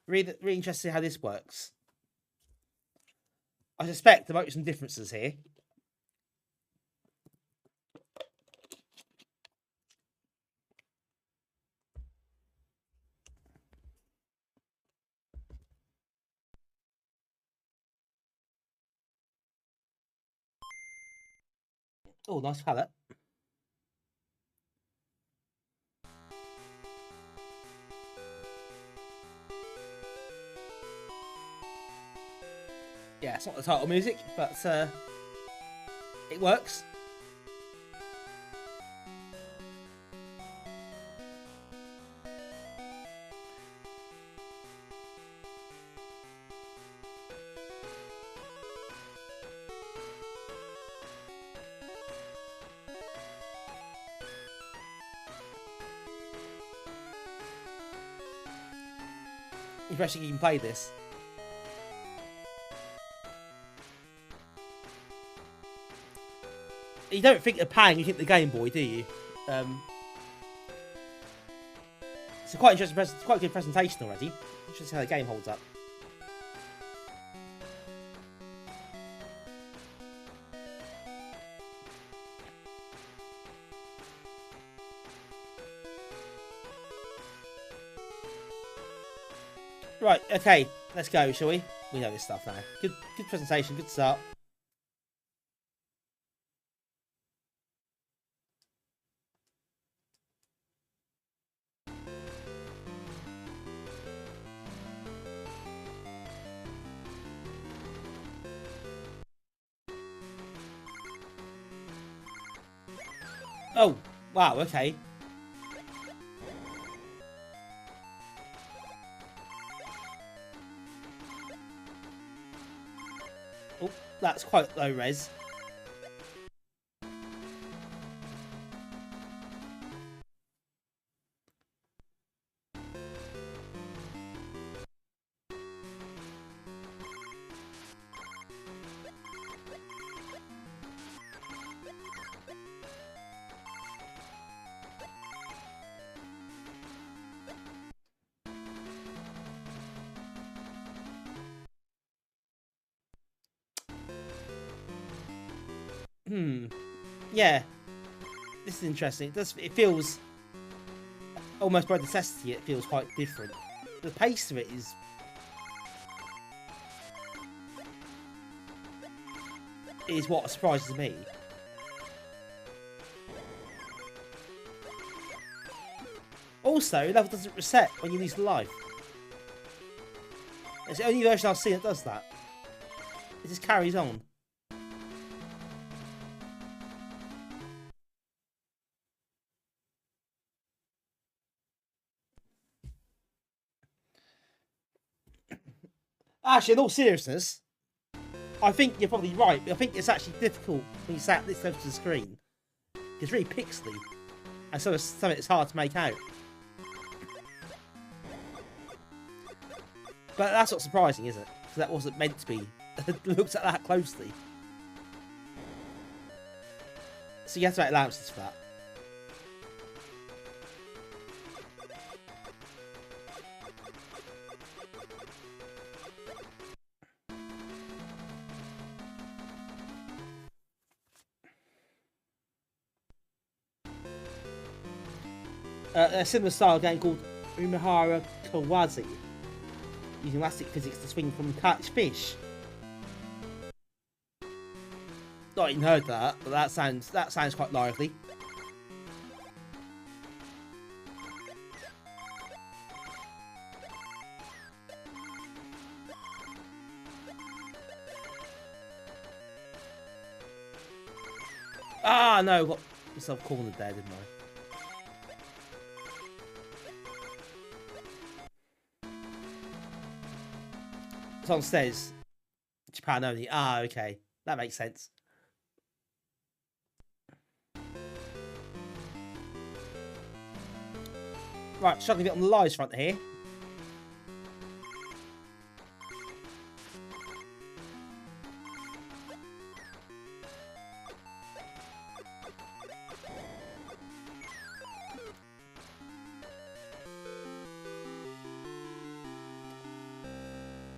Really, really interested in how this works. I suspect there might be some differences here. Oh, nice palette. Yeah, it's not the title music, but it works. Impressive you can play this. You don't think of Pang, you think the Game Boy, do you? It's a quite interesting, quite a good presentation already. Just see how the game holds up. Right, okay, let's go, shall we? We know this stuff now. Good presentation, good start. Oh, wow, okay. Oh, that's quite low res. Yeah. This is interesting. It feels almost by necessity. It feels quite different. The pace of it is what surprises me. Also, level doesn't reset when you lose life. It's the only version I've seen that does that. It just carries on. Actually, in all seriousness, I think you're probably right. I think it's actually difficult when you sat this close to the screen. It's really pixely, and so it's hard to make out. But that's not surprising, is it? Because that wasn't meant to be looked at that closely. So you have to make allowances for that. A similar style game called Umihara Kawazi. using elastic physics to swing from catch fish. Not even heard that, but that sounds quite lively. Ah, no, got myself cornered there, didn't I? Someone says Japan only. Ah, okay. That makes sense. Right, struggling a bit on the lives front here.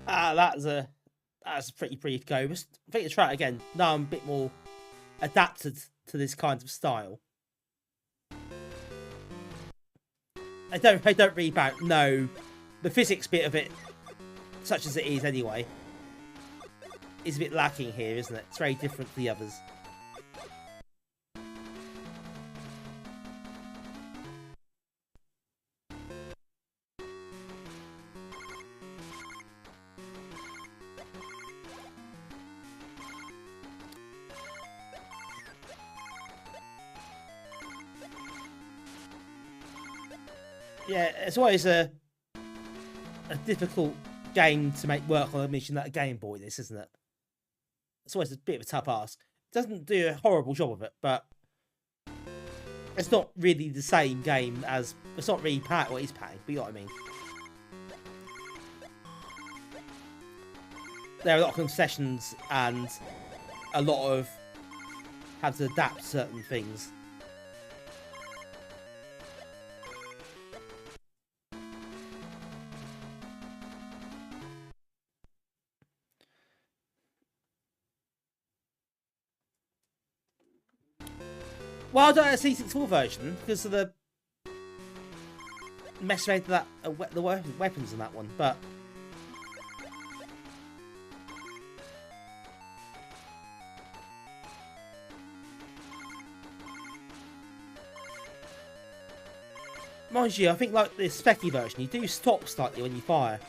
Ah, that's a pretty brief go. I think I'll try it again. Now I'm a bit more adapted to this kind of style. I don't rebound. No, the physics bit of it, such as it is anyway, is a bit lacking here, isn't it? It's very different to the others. Yeah, it's always a difficult game to make work on a mission like a Game Boy, this, isn't it? It's always a bit of a tough ask. It doesn't do a horrible job of it, but it's not really the same game as... It's not really packed, well, it is packed, but you know what I mean. There are a lot of concessions and a lot of have to adapt certain things. Well, I don't have a C64 version because of the mess around that the weapons in that one, but mind you, I think like the specky version, you do stop slightly when you fire.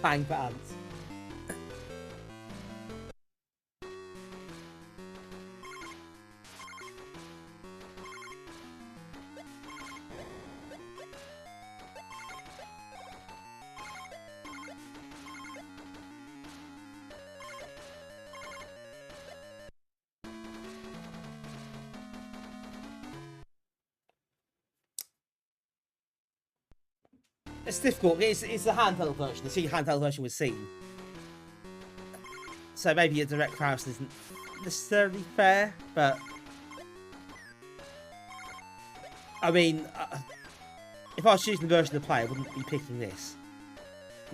Pang for ants. It's difficult. It's the handheld version. The handheld version was seen. So maybe a direct comparison isn't necessarily fair, but I mean, if I was choosing the version to play, I wouldn't be picking this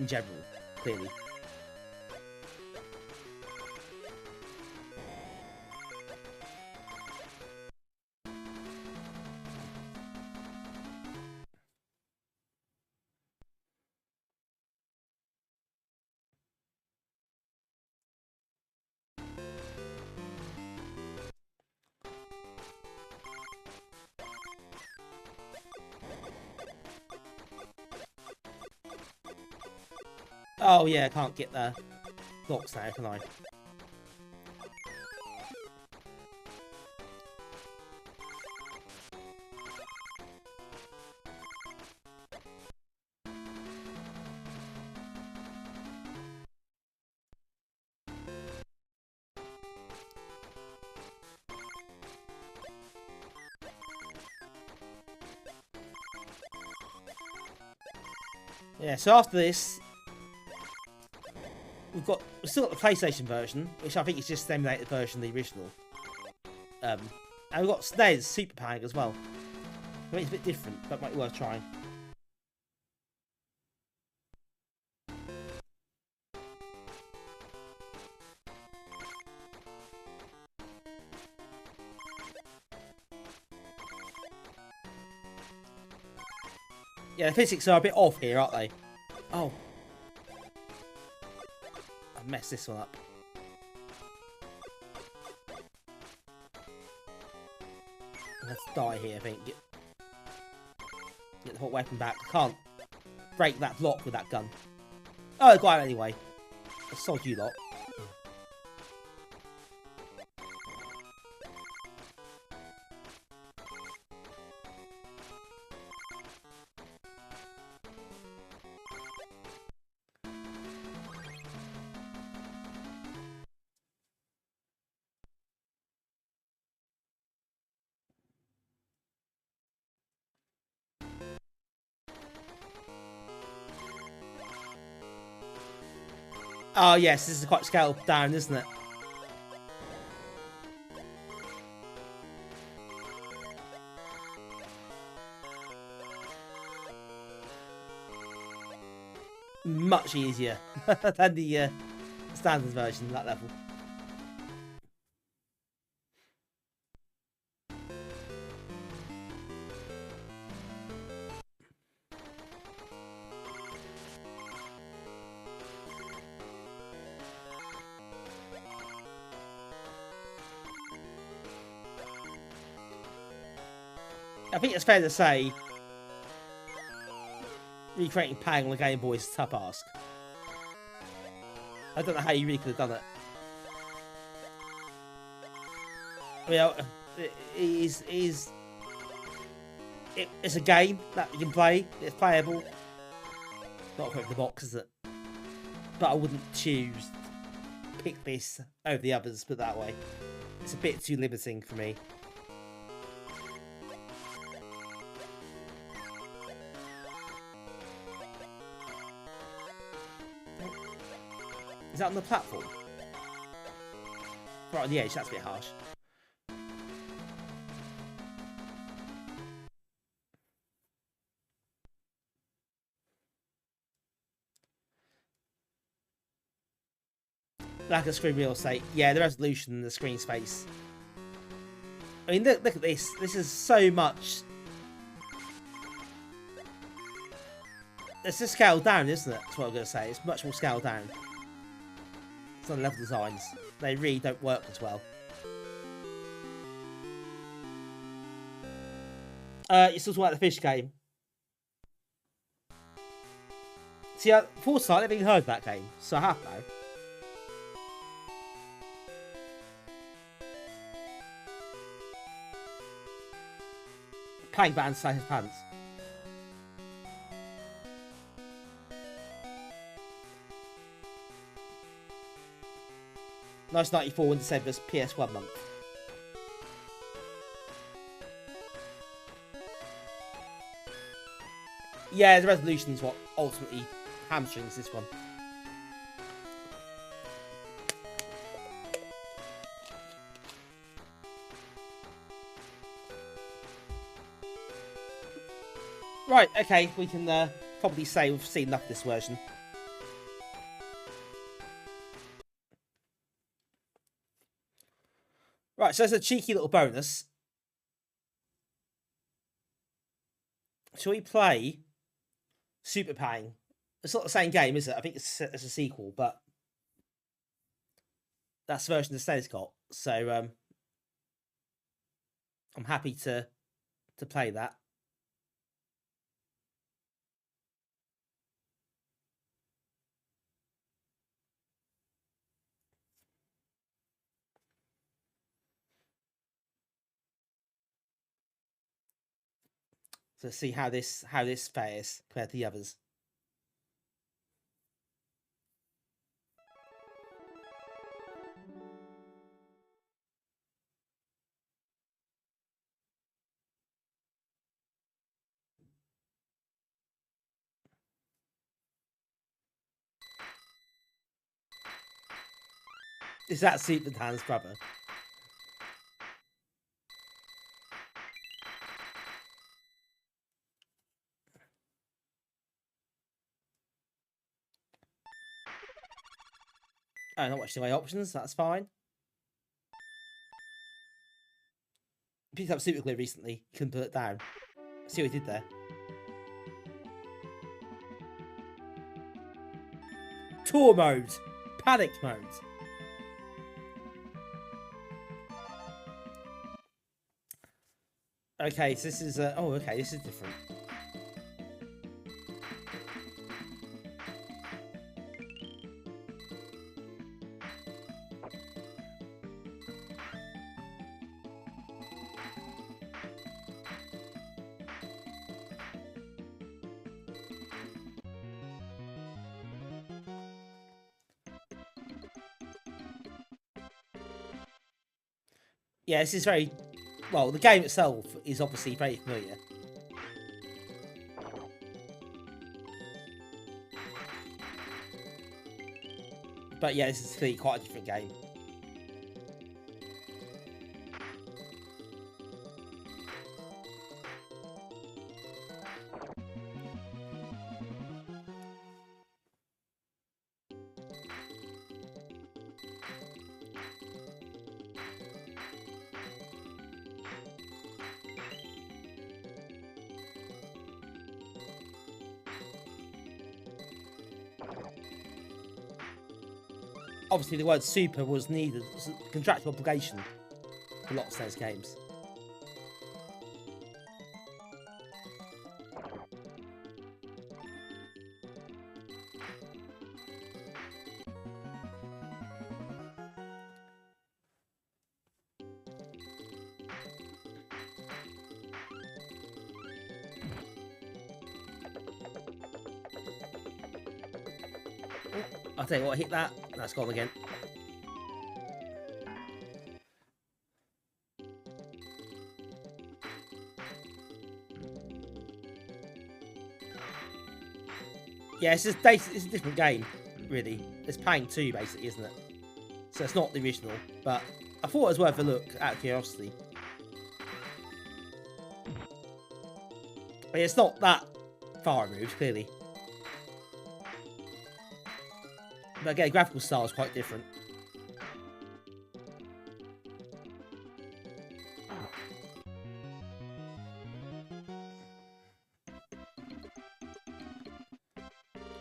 in general, clearly. Oh yeah, I can't get the blocks now, can I? Yeah, so after this, we've still got the PlayStation version, which I think is just an emulated version of the original. And we've got SNES Super Pang as well. I mean, it's a bit different, but might be worth trying. Yeah, the physics are a bit off here, aren't they? Oh. I've messed this one up. Let's die here, I think. Get the hot weapon back. Can't break that block with that gun. Oh, I got it anyway. I sod you lot. Oh, yes, this is quite scaled down, isn't it? Much easier than the standard version, that level. I think it's fair to say recreating Pang on the Game Boy is a tough ask. I don't know how you really could have done it. I mean, it's a game that you can play. It's playable. Not quite the box, is it? But I wouldn't choose to pick this over the others, put it that way. It's a bit too limiting for me. Is that on the platform? Right on the edge, that's a bit harsh. Lack of screen real estate. Yeah, the resolution and the screen space. I mean, look at this. This is so much. It's just scaled down, isn't it? That's what I'm going to say. It's much more scaled down. It's on level designs. They really don't work as well. You're still talking about the fish game. See, Foresight, I never even heard of that game, so I have now. Playing band inside his pants. Nice 94 in December's PS1 month. Yeah, the resolution is what ultimately hamstrings this one. Right, okay, we can probably say we've seen enough of this version. Right, so there's a cheeky little bonus. Shall we play Super Pang? It's not the same game, is it? I think it's a sequel, but that's the version the SNES got. So I'm happy to play that. So see how this fares compared to the others. Is that Superman's brother? Oh, not watching my options, that's fine. Picked up Super Glue recently, couldn't put it down. See what he did there. Tour mode. Panic mode. Okay, so this is... oh, okay, this is different. Yeah, this is very... Well, the game itself is obviously very familiar. But yeah, this is clearly quite a different game. Obviously, the word super was needed, it was a contractual obligation for lots of those games. I'll tell you what, hit that, that's gone again. Yeah, it's just it's a different game, really. It's playing 2, basically, isn't it? So it's not the original, but I thought it was worth a look, out of curiosity. But it's not that far removed, clearly. But again, graphical style is quite different.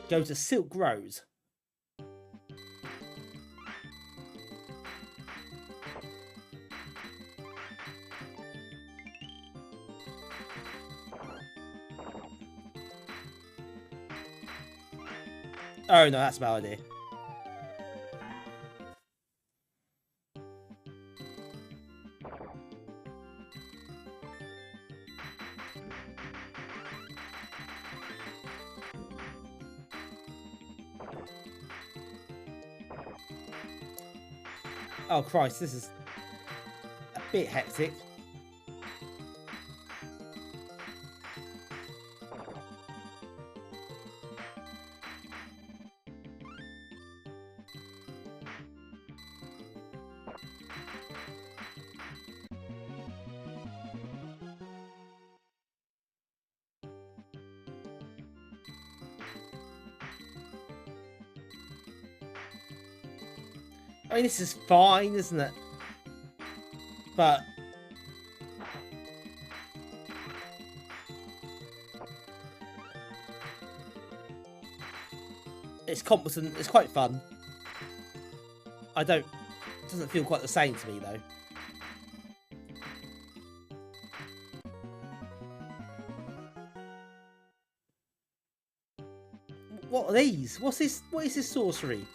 Go to Silk Rose. Oh no, that's a bad idea. Oh Christ, this is a bit hectic. I mean, this is fine, isn't it? But it's competent. It's quite fun. It doesn't feel quite the same to me though. What are these? What's this? What is this sorcery?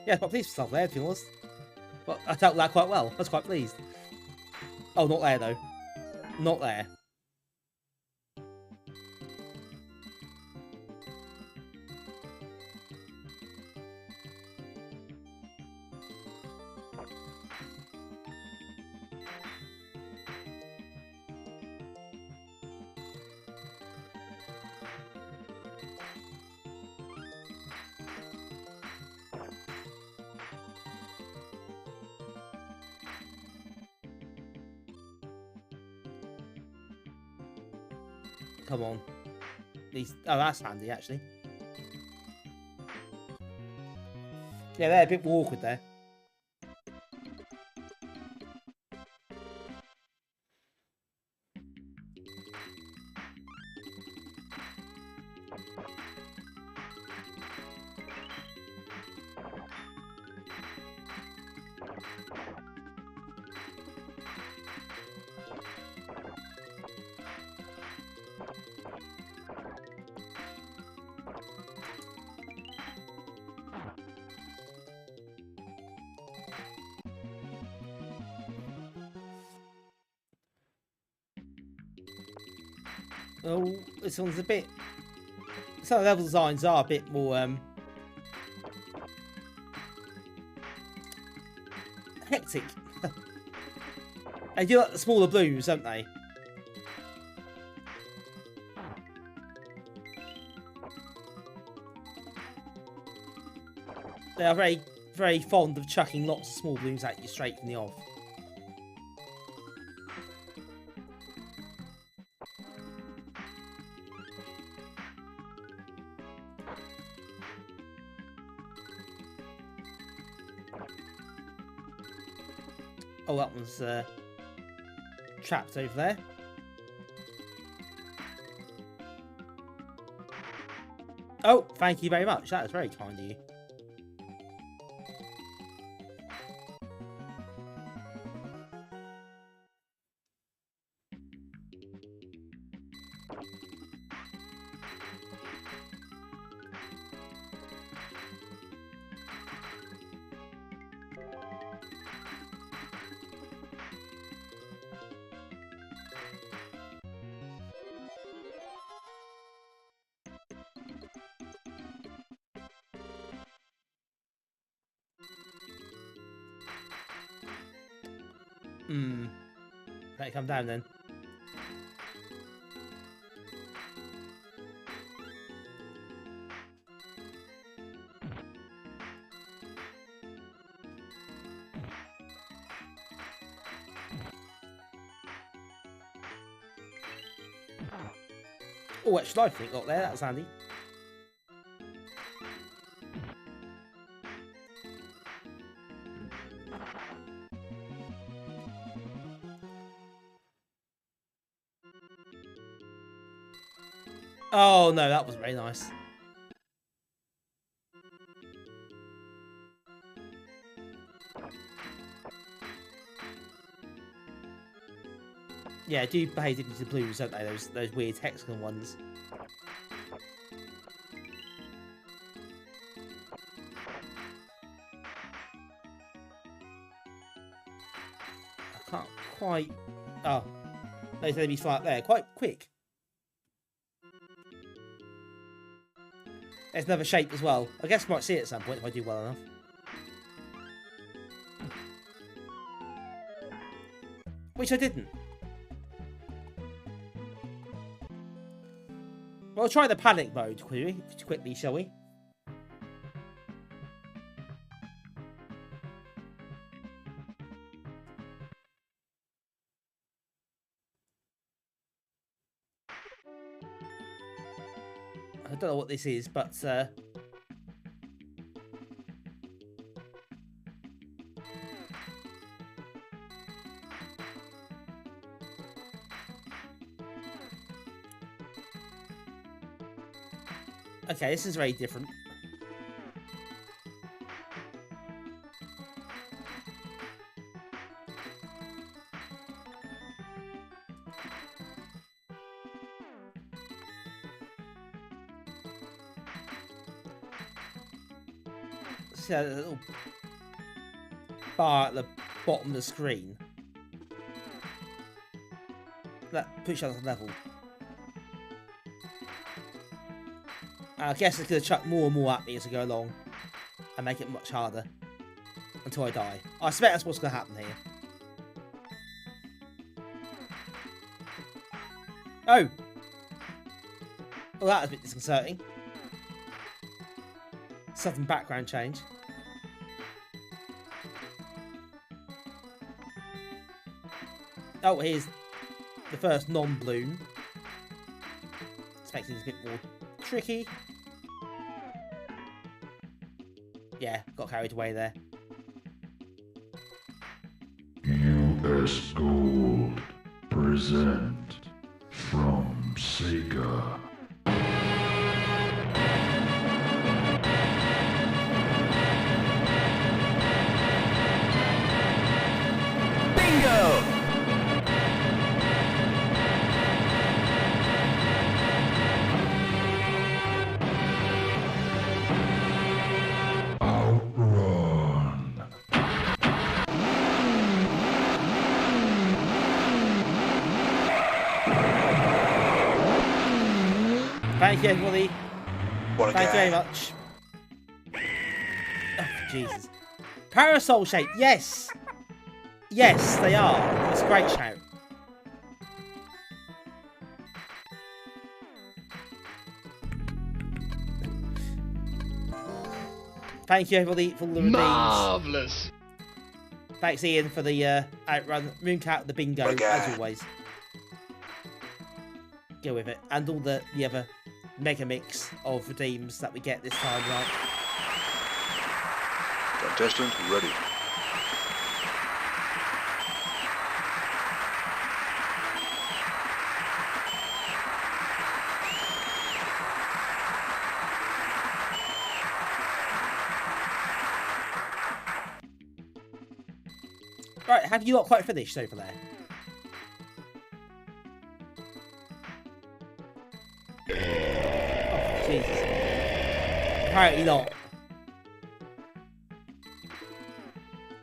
Yeah, quite pleased with myself there, to be honest. But I dealt with that quite well. I was quite pleased. Oh, not there, though. Not there. Come on. These... Oh, that's handy, actually. Yeah, they're a bit more awkward there. Oh, this one's a bit... Some of the level designs are a bit more hectic. They do like the smaller blooms, don't they? They are very, very fond of chucking lots of small blooms at you straight from the off. Oh, that one's trapped over there. Oh, thank you very much. That is very kind of you. Let it come down then. Oh, extra life link got there. That was handy. Oh no, that was very nice. Yeah, do behave differently to blues, don't they? Those weird hexagon ones. I can't quite. Oh, those enemies fly up there quite quick. There's another shape as well. I guess I might see it at some point if I do well enough. Which I didn't. Well, we'll try the panic mode quickly, shall we? I don't know what this is, but okay, this is very different. See that little bar at the bottom of the screen? That puts you on the level. I guess it's going to chuck more and more at me as I go along and make it much harder until I die. I expect that's what's going to happen here. Oh! Well, that was a bit disconcerting. Sudden background change. Oh, here's the first non-bloom. This makes things a bit more tricky. Yeah, got carried away there. US Gold present from Sega. Bingo! Thank you, everybody. What a Thank you very guy. much. Oh, Jesus. Parasol shape, yes. Yes, they are. It's a great shout. Thank you, everybody, for all the redeems. Marvelous. Thanks, Ian, for the outrun. Mooncat, the bingo, Okay. as always. Go with it. And all the other mega mix of redeems that we get this time, right? Contestant ready. Right, have you not quite finished over there? Oh, Jesus. Apparently not.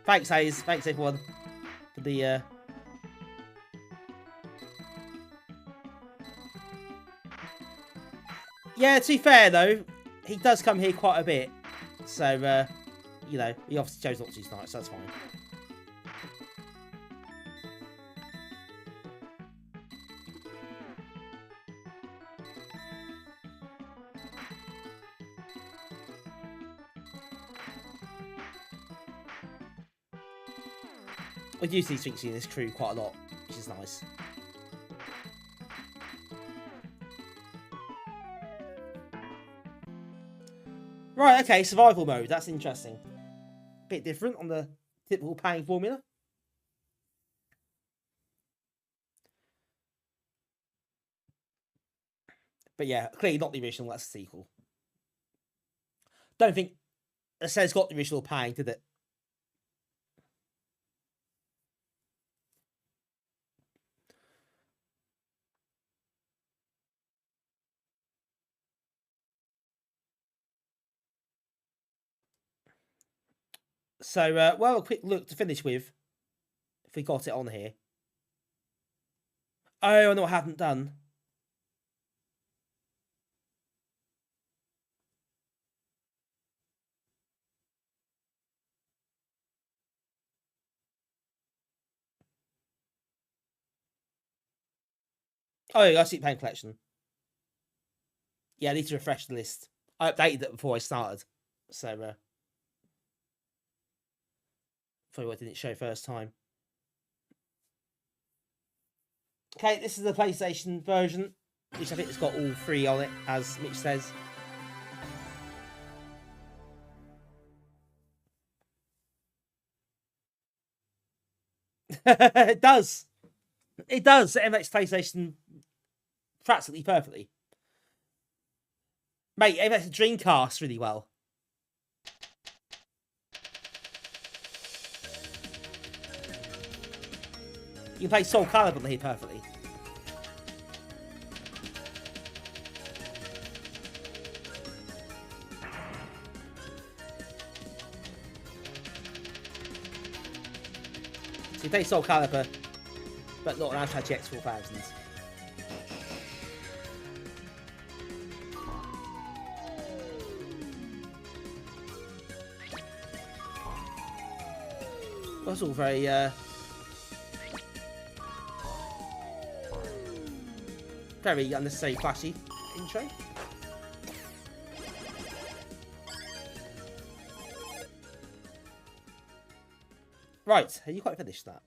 Thanks, Hayes. Thanks, everyone, for the... Yeah, to be fair, though, he does come here quite a bit. So, you know, he obviously chose not to tonight, so that's fine. I use these things in this crew quite a lot, which is nice. Right, okay, survival mode. That's interesting. Bit different on the typical paying formula. But yeah, clearly not the original, that's a sequel. Don't think it says got the original paying, did it? So, well, a quick look to finish with. If we got it on here. Oh, no, I haven't done. Oh, yeah, I see Pain Collection. Yeah, I need to refresh the list. I updated it before I started. So, probably what didn't show first time. Okay, this is the PlayStation version, which I think has got all three on it, as Mitch says. It does. It does. It emulates PlayStation practically perfectly. Mate, it emulates the Dreamcast really well. You can play Soul Calibur on here perfectly. So you play Soul Calibur, but not an Amstrad GX4000. That's all very, very unnecessary flashy intro. Right, have you quite finished that?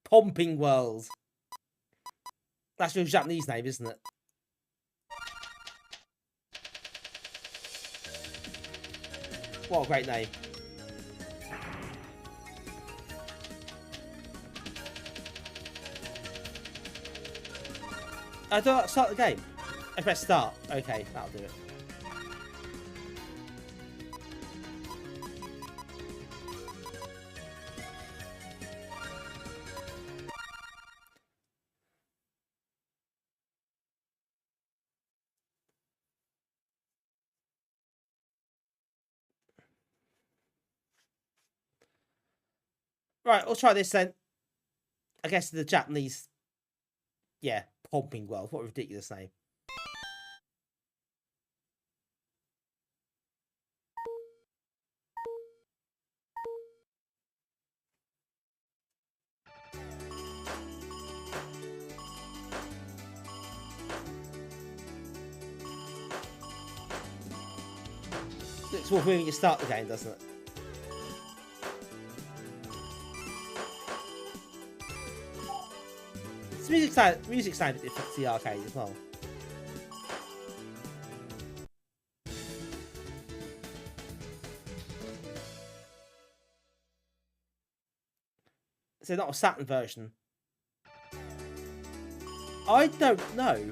Pomping World. That's your Japanese name, isn't it? What a great name. Do I start the game? I press start. Okay, that'll do it. Right, we'll try this then. I guess the Japanese, yeah, Pomping World. What a ridiculous name. Looks more when you start the game, doesn't it? It's music sound different to the arcade as well. So not a Saturn version. I don't know.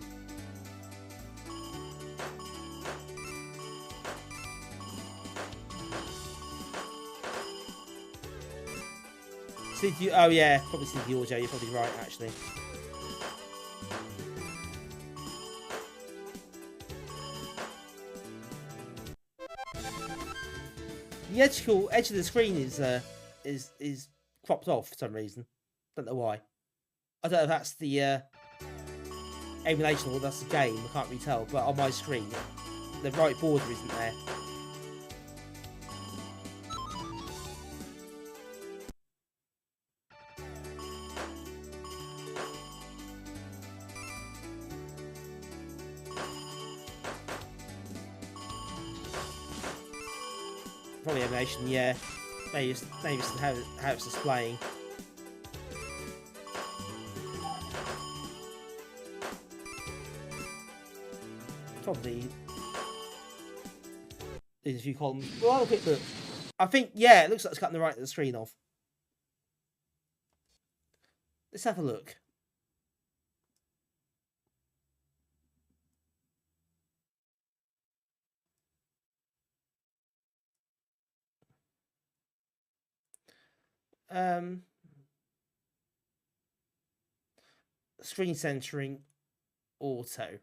Oh yeah, probably CD audio. You're probably right, actually. The edge of the screen is cropped off for some reason. Don't know why. I don't know if that's the emulation or that's the game. I can't really tell. But on my screen, the right border isn't there. Probably emulation, yeah. Maybe it's how it's displaying. Probably. There's a few columns. Well, have a quick look. I think, yeah, it looks like it's cutting the right of the screen off. Let's have a look. Screen centering auto.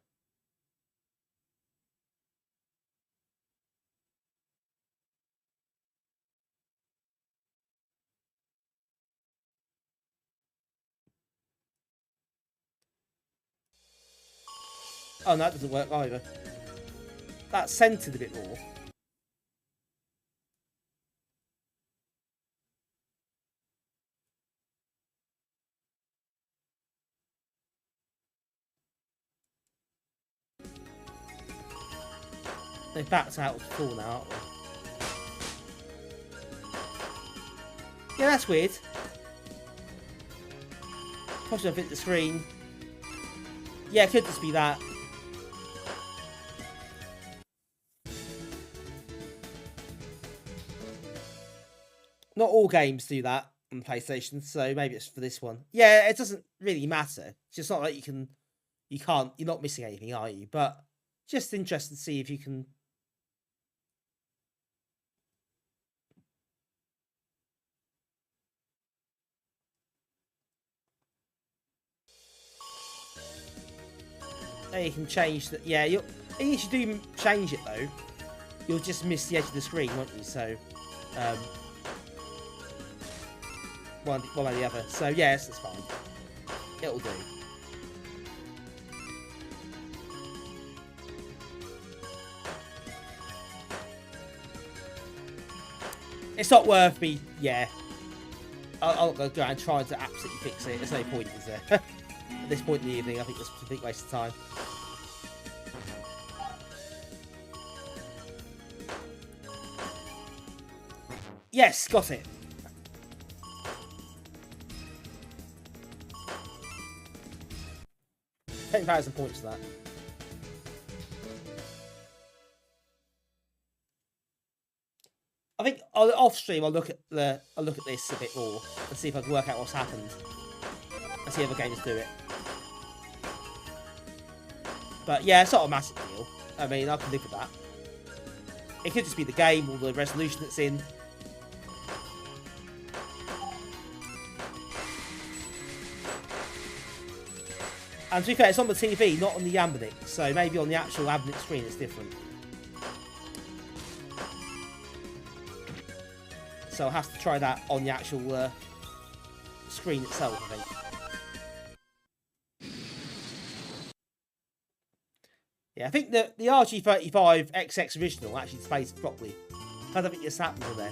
Oh no, that doesn't work either. That's centered a bit more. They backed out full now, aren't they? Yeah, that's weird. Possibly I've hit the screen. Yeah, it could just be that. Not all games do that on PlayStation, so maybe it's for this one. Yeah, it doesn't really matter. It's just not like you're not missing anything, are you? But just interested to see if you can. There you can change that. Yeah, if you do change it though, you'll just miss the edge of the screen, won't you? So, one or the other. So yes, that's fine. It'll do. It's not worth me. Yeah, I'll go and try to absolutely fix it. There's no point, is there? At this point in the evening, I think it's a complete waste of time. Yes, got it. £10,000 points for that. I think off stream I'll look at this a bit more and see if I can work out what's happened and see if other games do it. But yeah, it's not a massive deal. I mean, I can live with that. It could just be the game or the resolution that's in. And to be fair, it's on the TV, not on the Anbernic, so maybe on the actual Anbernic screen it's different. So I'll have to try that on the actual screen itself, I think. Yeah, I think the RG35XX original actually plays properly. I don't think it's happened on there.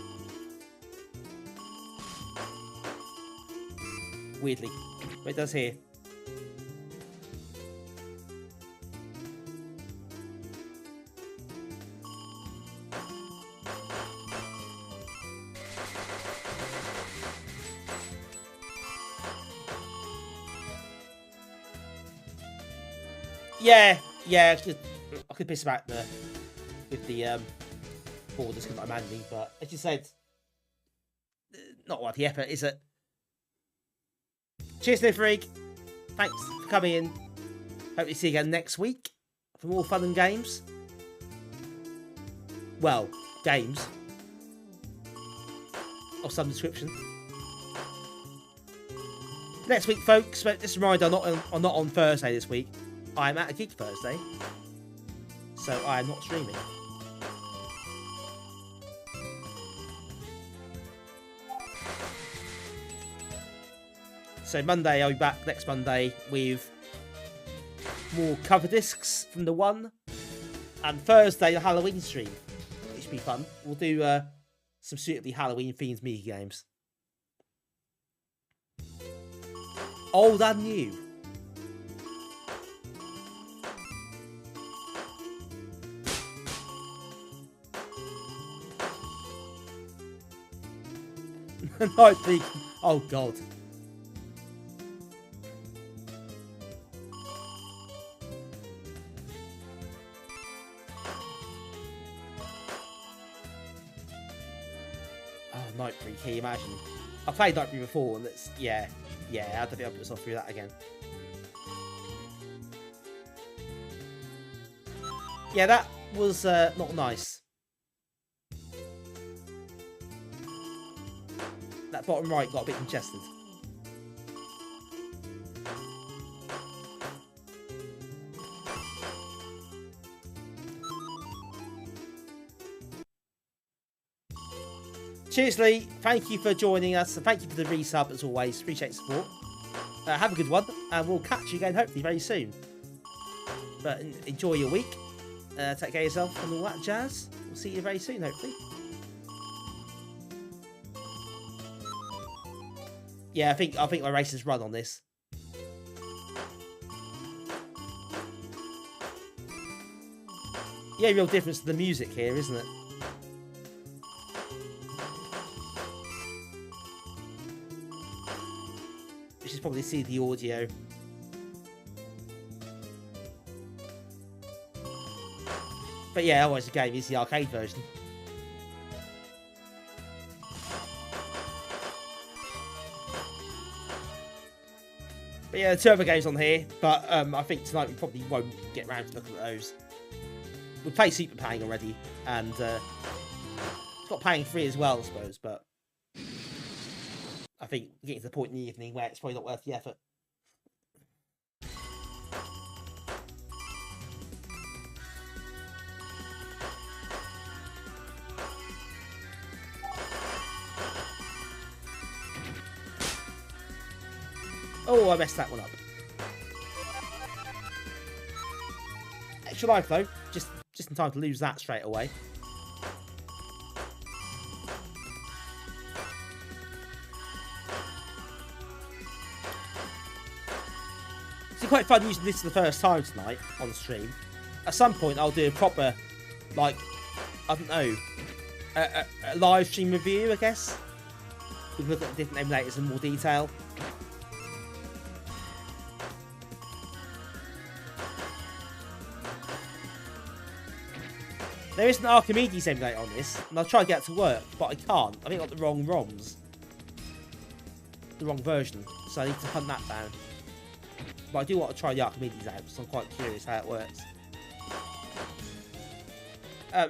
Weirdly. But it does here. Yeah, I could piss about with the borders because I'm manually, but as you said, not worth the effort, is it? Cheers, New Freak. Thanks for coming in. Hope to see you again next week for more fun and games. Well, games of some description. Next week, folks. Just a reminder, I'm not on Thursday this week. I'm at a gig Thursday, so I am not streaming. So Monday, I'll be back next Monday with more cover discs from the one, and Thursday the Halloween stream, which should be fun. We'll do some suitably Halloween themed mini games, old and new. Night Beacon. Oh god. Oh, Nightbreed, can you imagine? I played Nightbreed before and it's yeah, I don't think I'll put myself through that again. Yeah, that was not nice. That bottom right got a bit congested. Cheers, Lee. Thank you for joining us, and thank you for the resub as always. Appreciate the support. Have a good one, and we'll catch you again hopefully very soon. But enjoy your week. Take care of yourself and all that jazz. We'll see you very soon, hopefully. Yeah, I think my race has run on this. Yeah, real difference to the music here, isn't it? You should probably see the audio. But yeah, otherwise the game is the arcade version. But yeah, the two other games on here, but I think tonight we probably won't get around to looking at those. We played Super Pang already, and it's got Pang 3 as well, I suppose, but I think getting to the point in the evening where it's probably not worth the effort. Oh, I messed that one up. Extra life though, just in time to lose that straight away. It's quite fun using this for the first time tonight on stream. At some point I'll do a proper, like, I don't know, a live stream review, I guess. We can look at the different emulators in more detail. There is an Archimedes emulator on this, and I'll try to get it to work, but I can't. I think I got the wrong ROMs. The wrong version, so I need to hunt that down. But I do want to try the Archimedes out, so I'm quite curious how it works.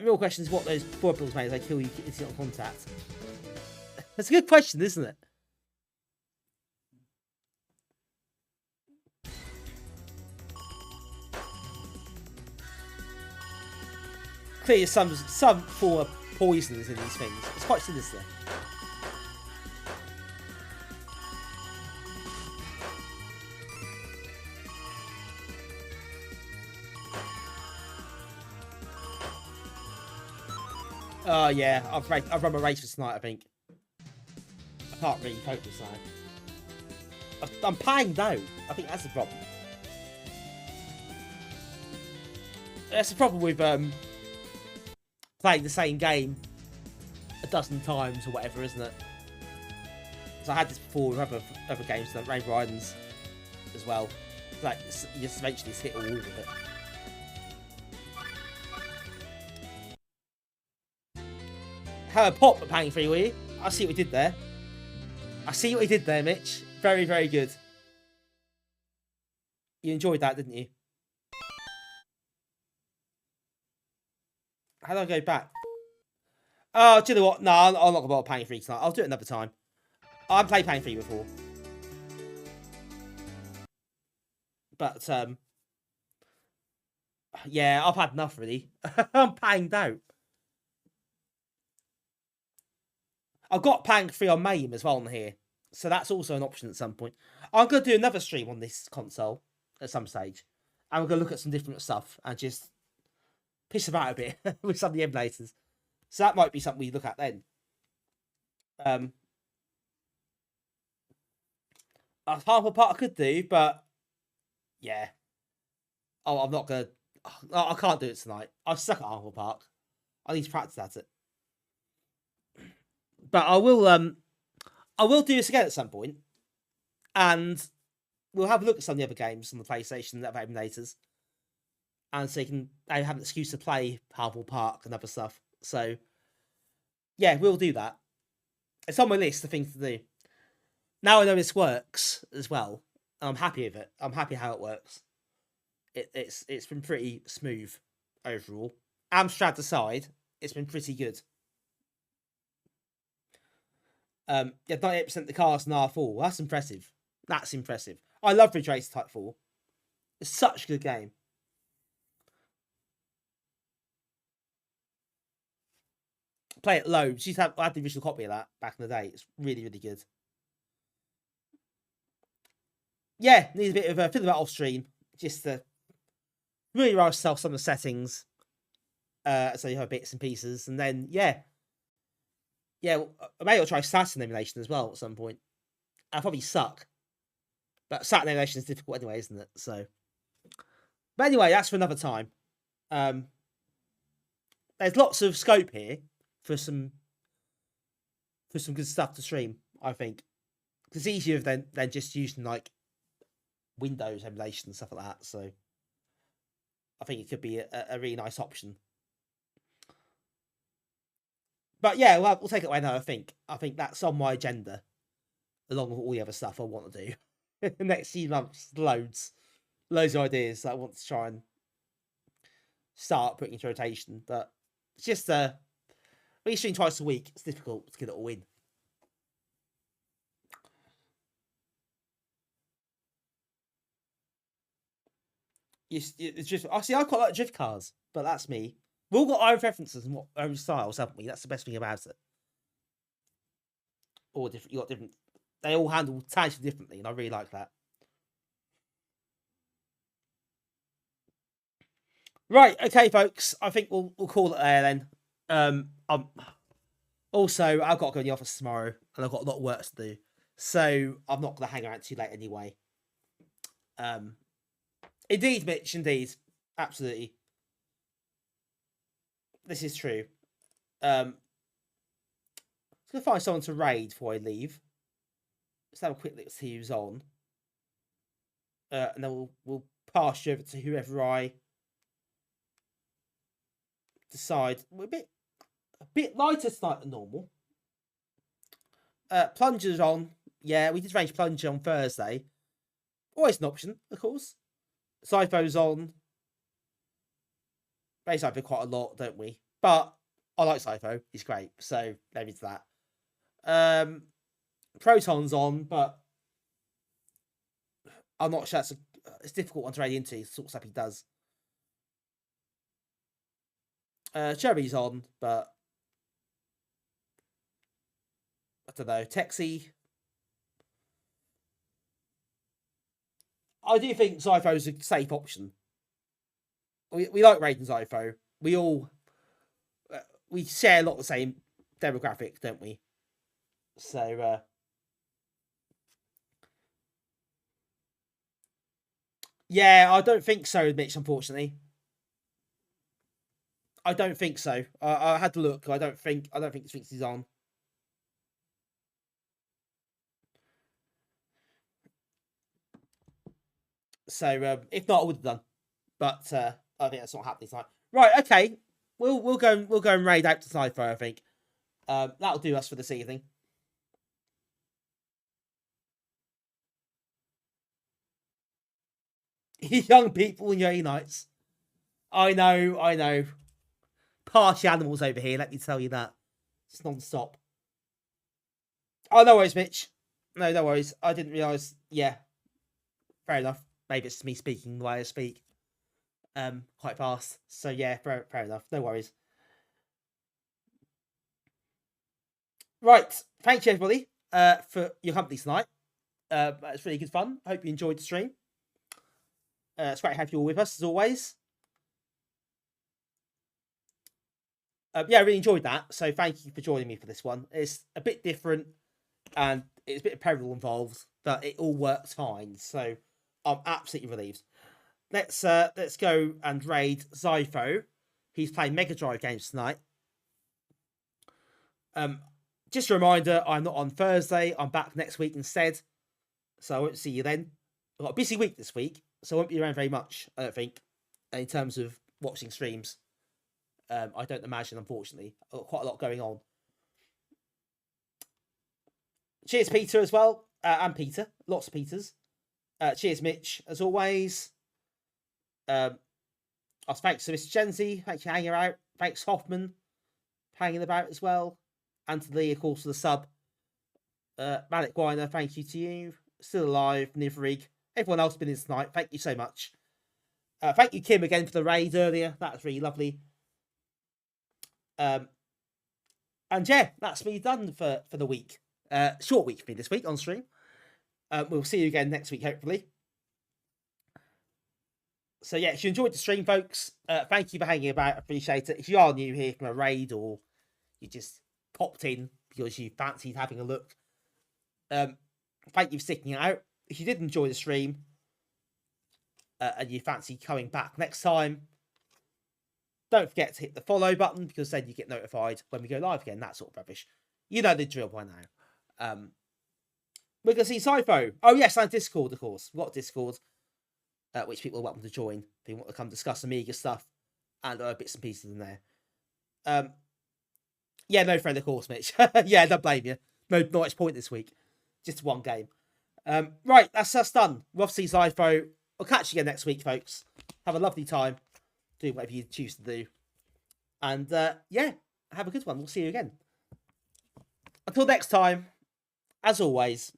Real question is what those foibles make as they kill you if you're not in contact. That's a good question, isn't it? Clearly some form of poisons in these things. It's quite sinister. Oh yeah, I've run my race for tonight. I think I can't really focus now. I'm paying though. I think that's the problem. That's the problem with playing the same game a dozen times or whatever, isn't it? So I had this before with other games, like Rainbow Islands as well. Like you just eventually hit all of it. How a pop at paying free, were you? I see what we did there. I see what he did there, Mitch. Very, very good. You enjoyed that, didn't you? How do I go back? Oh, do you know what? No, I'm not going to bother paying free tonight. I'll do it another time. I've played paying free before. But, yeah, I've had enough, really. I'm paying out. I've got paying free on MAME as well on here. So that's also an option at some point. I'm going to do another stream on this console at some stage. And we're going to look at some different stuff and just piss about a bit with some of the emulators. So that might be something we look at then. Half a part I could do, but yeah. Oh, I'm not going to... I can't do it tonight. I'm stuck at Harville Park. I need to practice at it. But I will do this again at some point. And we'll have a look at some of the other games on the PlayStation that have emulators. And so you can have an excuse to play Harville Park and other stuff. So, yeah, we'll do that. It's on my list of things to do. Now I know this works as well. And I'm happy with it. I'm happy how it works. It's been pretty smooth overall. Amstrad aside, it's been pretty good. Yeah, 98% of the cars in R4. That's impressive. That's impressive. I love Ridge Racer Type 4. It's such a good game. Play it loads. I had the original copy of that back in the day. It's really, really good. Yeah, needs a bit of a fiddle about off stream. Just to really rush yourself some of the settings. So you have bits and pieces. And then, yeah. Yeah, I may well try Saturn emulation as well at some point. I'll probably suck. But Saturn emulation is difficult anyway, isn't it? So, but anyway, that's for another time. There's lots of scope here for some good stuff to stream, I think. It's easier than just using like Windows emulation and stuff like that. So I think it could be a really nice option. But yeah, we'll take it away now, I think. I think that's on my agenda, along with all the other stuff I want to do. The next few months, loads of ideas that I want to try and start putting into rotation. But it's just, when you stream twice a week, it's difficult to get it all in. It's just, I quite like drift cars, but that's me. We've all got our own preferences and our own styles, haven't we? That's the best thing about it. All different. You got different. They all handle tangents differently, and I really like that. Right, okay, folks. I think we'll call it there then. Also, I've got to go in the office tomorrow, and I've got a lot of work to do, so I'm not going to hang around too late anyway. Indeed, Mitch. Indeed, absolutely. This is true. I'm going to find someone to raid before I leave. Let's have a quick look to see who's on. And then we'll pass you over to whoever I decide. We're a bit lighter tonight than normal. Plunger's on. Yeah, we did range Plunger on Thursday. Always an option, of course. Cypho's on. Play Cypho quite a lot, don't we? But I like Cypho. He's great. So maybe it's that. Proton's on, but I'm not sure it's a difficult one to raid into. The sort of stuff he does. Cherry's on, but I don't know. Texie. I do think Zypho's a safe option. We like raiding Zypho. We all we share a lot of the same demographic, don't we? So, yeah, I don't think so, Mitch. Unfortunately, I don't think so. I had to look. I don't think Sphinx is on. So, if not, I would have done. But I think that's not happening tonight. Right, okay. We'll go and raid out to Sci-Fi, I think. That'll do us for this evening. Young people and young nights. I know. Party animals over here, let me tell you that. It's non-stop. Oh, no worries, Mitch. No worries. I didn't realise. Yeah. Fair enough. Maybe it's me speaking the way I speak. Quite fast. So yeah, fair enough. No worries. Right. Thank you, everybody, for your company tonight. It's really good fun. I hope you enjoyed the stream. It's great to have you all with us, as always. Yeah, I really enjoyed that. So thank you for joining me for this one. It's a bit different, and it's a bit of peril involved, but it all works fine. So I'm absolutely relieved. Let's go and raid Zypho. He's playing Mega Drive games tonight. Just a reminder, I'm not on Thursday. I'm back next week instead. So I won't see you then. I've got a busy week this week, so I won't be around very much, I don't think, in terms of watching streams. I don't imagine, unfortunately. I've got quite a lot going on. Cheers, Peter, as well. And Peter. Lots of Peters. Cheers, Mitch, as always. Thanks to Mr. Genzi. Thanks for hanging out. Thanks, Hoffman, hanging about as well. And to Lee, of course, for the sub. Malik Weiner, thank you to you. Still alive, Nivrig. Everyone else been in tonight. Thank you so much. Thank you, Kim, again for the raid earlier. That was really lovely. And yeah, that's me done for the week. Short week for me this week on stream. We'll see you again next week, hopefully. So yeah, if you enjoyed the stream, folks, thank you for hanging about. I appreciate it. If you are new here from a raid or you just popped in because you fancied having a look, thank you for sticking it out. If you did enjoy the stream and you fancy coming back next time, don't forget to hit the follow button because then you get notified when we go live again. That sort of rubbish. You know the drill by now. We're going to see Sci-Fi. Oh yes, and Discord, of course. We've got Discord, which people are welcome to join if they want to come discuss Amiga stuff and bits and pieces in there. Yeah, no friend, of course, Mitch. Yeah, don't blame you. No, not much point this week. Just one game. Right, that's us done. We're off to see Sci-Fi. I'll catch you again next week, folks. Have a lovely time. Do whatever you choose to do. And yeah, have a good one. We'll see you again. Until next time, as always,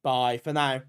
bye for now.